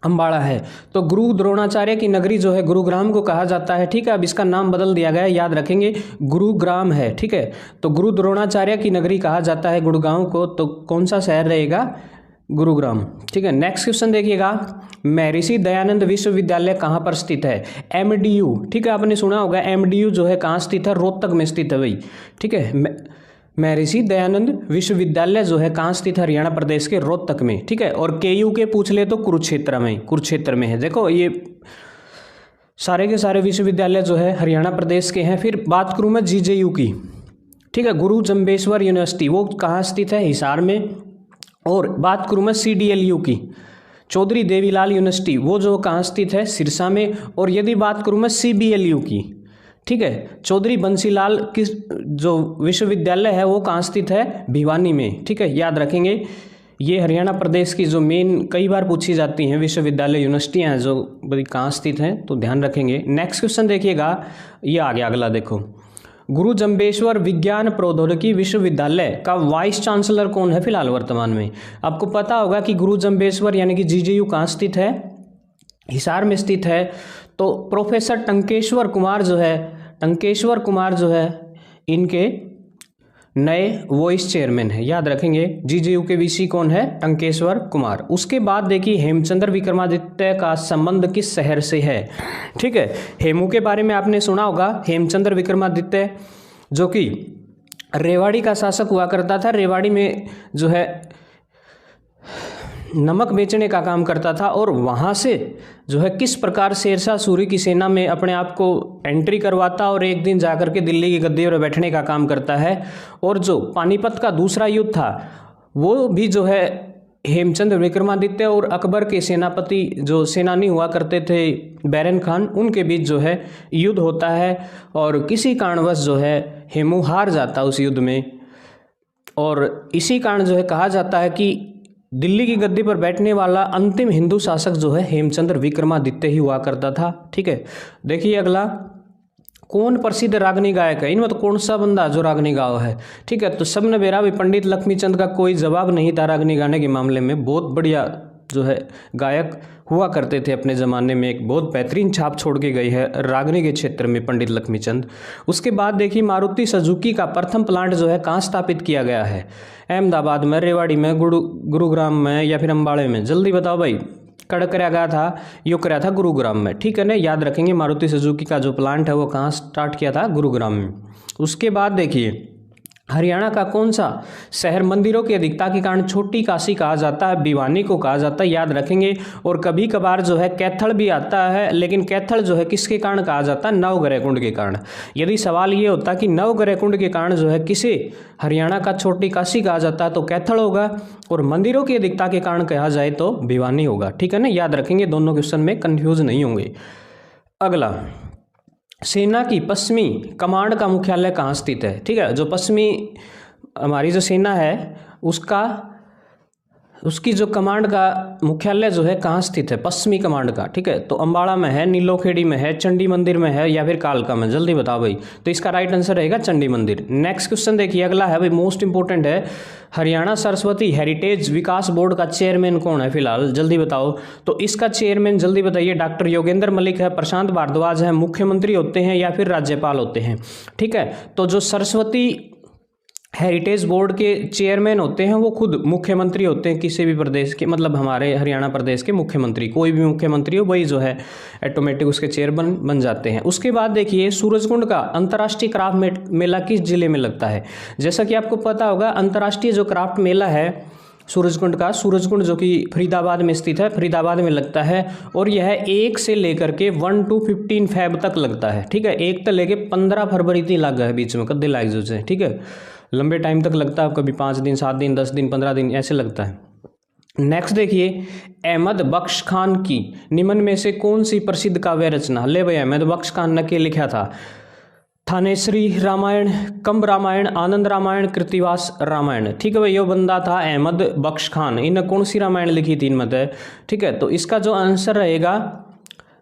अम्बाड़ा है? तो गुरु द्रोणाचार्य की नगरी जो है गुरुग्राम को कहा जाता है। ठीक है, अब इसका नाम बदल दिया गया है, याद रखेंगे, गुरुग्राम है। ठीक है, तो गुरु द्रोणाचार्य की नगरी कहा जाता है गुड़गांव को, तो कौन सा शहर रहेगा? गुरुग्राम। ठीक है, नेक्स्ट क्वेश्चन देखिएगा, महर्षि दयानंद विश्वविद्यालय कहाँ पर स्थित है? MDU। ठीक है, आपने सुना होगा MDU जो है कहाँ स्थित है? रोहतक में स्थित है भाई। ठीक है, महर्षि दयानंद विश्वविद्यालय जो है कहाँ स्थित है? हरियाणा प्रदेश के रोहतक में। ठीक है, और KU के पूछ ले तो कुरुक्षेत्र में है। देखो ये सारे के सारे विश्वविद्यालय जो है हरियाणा प्रदेश के हैं। फिर बात करूँ मैं GJU की। ठीक है, गुरु जम्बेश्वर यूनिवर्सिटी वो कहाँ स्थित है? हिसार में। और बात करूँ मैं CDLU की, चौधरी देवीलाल यूनिवर्सिटी, वो जो कहाँ स्थित है? सिरसा में। और यदि बात करूँ मैं CBLU की, ठीक है, चौधरी बंसीलाल की जो विश्वविद्यालय है वो कहाँ स्थित है? भिवानी में। ठीक है, याद रखेंगे, ये हरियाणा प्रदेश की जो मेन कई बार पूछी जाती हैं विश्वविद्यालय यूनिवर्सिटियाँ हैं जो बड़ी कहाँ स्थित हैं, तो ध्यान रखेंगे। नेक्स्ट क्वेश्चन देखिएगा, ये आ गया अगला, देखो, गुरु जम्बेश्वर विज्ञान प्रौद्योगिकी विश्वविद्यालय का वाइस चांसलर कौन है फिलहाल वर्तमान में? आपको पता होगा कि गुरु जम्बेश्वर यानी कि GJU कहाँ स्थित है? हिसार में स्थित है। तो प्रोफेसर टंकेश्वर कुमार जो है इनके नए वाइस चेयरमैन है, याद रखेंगे। जीजेयू के वीसी कौन है? टंकेश्वर कुमार। उसके बाद देखिए हेमचंद्र विक्रमादित्य का संबंध किस शहर से है? ठीक है, हेमू के बारे में आपने सुना होगा। हेमचंद्र विक्रमादित्य जो कि रेवाड़ी का शासक हुआ करता था, रेवाड़ी में जो है नमक बेचने का काम करता था, और वहाँ से जो है किस प्रकार शेरशाह सूरी की सेना में अपने आप को एंट्री करवाता और एक दिन जाकर के दिल्ली की गद्दी पर बैठने का काम करता है। और जो पानीपत का दूसरा युद्ध था वो भी जो है हेमचंद्र विक्रमादित्य और अकबर के सेनापति जो सेनानी हुआ करते थे बैरन खान, उनके बीच जो है युद्ध होता है, और किसी कारणवश जो है हेमू हार जाता उस युद्ध में। और इसी कारण जो है कहा जाता है कि दिल्ली की गद्दी पर बैठने वाला अंतिम हिंदू शासक जो है हेमचंद्र विक्रमादित्य ही हुआ करता था। ठीक है, देखिए अगला, कौन प्रसिद्ध रागनी गायक है? इनमें तो कौन सा बंदा जो रागनी गाओ है? ठीक है, तो सबने बेरा भी पंडित लक्ष्मीचंद का कोई जवाब नहीं था रागनी गाने के मामले में। बहुत बढ़िया जो है गायक हुआ करते थे अपने ज़माने में, एक बहुत बेहतरीन छाप छोड़ के गई है रागनी के क्षेत्र में पंडित लक्ष्मीचंद। उसके बाद देखिए मारुति सुजुकी का प्रथम प्लांट जो है कहाँ स्थापित किया गया है? अहमदाबाद में, रेवाड़ी में, गुरुग्राम में, या फिर अम्बाड़े में? जल्दी बताओ भाई। कड़ कराया गया था, यो कराया था गुरुग्राम में। ठीक है ना, याद रखेंगे मारुति सुजुकी का जो प्लांट है वो कहाँ स्टार्ट किया था? गुरुग्राम में। उसके बाद देखिए हरियाणा का कौन सा शहर मंदिरों की अधिकता के कारण छोटी काशी कहा जाता है? भिवानी को कहा जाता है, याद रखेंगे। और कभी कभार जो है कैथल भी आता है, लेकिन कैथल जो है किसके कारण कहा जाता है? नवग्रह कुंड के कारण। यदि सवाल ये होता कि नवग्रह कुंड के कारण जो है किसे हरियाणा का छोटी काशी कहा जाता है, तो कैथल होगा, और मंदिरों की अधिकता के कारण कहा जाए तो भिवानी होगा। ठीक है ना, याद रखेंगे, दोनों क्वेश्चन में कंफ्यूज नहीं होंगे। अगला, सेना की पश्चिमी कमांड का मुख्यालय कहाँ स्थित है? ठीक है, जो पश्चिमी हमारी जो सेना है उसकी जो कमांड का मुख्यालय जो है कहाँ स्थित है? पश्चिमी कमांड का। ठीक है, तो अम्बाड़ा में है, नीलोखेड़ी में है, चंडी मंदिर में है, या फिर कालका में? जल्दी बताओ भाई। तो इसका राइट आंसर रहेगा चंडी मंदिर। नेक्स्ट क्वेश्चन देखिए, अगला है भाई मोस्ट इंपोर्टेंट है। हरियाणा सरस्वती हेरिटेज विकास बोर्ड का चेयरमैन कौन है फिलहाल? जल्दी बताओ। तो इसका चेयरमैन जल्दी बताइए। डॉक्टर योगेंद्र मलिक है, प्रशांत भारद्वाज है, मुख्यमंत्री होते हैं, या फिर राज्यपाल होते हैं? ठीक है, तो जो सरस्वती हेरिटेज बोर्ड के चेयरमैन होते हैं वो खुद मुख्यमंत्री होते हैं किसी भी प्रदेश के, मतलब हमारे हरियाणा प्रदेश के मुख्यमंत्री, कोई भी मुख्यमंत्री हो वही जो है ऑटोमेटिक उसके चेयरमैन बन जाते हैं। उसके बाद देखिए सूरजकुंड का अंतर्राष्ट्रीय क्राफ्ट मेला किस जिले में लगता है? जैसा कि आपको पता होगा अंतर्राष्ट्रीय जो क्राफ्ट मेला है सूरजकुंड जो कि फरीदाबाद में स्थित है, फरीदाबाद में लगता है, और यह 1 से लेकर के 1 to 15 फेब तक लगता है। ठीक है, 1 तक लेके 15 फरवरी तक लगा है, बीच में कद्दे लाग जो से। ठीक है, लंबे टाइम तक लगता है, कभी 5 दिन, 7 दिन, 10 दिन, 15 दिन ऐसे लगता है। नेक्स्ट देखिए, अहमद बख्श खान की निम्न में से कौन सी प्रसिद्ध काव्य रचना? ले भाई, अहमद बख्श खान ने के लिखा था? थानेश्वरी रामायण, कंब रामायण, आनंद रामायण, कृतिवास रामायण। ठीक है भाई, ये बंदा था अहमद बख्श खान। इन्हें कौन सी रामायण लिखी थी इनमें? ठीक है, तो इसका जो आंसर रहेगा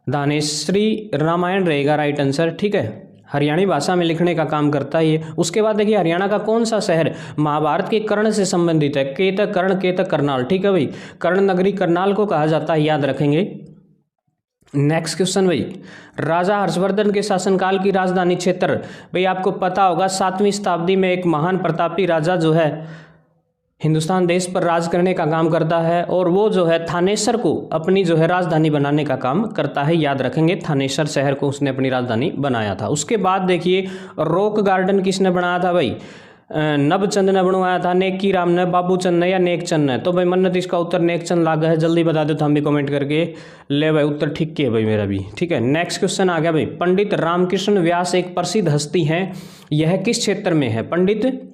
दानेश्वरी रामायण रहेगा राइट आंसर। ठीक है, हरियाणी भाषा में लिखने का काम करता है ये। उसके बाद देखिए हरियाणा का कौन सा शहर महाभारत के कर्ण से संबंधित है? केतक, कर्ण, केतक, करनाल। ठीक है भाई, कर्ण नगरी करनाल को कहा जाता है, याद रखेंगे। नेक्स्ट क्वेश्चन भाई, राजा हर्षवर्धन के शासनकाल की राजधानी क्षेत्र? भाई आपको पता होगा 7वीं शताब्दी में एक महान प्रतापी राजा जो है हिंदुस्तान देश पर राज करने का काम करता है, और वो जो है थानेसर को अपनी जो है राजधानी बनाने का काम करता है, याद रखेंगे। थानेसर शहर को उसने अपनी राजधानी बनाया था। उसके बाद देखिए रॉक गार्डन किसने बनाया था भाई? नबचंद ने बनवाया था, नेकी राम ने, बाबूचंद ने, या नेकचंद ने? तो भाई मन्नत इसका उत्तर नेकचंद लागा है। जल्दी बता दो तो हम भी कमेंट करके। ले भाई, उत्तर ठीक है भाई मेरा भी। ठीक है, नेक्स्ट क्वेश्चन आ गया भाई, पंडित रामकृष्ण व्यास एक प्रसिद्ध हस्ती हैं, यह किस क्षेत्र में है? पंडित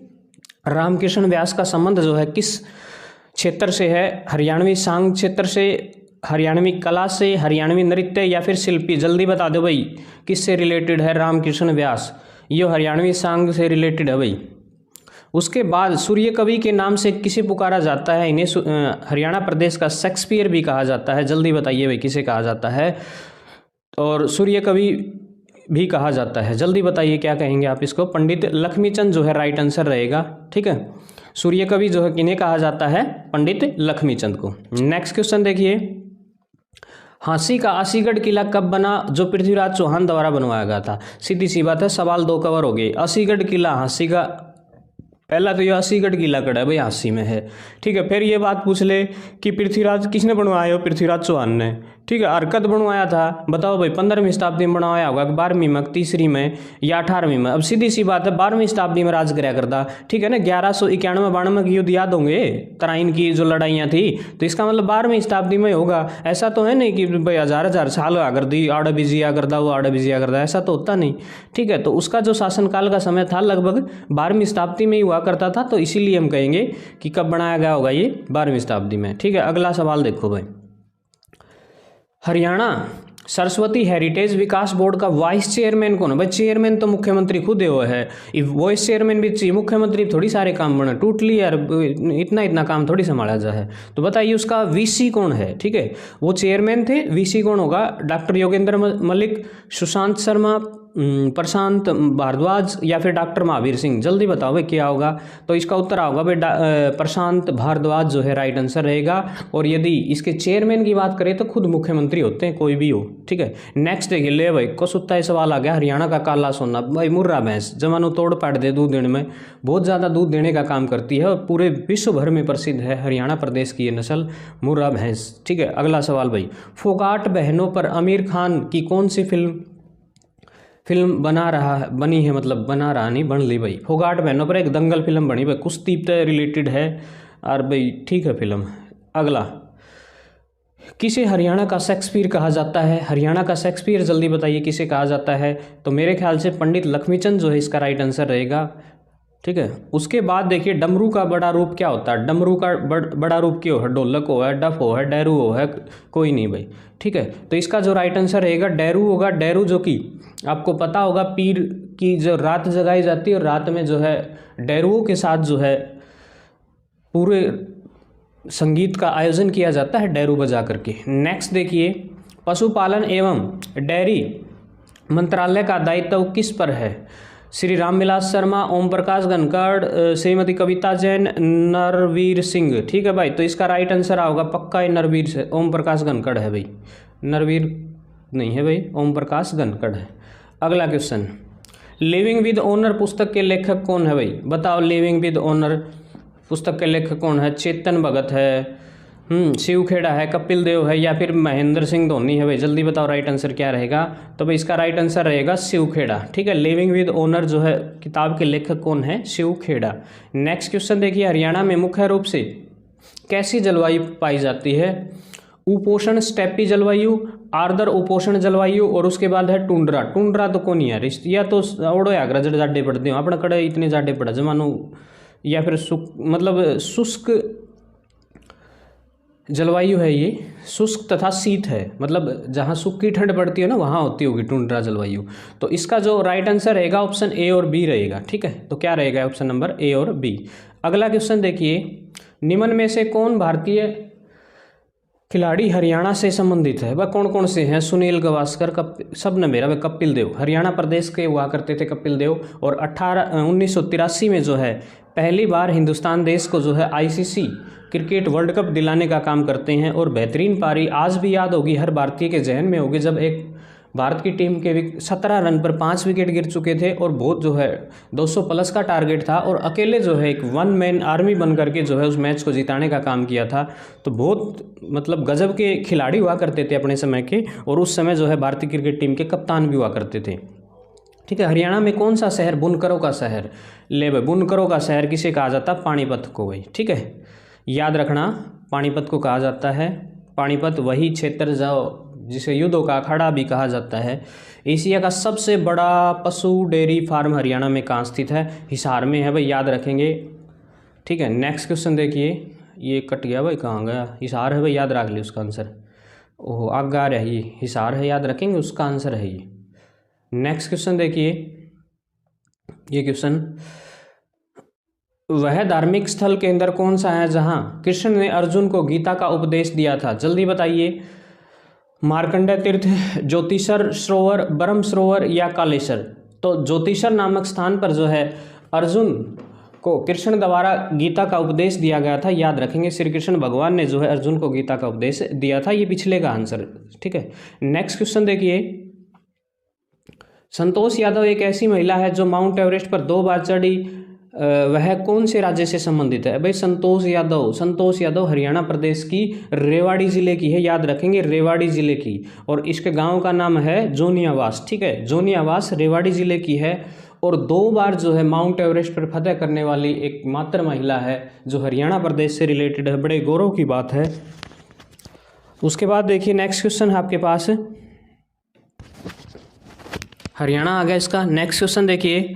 रामकृष्ण व्यास का संबंध जो है किस क्षेत्र से है? हरियाणवी सांग क्षेत्र से, हरियाणवी कला से, हरियाणवी नृत्य, या फिर शिल्पी? जल्दी बता दो भाई, किससे रिलेटेड है रामकृष्ण व्यास? ये हरियाणवी सांग से रिलेटेड है भाई। उसके बाद सूर्य कवि के नाम से किसे पुकारा जाता है? इन्हें हरियाणा प्रदेश का शेक्सपियर भी कहा जाता है। जल्दी बताइए भाई, किसे कहा जाता है? और सूर्य कवि भी कहा जाता है, जल्दी बताइए क्या कहेंगे आप इसको? पंडित लक्ष्मीचंद जो है राइट आंसर रहेगा। ठीक है, सूर्य कवि जो है किन्हें कहा जाता है? पंडित लक्ष्मीचंद को। नेक्स्ट क्वेश्चन देखिए, झांसी का असीगढ़ किला कब बना? जो पृथ्वीराज चौहान द्वारा बनवाया गया था। सीधी सी बात है, सवाल 2 कवर हो गए। असीगढ़ किला झांसी का, पहला तो ये असीगढ़ किला कड़ा है भाई, झांसी में है। ठीक है, फिर ये बात पूछ ले कि पृथ्वीराज किसने बनवाया हो? पृथ्वीराज चौहान ने। ठीक है, अर्कद बनवाया था। बताओ भाई 15वीं शताब्दी में बनवाया होगा, 12वीं में, 3री में या 18वीं में? अब सीधी सी बात है, 12वीं शताब्दी में राज कराया करता। ठीक है ना, 1191-92 की युद्ध याद होंगे, तराइन की जो लड़ाइयाँ थी, तो इसका मतलब 12वीं शताब्दी में होगा। ऐसा तो है नहीं कि भाई हजार साल आकर दी आड़ा बिजिया करदा वो आड़ा बिजिया करदा, ऐसा तो होता नहीं। ठीक है, तो उसका जो शासनकाल का समय था लगभग 12वीं शताब्दी में ही हुआ करता था, तो इसीलिए हम कहेंगे कि कब बनाया गया होगा ये? 12वीं शताब्दी में। ठीक है, अगला सवाल देखो भाई। हरियाणा सरस्वती हेरिटेज विकास बोर्ड का वाइस चेयरमैन कौन है? भाई चेयरमैन तो मुख्यमंत्री खुद हुआ है, वाइस चेयरमैन भी चाहिए। मुख्यमंत्री थोड़ी सारे काम बने, टोटली यार इतना काम थोड़ी संभाला जाए। तो बताइए उसका वीसी कौन है? ठीक है, वो चेयरमैन थे, वीसी कौन होगा? डॉक्टर योगेंद्र मलिक, सुशांत शर्मा, प्रशांत भारद्वाज या फिर डॉक्टर महावीर सिंह? जल्दी बताओ भाई क्या होगा? तो इसका उत्तर होगा भाई प्रशांत भारद्वाज जो है राइट आंसर रहेगा। और यदि इसके चेयरमैन की बात करें तो खुद मुख्यमंत्री होते हैं, कोई भी हो। ठीक है, नेक्स्ट देखिए, ले भाई कसुत्ता सवाल आ गया। हरियाणा का काला सोना, भाई मुर्रा भैंस जमानो तोड़ पाड़ दे दूध देने में, बहुत ज़्यादा दूध देने का काम करती है और पूरे विश्व भर में प्रसिद्ध है हरियाणा प्रदेश की ये नस्ल मुर्रा भैंस। ठीक है, अगला सवाल भाई। फोगाट बहनों पर आमिर खान की कौन सी फिल्म बना रहा नहीं, बन ली भाई। फोगाट बहनों पर एक दंगल फिल्म बनी भाई, कुश्ती से रिलेटेड है और भाई ठीक है फिल्म। अगला, किसे हरियाणा का शेक्सपियर कहा जाता है? हरियाणा का शेक्सपियर जल्दी बताइए किसे कहा जाता है? तो मेरे ख्याल से पंडित लक्ष्मीचंद जो है इसका राइट आंसर रहेगा। ठीक है, उसके बाद देखिए डमरू का बड़ा रूप क्या होता है? डमरू का बड़ा रूप क्यों है? ढोलक हो है, डफ हो है, डैरू हो है, कोई नहीं भाई। ठीक है, तो इसका जो राइट आंसर रहेगा डैरू होगा। डैरू जो कि आपको पता होगा पीर की जो रात जगाई जाती है और रात में जो है डैरुओं के साथ जो है पूरे संगीत का आयोजन किया जाता है डैरू बजा करके। नेक्स्ट देखिए, पशुपालन एवं डेयरी मंत्रालय का दायित्व किस पर है? श्री रामविलास शर्मा, ओम प्रकाश धनखड़, श्रीमती कविता जैन, नरवीर सिंह। ठीक है भाई, तो इसका राइट आंसर होगा पक्का है नरवीर से, ओम प्रकाश धनखड़ है भाई, नरवीर नहीं है भाई, ओम प्रकाश धनखड़ है। अगला क्वेश्चन, लिविंग विद ऑनर पुस्तक के लेखक कौन है भाई? बताओ, लिविंग विद ऑनर पुस्तक के लेखक कौन है? चेतन भगत है, शिव खेड़ा है, कपिल देव है या फिर महेंद्र सिंह धोनी है भाई? जल्दी बताओ राइट आंसर क्या रहेगा? तो भाई इसका राइट आंसर रहेगा शिव खेड़ा। ठीक है, लिविंग विद ऑनर जो है किताब के लेखक कौन है? शिव खेड़ा। नेक्स्ट क्वेश्चन देखिए, हरियाणा में मुख्य रूप से कैसी जलवायु पाई जाती है? उपोषण स्टेपी जलवायु, आर्द्र उपोषण जलवायु और उसके बाद है टुंड्रा। टुंड्रा तो कौन यार, या तो ओडो आगरा जड़ जाडे पड़ते हो अपने कड़े इतने जाडे पड़ा जमानो, या फिर शुष्क जलवायु है ये, शुष्क तथा शीत है, मतलब जहाँ सूखी ठंड पड़ती है ना वहाँ होती होगी टुंड्रा जलवायु। तो इसका जो राइट आंसर रहेगा ऑप्शन ए और बी रहेगा। ठीक है, तो क्या रहेगा ऑप्शन नंबर ए और बी। अगला क्वेश्चन देखिए, निम्न में से कौन भारतीय खिलाड़ी हरियाणा से संबंधित है? वह कौन कौन से हैं? सुनील गावस्कर, सब ने मेरा, कपिल देव, हरियाणा प्रदेश के हुआ करते थे कपिल देव। और 1983 में जो है पहली बार हिंदुस्तान देश को जो है आईसीसी क्रिकेट वर्ल्ड कप दिलाने का काम करते हैं। और बेहतरीन पारी आज भी याद होगी, हर भारतीय के जहन में होगी, जब एक भारत की टीम के 17 रन पर 5 विकेट गिर चुके थे और बहुत जो है 200 प्लस का टारगेट था और अकेले जो है एक वन मैन आर्मी बन करके जो है उस मैच को जिताने का काम किया था। तो बहुत मतलब गजब के खिलाड़ी हुआ करते थे अपने समय के, और उस समय जो है भारतीय क्रिकेट टीम के कप्तान भी हुआ करते थे। ठीक है, हरियाणा में कौन सा शहर बुनकरों का शहर? ले भाई, बुनकरों का शहर किसे कहा जाता? पानीपत को भाई। ठीक है, याद रखना पानीपत को कहा जाता है। पानीपत वही क्षेत्र जो जिसे युद्धों का अखाड़ा भी कहा जाता है। एशिया का सबसे बड़ा पशु डेयरी फार्म हरियाणा में कहाँ स्थित है? हिसार में है भाई, याद रखेंगे। ठीक है, नेक्स्ट क्वेश्चन देखिए, ये कट गया भाई, कहाँ गया? हिसार है भाई, याद रख लिया उसका आंसर। ओह आगे आ रहा है, ये हिसार है, याद रखेंगे उसका आंसर है ये। नेक्स्ट क्वेश्चन देखिए, ये क्वेश्चन, वह धार्मिक स्थल के अंदर कौन सा है जहाँ कृष्ण ने अर्जुन को गीता का उपदेश दिया था? जल्दी बताइए। मार्कंडेय तीर्थ, ज्योतिषर सरोवर, ब्रह्म सरोवर या कालेश्वर? तो ज्योतिषर नामक स्थान पर जो है अर्जुन को कृष्ण द्वारा गीता का उपदेश दिया गया था, याद रखेंगे श्री कृष्ण भगवान ने जो है अर्जुन को गीता का उपदेश दिया था। ये पिछले का आंसर, ठीक है। नेक्स्ट क्वेश्चन देखिए, संतोष यादव एक ऐसी महिला है जो माउंट एवरेस्ट पर 2 बार चढ़ी, वह कौन से राज्य से संबंधित है? भाई संतोष यादव हरियाणा प्रदेश की रेवाड़ी जिले की है, याद रखेंगे रेवाड़ी जिले की, और इसके गांव का नाम है जोनियावास, ठीक है। जोनियावास रेवाड़ी जिले की है और 2 बार जो है माउंट एवरेस्ट पर फतह करने वाली एकमात्र महिला है जो हरियाणा प्रदेश से रिलेटेड है। बड़े गौरव की बात है। उसके बाद देखिए नेक्स्ट क्वेश्चन है आपके पास, हरियाणा आ गया इसका। नेक्स्ट क्वेश्चन देखिए,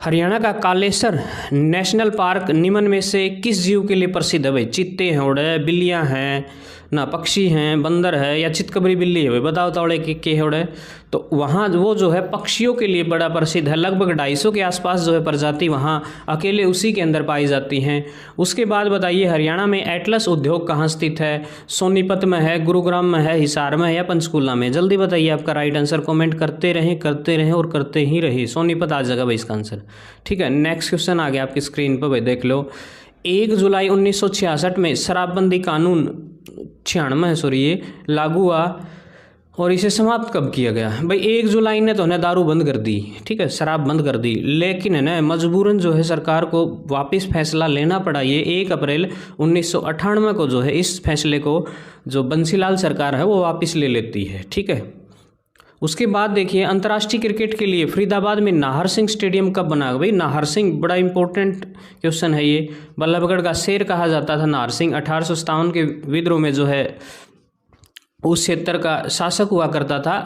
हरियाणा का कालेसर नेशनल पार्क निम्न में से किस जीव के लिए प्रसिद्ध है? भाई चीते हैं, उड़े बिल्लियाँ हैं ना, पक्षी हैं, बंदर है या चितकबरी बिल्ली है? भाई बताओ तौड़े के उड़े। तो वहाँ वो जो है पक्षियों के लिए बड़ा प्रसिद्ध है। लगभग 250 के आसपास जो है प्रजाति वहाँ अकेले उसी के अंदर पाई जाती हैं। उसके बाद बताइए, हरियाणा में एटलस उद्योग कहाँ स्थित है? सोनीपत में है, गुरुग्राम में है, हिसार में है या पंचकूला में? जल्दी बताइए आपका राइट आंसर। कमेंट करते रहें और करते ही रहिए। सोनीपत आ जाएगा भाई इसका आंसर, ठीक है। नेक्स्ट क्वेश्चन आ गया आपकी स्क्रीन पर, भाई देख लो। 1 जुलाई 1966 में शराबबंदी कानून 96 ये लागू हुआ और इसे समाप्त कब किया गया? भाई 1 जुलाई ने तो उन्हें दारू बंद कर दी, ठीक है, शराब बंद कर दी, लेकिन है ना मजबूरन जो है सरकार को वापस फैसला लेना पड़ा। ये 1 अप्रैल 1998 को जो है इस फैसले को जो बंसीलाल सरकार है वो वापस ले लेती है, ठीक है। उसके बाद देखिए, अंतर्राष्ट्रीय क्रिकेट के लिए फरीदाबाद में नाहर सिंह स्टेडियम कब बना? भाई नाहर सिंह बड़ा इंपॉर्टेंट क्वेश्चन है ये। बल्लभगढ़ का शेर कहा जाता था नाहर सिंह। 1857 के विद्रोह में जो है उस क्षेत्र का शासक हुआ करता था।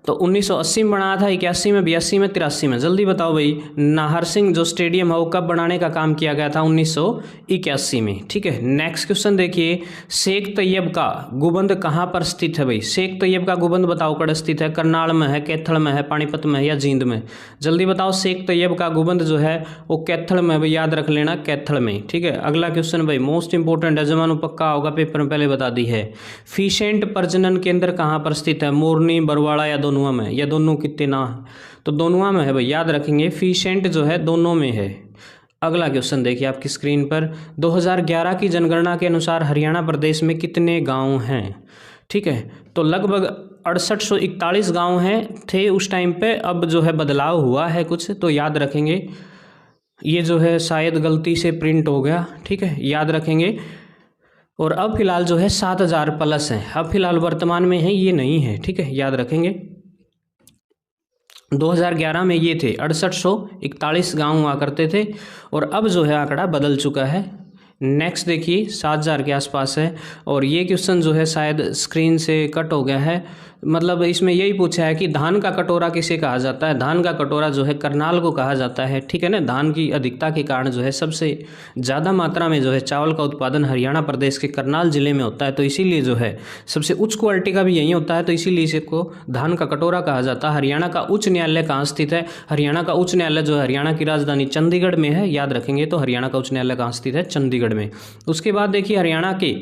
तो 1980 में बनाया था, 81 में, 82 में, 83 में? जल्दी बताओ भाई। नाहर सिंह जो स्टेडियम है वो कब बनाने का काम किया गया था? 1981 में, ठीक है। नेक्स्ट क्वेश्चन देखिए, शेख तैयब का गुबंद कहाँ पर स्थित है? भाई शेख तैयब का गुबंद बताओ कहाँ स्थित है? करनाल में है, कैथल में है, पानीपत में है या जींद में? जल्दी बताओ। शेख तैयब का गुबंद जो है वो कैथल में, भाई याद रख लेना, कैथल में, ठीक है। अगला क्वेश्चन भाई मोस्ट इंपॉर्टेंट है, जमानू पक्का होगा, पेपर में पहले बता दी है। फीसेंट प्रजनन केंद्र कहाँ पर स्थित है? मोरनी, बरवाड़ा या दोनुआ में? या दोनों कितने ना है? तो दोनुआ में है भाई, याद रखेंगे। फीसेंट जो है दोनों में है। अगला क्वेश्चन देखिए आपकी स्क्रीन पर, 2011 की जनगणना के अनुसार हरियाणा प्रदेश में कितने गांव हैं? ठीक है, तो लगभग 6841 गांव हैं थे उस टाइम पे। अब जो है बदलाव हुआ है कुछ, तो याद रखेंगे। ये जो है शायद गलती से प्रिंट हो गया, ठीक है, याद रखेंगे। और अब फिलहाल जो है 7000 प्लस है, अब फिलहाल वर्तमान में है, ये नहीं है, ठीक है, याद रखेंगे। 2011 में ये थे 6841 गांव हुआ करते थे और अब जो है आंकड़ा बदल चुका है। नेक्स्ट देखिए 7000 के आसपास है। और ये क्वेश्चन जो है शायद स्क्रीन से कट हो गया है, मतलब इसमें यही पूछा है कि धान का कटोरा किसे कहा जाता है? धान का कटोरा जो है करनाल को कहा जाता है, ठीक है ना। धान की अधिकता के कारण जो है सबसे ज़्यादा मात्रा में जो है चावल का उत्पादन हरियाणा प्रदेश के करनाल जिले में होता है, तो इसीलिए जो है सबसे उच्च क्वालिटी का भी यही होता है, तो इसीलिए इसको धान का कटोरा कहा जाता है। हरियाणा का उच्च न्यायालय कहाँ स्थित है? हरियाणा का उच्च न्यायालय जो है हरियाणा की राजधानी चंडीगढ़ में है, याद रखेंगे। तो हरियाणा का उच्च न्यायालय कहाँ स्थित है? चंडीगढ़ में। उसके बाद देखिए हरियाणा के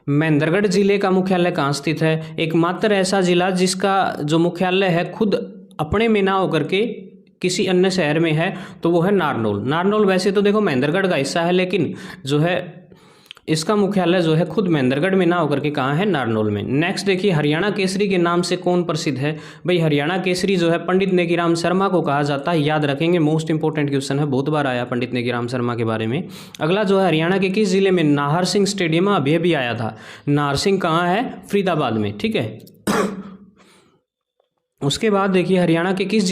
महेंद्रगढ़ जिले का मुख्यालय कहाँ स्थित है? एकमात्र ऐसा जिला जिसका जो मुख्यालय है खुद अपने में ना होकर के किसी अन्य शहर में है, तो वो है नारनौल। नारनौल वैसे तो देखो महेंद्रगढ़ का हिस्सा है, लेकिन जो है इसका मुख्यालय जो है खुद महेंद्रगढ़ में ना होकर के कहाँ है? नारनौल में। नेक्स्ट देखिए, हरियाणा केसरी के नाम से कौन प्रसिद्ध है? भाई हरियाणा केसरी जो है पंडित नेकीराम शर्मा को कहा जाता है, याद रखेंगे। मोस्ट इंपॉर्टेंट क्वेश्चन है, बहुत बार आया पंडित नेकीराम शर्मा के बारे में। अगला जो है, हरियाणा के किस जिले में नाहर सिंह स्टेडियम अभी भी आया था? नाहर सिंह कहाँ है? फरीदाबाद में, ठीक है। उसके बाद देखिए, हरियाणा के किस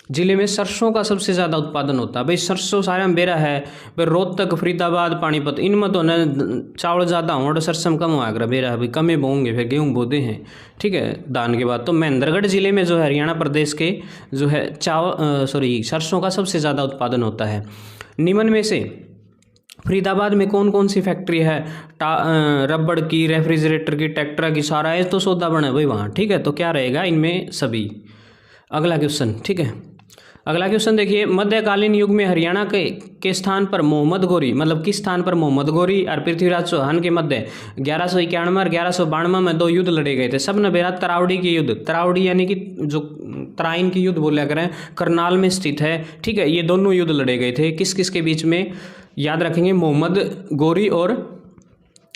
जिले में सरसों का सबसे ज़्यादा उत्पादन होता है? भाई सरसों सारा बेरा है, भाई रोहतक, फरीदाबाद, पानीपत, इनमें तो न चावल ज़्यादा हो और सरसों कम हुआ कर बेरा है, भाई कम ही बोंगे, फिर गेहूँ बोते हैं, ठीक है, धान के बाद। तो महेंद्रगढ़ जिले में जो है हरियाणा प्रदेश के जो है सरसों का सबसे ज़्यादा उत्पादन होता है। निम्न में से फरीदाबाद में कौन कौन सी फैक्ट्री है? रबड़ की, रेफ्रिजरेटर की, ट्रैक्टर की, सारा है तो सौदा बना भाई वहाँ, ठीक है। तो क्या रहेगा इनमें सभी? अगला क्वेश्चन, ठीक है। अगला क्वेश्चन देखिए, मध्यकालीन युग में हरियाणा के स्थान पर मोहम्मद गोरी, मतलब किस स्थान पर मोहम्मद गोरी और पृथ्वीराज चौहान के मध्य 1191 और 1192 में 2 युद्ध लड़े गए थे। सब ने बेरा तरावड़ी के युद्ध, तरावड़ी यानी कि जो तराइन की युद्ध बोला करें, करनाल में स्थित है, ठीक है। ये दोनों युद्ध लड़े गए थे किस किस के बीच में, याद रखेंगे, मोहम्मद गोरी और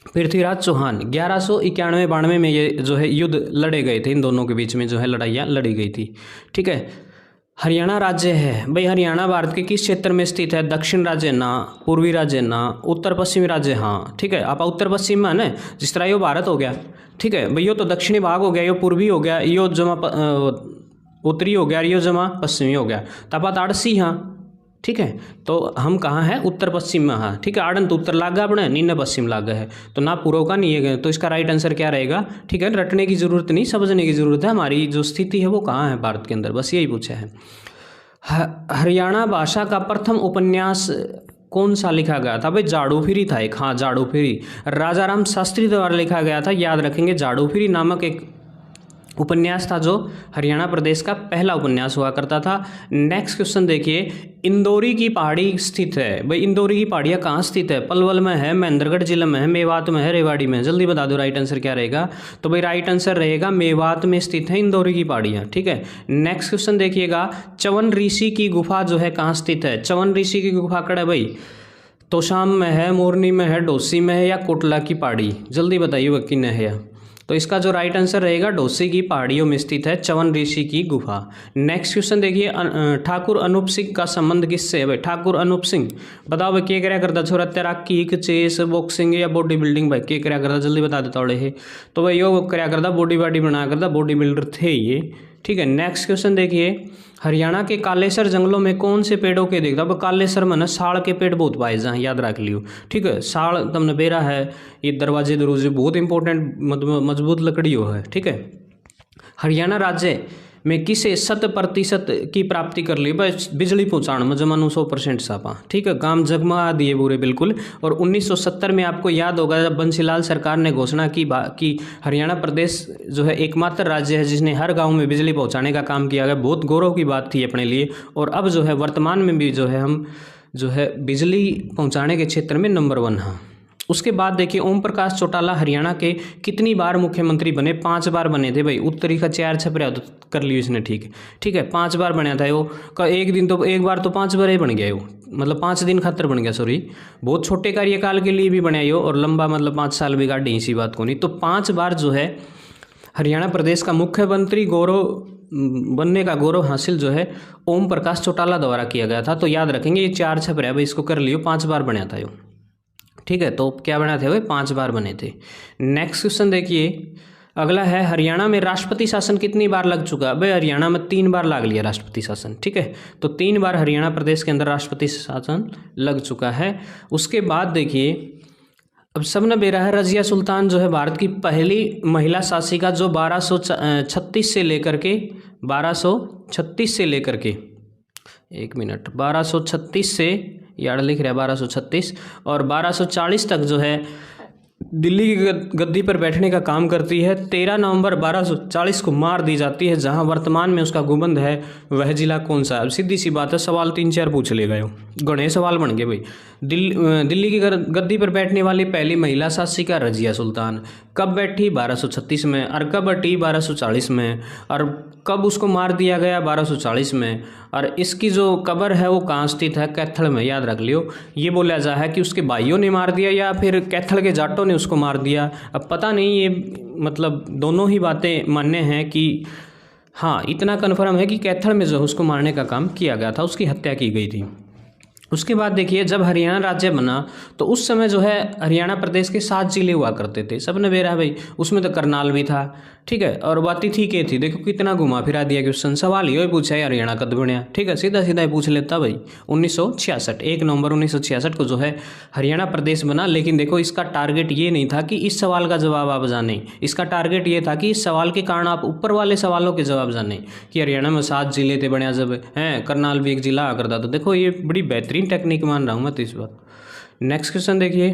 पृथ्वीराज चौहान। 1191-92 में ये जो है युद्ध लड़े गए थे, इन दोनों के बीच में जो है लड़ाइयाँ लड़ी गई थी, ठीक है। हरियाणा राज्य है भाई, हरियाणा भारत के किस क्षेत्र में स्थित है, दक्षिण राज्य ना, पूर्वी राज्य ना, उत्तर पश्चिमी राज्य हाँ, ठीक है। आप उत्तर पश्चिम में ना, जिस तरह यो भारत हो गया, ठीक है भाई, यो तो दक्षिणी भाग हो गया, यो पूर्वी हो गया, यो जमा उत्तरी हो गया, यो जमा पश्चिमी हो गया, तपा ताड़सी हाँ, ठीक है। तो हम कहाँ हैं, उत्तर पश्चिम में हाँ, ठीक है। आड़न तो उत्तर लागा अपने, नीने पश्चिम लागा है, तो ना पूर्व का नहीं है, तो इसका राइट आंसर क्या रहेगा, ठीक है। रटने की जरूरत नहीं, समझने की जरूरत है, हमारी जो स्थिति है वो कहाँ है भारत के अंदर, बस यही पूछा है। हरियाणा भाषा का प्रथम उपन्यास कौन सा लिखा गया था भाई, जाड़ू फिरी था एक, हाँ जाड़ू फिरी, राजा राम शास्त्री द्वारा लिखा गया था, याद रखेंगे। जाड़ू फिरी नामक एक उपन्यास था जो हरियाणा प्रदेश का पहला उपन्यास हुआ करता था। नेक्स्ट क्वेश्चन देखिए, इंदौरी की पहाड़ी स्थित है भाई, इंदौरी की पहाड़ियाँ कहाँ स्थित है, पलवल में है, महेंद्रगढ़ जिले में है, मेवात में है, रेवाड़ी में है, जल्दी बता दो राइट आंसर क्या रहेगा। तो भाई राइट आंसर रहेगा मेवात में स्थित है इंदौरी की पहाड़ियाँ, ठीक है। नेक्स्ट क्वेश्चन देखिएगा, च्यवन ऋषि की गुफा जो है कहाँ स्थित है, च्यवन ऋषि की गुफा कड़ा भाई, तोशाम में है, मोरनी में है, डोसी में है, या कोटला की पहाड़ी, जल्दी बताइए वह किन है। तो इसका जो राइट आंसर रहेगा, डोसी की पहाड़ियों में स्थित है च्यवन ऋषि की गुफा। नेक्स्ट क्वेश्चन देखिए, ठाकुर अनूप सिंह का संबंध किससे है भाई, ठाकुर अनूप सिंह, बताओ भाई क्या कराया करता छोरा, तैराकी, चेस, बॉक्सिंग या बॉडी बिल्डिंग, भाई क्या कराया करता, जल्दी बता देता है। तो भाई यो कराया करता, बॉडी बनाया करता, बॉडी बिल्डर थे ये, ठीक है। नेक्स्ट क्वेश्चन देखिए, हरियाणा के कालेसर जंगलों में कौन से पेड़ों के देखता, अब कालेसर में ना साड़ के पेड़ बहुत पाए जाए, याद रख लियो, ठीक है। साड़ तुमने बेरा है, ये दरवाजे दरवाजे बहुत इंपॉर्टेंट मजबूत लकड़ी हो है, ठीक है। हरियाणा राज्य में किसे 100% की प्राप्ति कर ली भाई, बिजली पहुँचाने में जमानो 100% सापा, ठीक है। काम जगमगा दिए पूरे बिल्कुल। और 1970 में आपको याद होगा जब बंसीलाल सरकार ने घोषणा की कि हरियाणा प्रदेश जो है एकमात्र राज्य है जिसने हर गांव में बिजली पहुंचाने का काम किया गया, बहुत गौरव की बात थी अपने लिए। और अब जो है वर्तमान में भी जो है हम जो है बिजली पहुँचाने के क्षेत्र में नंबर 1 हैं। उसके बाद देखिए, ओम प्रकाश चौटाला हरियाणा के कितनी बार मुख्यमंत्री बने, 5 बार बने थे भाई, उत्तरी का 4 छपरा तो कर लियो इसने, ठीक है 5 बार बनया था वो का, एक बार तो 5 बार ही बन गया वो, मतलब 5 दिन खातर बन गया, सॉरी, बहुत छोटे कार्यकाल के लिए भी बनाया और लंबा मतलब 5 साल भी गाड़ी, इसी बात को नहीं। तो 5 बार जो है हरियाणा प्रदेश का मुख्यमंत्री बनने का गौरव हासिल जो है ओम प्रकाश चौटाला द्वारा किया गया था। तो याद रखेंगे ये 4 छपरा भाई, इसको कर लियो, 5 बार बनया था यो, ठीक है। तो क्या बना थे भाई, 5 बार बने थे। नेक्स्ट क्वेश्चन देखिए, अगला है, हरियाणा में राष्ट्रपति शासन कितनी बार लग चुका है भाई, हरियाणा में 3 बार लग लिया राष्ट्रपति शासन, ठीक है। तो 3 बार हरियाणा प्रदेश के अंदर राष्ट्रपति शासन लग चुका है। उसके बाद देखिए, अब सबने बेरा है, रजिया सुल्तान जो है भारत की पहली महिला शासिका जो 1236 से लेकर के 1236 से यार लिख रहा है 1236 और 1240 तक जो है दिल्ली की गद्दी पर बैठने का काम करती है। 13 नवंबर 1240 को मार दी जाती है। जहां वर्तमान में उसका गुंबद है वह जिला कौन सा है। अब सीधी सी बात है, सवाल 3-4 पूछ ले गए, गणे सवाल बन गए भाई। दिल्ली की गद्दी पर बैठने वाली पहली महिला शासिका रजिया सुल्तान कब बैठी, 1236 में, और कब हटी 1240 में, और कब उसको मार दिया गया 1240 में, और इसकी जो कब्र है वो कहाँ स्थित है, कैथल में। याद रख लियो, ये बोला जा है कि उसके भाइयों ने मार दिया या फिर कैथल के जाटों ने उसको मार दिया। अब पता नहीं, ये मतलब दोनों ही बातें मान्य हैं कि हाँ इतना कन्फर्म है कि कैथल में जो उसको मारने का काम किया गया था, उसकी हत्या की गई थी। उसके बाद देखिए, जब हरियाणा राज्य बना तो उस समय जो है हरियाणा प्रदेश के 7 जिले हुआ करते थे। सबने बेरा भाई, उसमें तो करनाल भी था, ठीक है, और बात थी के थी। देखो कितना घुमा फिरा दिया क्वेश्चन, सवाल ये पूछा है हरियाणा कद बनया, ठीक है, सीधा सीधा ही पूछ लेता भाई। 1966 1 नवंबर 1966 को जो है हरियाणा प्रदेश बना। लेकिन देखो इसका टारगेट ये नहीं था कि इस सवाल का जवाब आप जाने, इसका टारगेट ये था कि इस सवाल के कारण आप ऊपर वाले सवालों के जवाब जाने कि हरियाणा में 7 जिले थे बनया जब हैं, करनाल भी एक जिला करता। तो देखो ये बड़ी बेहतरीन टेक्निक मान रहा हूँ मैं तो इस बात। नेक्स्ट क्वेश्चन देखिए,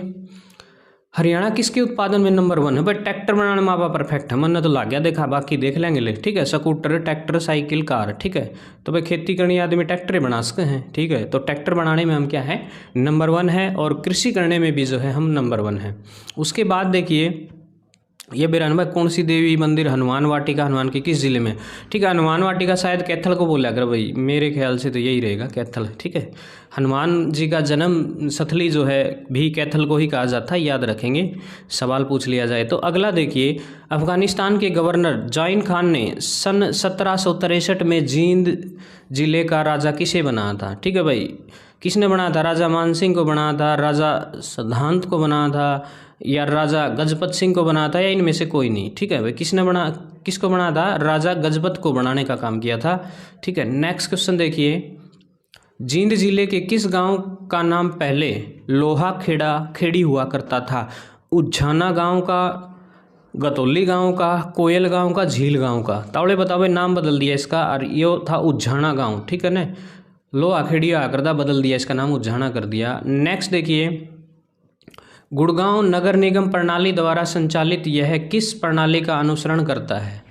हरियाणा किसके उत्पादन में नंबर 1 है भाई? ट्रैक्टर बनाने में आप परफेक्ट है, मन तो लाग गया देखा, बाकी देख लेंगे ले, ठीक है। स्कूटर, ट्रैक्टर, साइकिल, कार, ठीक है। तो भाई खेती करनी आदमी ट्रैक्टर बना सकते हैं, ठीक है। तो ट्रैक्टर बनाने में हम क्या है, नंबर 1 है, और कृषि करने में भी जो है हम नंबर 1 है। उसके बाद देखिए ये बेरान भाई, कौन सी देवी मंदिर हनुमान वाटिका, हनुमान की किस जिले में? ठीक है, हनुमान वाटिका शायद कैथल को बोला कर भाई, मेरे ख्याल से तो यही रहेगा, कैथल, ठीक है। हनुमान जी का जन्म स्थली जो है भी कैथल को ही कहा जाता है, याद रखेंगे, सवाल पूछ लिया जाए तो। अगला देखिए, अफगानिस्तान के गवर्नर जॉइन खान ने सन 1763 में जींद जिले का राजा किसे बनाया था? ठीक है भाई, किसने बनाया था? राजा मानसिंह को बनाया था, राजा सिद्धांत को बनाया था, या राजा गजपत सिंह को बनाया था, या इनमें से कोई नहीं, ठीक है भाई। किसको बनाया था? राजा गजपत को बनाने का काम किया था, ठीक है। नेक्स्ट क्वेश्चन देखिए, जींद जिले के किस गांव का नाम पहले लोहा खेड़ी हुआ करता था? उज्झाना गांव का, गतौली गांव का, कोयल गांव का, झील गांव का? तावड़े बताओ भाई, नाम बदल दिया इसका, और ये था उज्झाना गांव, ठीक है ना। लोहा खेड़ी हुआ करता, बदल दिया इसका नाम, उज्झाना कर दिया। नेक्स्ट देखिए, गुड़गांव नगर निगम प्रणाली द्वारा संचालित यह किस प्रणाली का अनुसरण करता है?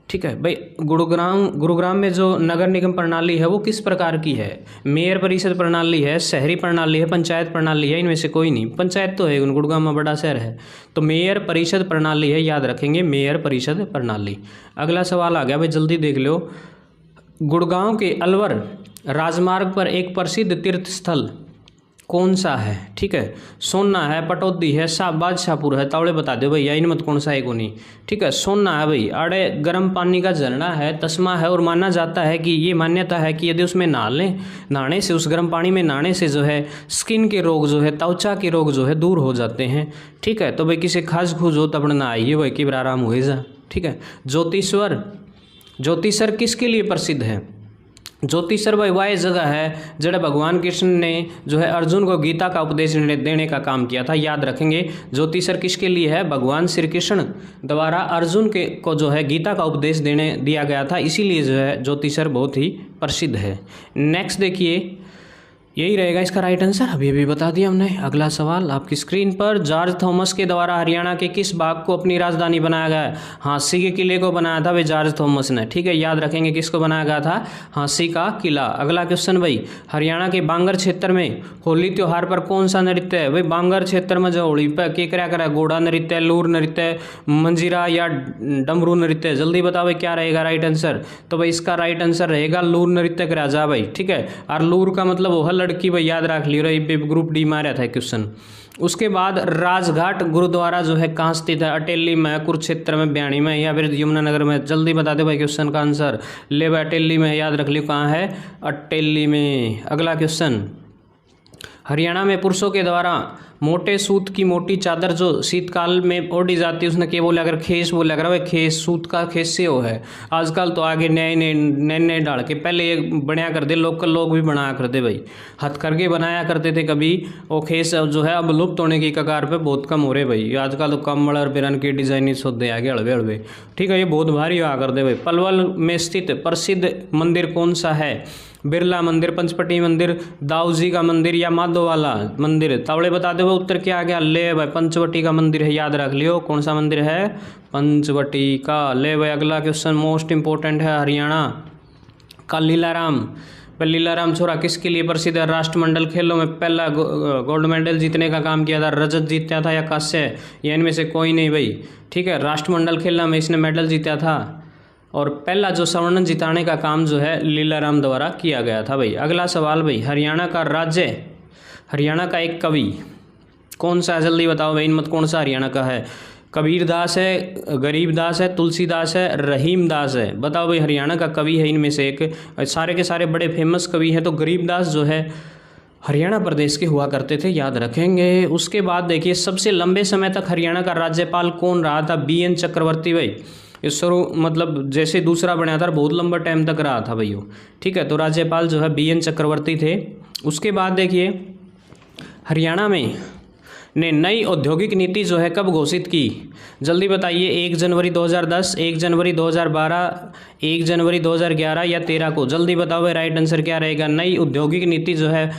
ठीक है भाई, गुरुग्राम में जो नगर निगम प्रणाली है वो किस प्रकार की है? मेयर परिषद प्रणाली है, शहरी प्रणाली है, पंचायत प्रणाली है? इनमें से कोई नहीं, पंचायत तो है, गुड़गांव में बड़ा शहर है, तो मेयर परिषद प्रणाली है, याद रखेंगे, मेयर परिषद प्रणाली। अगला सवाल आ गया भाई, जल्दी देख लो। गुड़गांव के अलवर राजमार्ग पर एक प्रसिद्ध तीर्थ स्थल कौन सा है? ठीक है, सोना है, पटौदी है, बादशाहपुर है? तावड़े बता दो भैया, इनमें कौन सा है को नहीं, ठीक है, सोना है भाई। अरे गर्म पानी का झरना है, तस्मा है, और माना जाता है कि ये मान्यता है कि यदि उसमें नहाने से, उस गर्म पानी में नहाने से जो है स्किन के रोग जो है, त्वचा के रोग जो है दूर हो जाते हैं, ठीक है। तो भाई किसी खास खूज हो तब ना आइए भाई, कि आराम हुए जा, ठीक है। ज्योतिषर किसके लिए प्रसिद्ध है? ज्योतिषर भाई वह जगह है जहाँ भगवान कृष्ण ने जो है अर्जुन को गीता का उपदेश देने का काम किया था, याद रखेंगे। ज्योतिषर किसके लिए है? भगवान श्री कृष्ण द्वारा अर्जुन को जो है गीता का उपदेश दिया गया था, इसीलिए जो है ज्योतिषर बहुत ही प्रसिद्ध है। नेक्स्ट देखिए, यही रहेगा इसका राइट आंसर, अभी बता दिया हमने। अगला सवाल आपकी स्क्रीन पर, जॉर्ज थॉमस के द्वारा हरियाणा के किस भाग को अपनी राजधानी बनाया गया है? हाँसी के किले को बनाया था भाई जॉर्ज थॉमस ने, ठीक है, याद रखेंगे किसको बनाया गया था? हाँसी का किला। अगला क्वेश्चन भाई, हरियाणा के बांगर क्षेत्र में होली त्योहार पर कौन सा नृत्य है? भाई बांगर क्षेत्र में जो होली पर के करा घोड़ा नृत्य, लूर नृत्य, मंजीरा या डमरू नृत्य? जल्दी बताओ भाई क्या रहेगा राइट आंसर? तो भाई इसका राइट आंसर रहेगा लूर नृत्य करा जा भाई, ठीक है। और लूर का मतलब वो लड़की भाई, याद रख लियो, ग्रुप डी में आ रहा था क्वेश्चन। उसके बाद राजघाट गुरुद्वारा जो है कहाँ स्थित है? अटेली में, कुरुक्षेत्र में, बयानी में, या फिर यमुनानगर में? जल्दी बता दो भाई क्वेश्चन का आंसर। ले भाई अटेली में, याद रख लियो कहाँ है? अटेली में। अगला क्वेश्चन, हरियाणा में पुरुषों के द्वारा मोटे सूत की मोटी चादर जो शीतकाल में ओढ़ी जाती है, उसने क्या बोला? अगर खेस बोला अगर भाई, खेस सूत का खेस से वो है। आजकल तो आगे नए डाल के, पहले ये बनाया करते, लोकल लोग भी बनाया करते भाई, हथकरघे बनाया करते थे कभी। वो खेस जो है अब लुप्त होने की कगार पे बहुत कम हो रहे भाई। आजकल तो कमल और बिरन के डिजाइन सौदे आगे हड़बे, ठीक है, ये बहुत भारी हुआ करते भाई। पलवल में स्थित प्रसिद्ध मंदिर कौन सा है? बिरला मंदिर, पंचवटी मंदिर, दाऊजी का मंदिर, या माधोवाला मंदिर? तावड़े बता दो उत्तर क्या आ गया? ले भाई पंचवटी का मंदिर है, याद रख लियो। कौन सा मंदिर है? पंचवटी का। ले भाई अगला क्वेश्चन मोस्ट इंपोर्टेंट है, हरियाणा का लीलाराम छोरा किसके लिए प्रसिद्ध है? राष्ट्रमंडल खेलों में पहला गोल्ड मेडल जीतने का काम किया था, रजत जीता था या कांस्य? या इनमें से कोई नहीं भाई, ठीक है। राष्ट्रमंडल खेलों में इसने मेडल जीता था, और पहला जो स्वर्ण जिताने का काम जो है लीलाराम द्वारा किया गया था भाई। अगला सवाल भाई, हरियाणा का एक कवि कौन सा है? जल्दी बताओ भाई, इनमें कौन सा हरियाणा का है? कबीरदास है, गरीबदास है, तुलसीदास है, रहीमदास है? बताओ भाई हरियाणा का कवि है इनमें से एक। सारे के सारे बड़े फेमस कवि हैं, तो गरीबदास जो है हरियाणा प्रदेश के हुआ करते थे, याद रखेंगे। उसके बाद देखिए, सबसे लंबे समय तक हरियाणा का राज्यपाल कौन रहा था? BN चक्रवर्ती भाई। इस शुरू मतलब जैसे दूसरा बनाया था, बहुत लंबा टाइम तक रहा था भाई वो, ठीक है। तो राज्यपाल जो है BN चक्रवर्ती थे। उसके बाद देखिए, हरियाणा में ने नई औद्योगिक नीति जो है कब घोषित की? जल्दी बताइए, 1 जनवरी 2010, 1 जनवरी 2012, 1 जनवरी 2011 या 13 को? जल्दी बताओ भाई राइट आंसर क्या रहेगा? नई औद्योगिक नीति जो है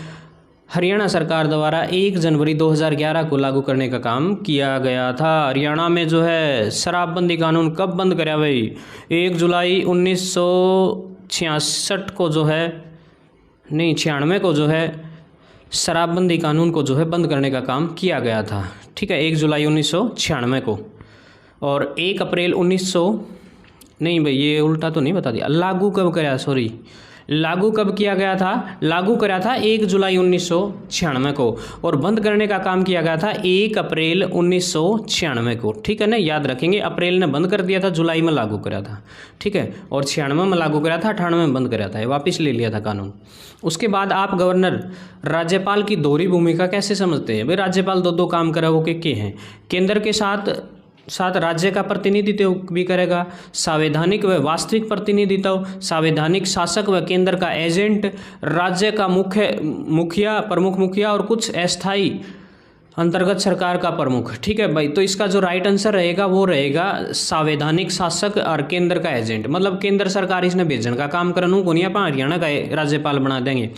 हरियाणा सरकार द्वारा 1 जनवरी 2011 को लागू करने का काम किया गया था। हरियाणा में जो है शराबबंदी कानून कब बंद कराया भाई? 1 जुलाई 1966 को जो है, नहीं 96 को जो है शराबबंदी कानून को जो है बंद करने का काम किया गया था। ठीक है, 1 जुलाई 1996 को। और 1 अप्रैल 1900, नहीं भाई ये उल्टा तो नहीं बता दिया, लागू कब कराया, सॉरी, लागू कब किया गया था? लागू करा था 1 जुलाई 1996 को, और बंद करने का काम किया गया था 1 अप्रैल 1996 को। ठीक है ना, याद रखेंगे, अप्रैल ने बंद कर दिया था, जुलाई में लागू करा था। ठीक है, और 96 में लागू करा था, 98 में बंद करा था, वापस ले लिया था कानून। उसके बाद आप गवर्नर राज्यपाल की दोहरी भूमिका कैसे समझते हैं? भाई राज्यपाल दो काम करा वो के हैं, केंद्र के साथ राज्य का प्रतिनिधित्व भी करेगा, संवैधानिक व वास्तविक प्रतिनिधित्व, संवैधानिक शासक व केंद्र का एजेंट, राज्य का मुखिया, प्रमुख मुखिया और कुछ अस्थायी अंतर्गत सरकार का प्रमुख। ठीक है भाई, तो इसका जो राइट आंसर रहेगा वो रहेगा संवैधानिक शासक और केंद्र का एजेंट। मतलब केंद्र सरकार इसने भेजने का काम करनू को नहीं, अपन हरियाणा का राज्यपाल बना देंगे,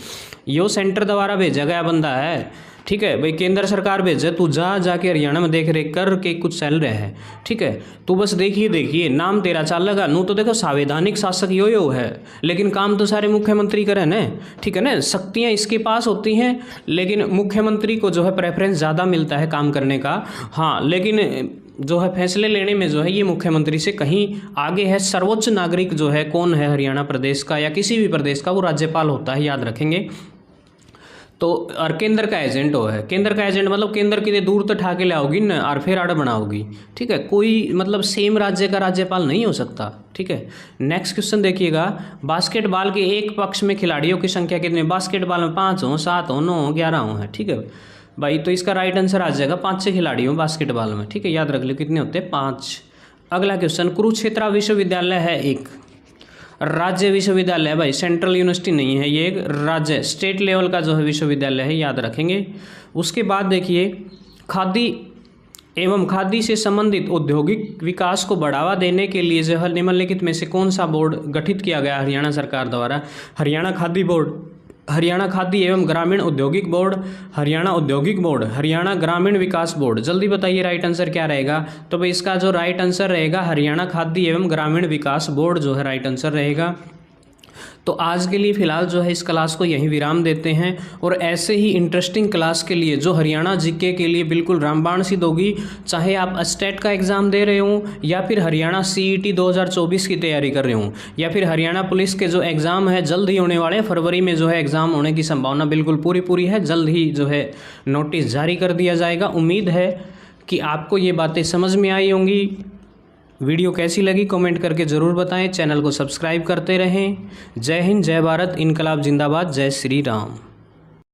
यो सेंटर द्वारा भेजा गया बंदा है। ठीक है भाई, केंद्र सरकार भेजे, तू जाके हरियाणा में देख रेख कर के कुछ चल रहा है। ठीक है, तू बस देखिए नाम तेरा चलेगा नू, तो देखो संवैधानिक शासक यो है, लेकिन काम तो सारे मुख्यमंत्री करे ना। ठीक है ना, शक्तियां इसके पास होती हैं, लेकिन मुख्यमंत्री को जो है प्रेफरेंस ज़्यादा मिलता है काम करने का। हाँ, लेकिन जो है फैसले लेने में जो है ये मुख्यमंत्री से कहीं आगे है। सर्वोच्च नागरिक जो है कौन है हरियाणा प्रदेश का या किसी भी प्रदेश का, वो राज्यपाल होता है, याद रखेंगे। तो और केंद्र का एजेंट हो है, केंद्र का एजेंट मतलब केंद्र के लिए दूर तो ठा के लाओगी ना और फिर आड़ बनाओगी। ठीक है, कोई मतलब सेम राज्य का राज्यपाल नहीं हो सकता। ठीक है, नेक्स्ट क्वेश्चन देखिएगा, बास्केटबॉल के एक पक्ष में खिलाड़ियों की संख्या कितनी? बास्केटबॉल में 5 हो, 7 हो, 9 हो, 11 हो है। ठीक है भाई, तो इसका राइट आंसर आ जाएगा 5 से खिलाड़ी हो बास्केटबॉल में। ठीक है, याद रख लो कितने होते हैं, 5। अगला क्वेश्चन, कुरुक्षेत्र विश्वविद्यालय है एक राज्य विश्वविद्यालय, भाई सेंट्रल यूनिवर्सिटी नहीं है, ये एक राज्य स्टेट लेवल का जो है विश्वविद्यालय है, याद रखेंगे। उसके बाद देखिए, खादी एवं खादी से संबंधित औद्योगिक विकास को बढ़ावा देने के लिए जो है निम्नलिखित में से कौन सा बोर्ड गठित किया गया हरियाणा सरकार द्वारा? हरियाणा खादी बोर्ड, हरियाणा खादी एवं ग्रामीण औद्योगिक बोर्ड, हरियाणा औद्योगिक बोर्ड, हरियाणा ग्रामीण विकास बोर्ड। जल्दी बताइए राइट आंसर क्या रहेगा? तो भाई इसका जो राइट आंसर रहेगा हरियाणा खादी एवं ग्रामीण विकास बोर्ड जो है राइट आंसर रहेगा। तो आज के लिए फ़िलहाल जो है इस क्लास को यहीं विराम देते हैं, और ऐसे ही इंटरेस्टिंग क्लास के लिए जो हरियाणा जीके के लिए बिल्कुल रामबाण सिद्ध होगी, चाहे आप स्टेट का एग्ज़ाम दे रहे हो या फिर हरियाणा CET 2024 की तैयारी कर रहे हो, या फिर हरियाणा पुलिस के जो एग्ज़ाम है जल्द ही होने वाले हैं, फरवरी में जो है एग्ज़ाम होने की संभावना बिल्कुल पूरी है, जल्द ही जो है नोटिस जारी कर दिया जाएगा। उम्मीद है कि आपको ये बातें समझ में आई होंगी। वीडियो कैसी लगी कमेंट करके ज़रूर बताएं, चैनल को सब्सक्राइब करते रहें। जय हिंद, जय भारत, इनकलाब जिंदाबाद, जय श्री राम।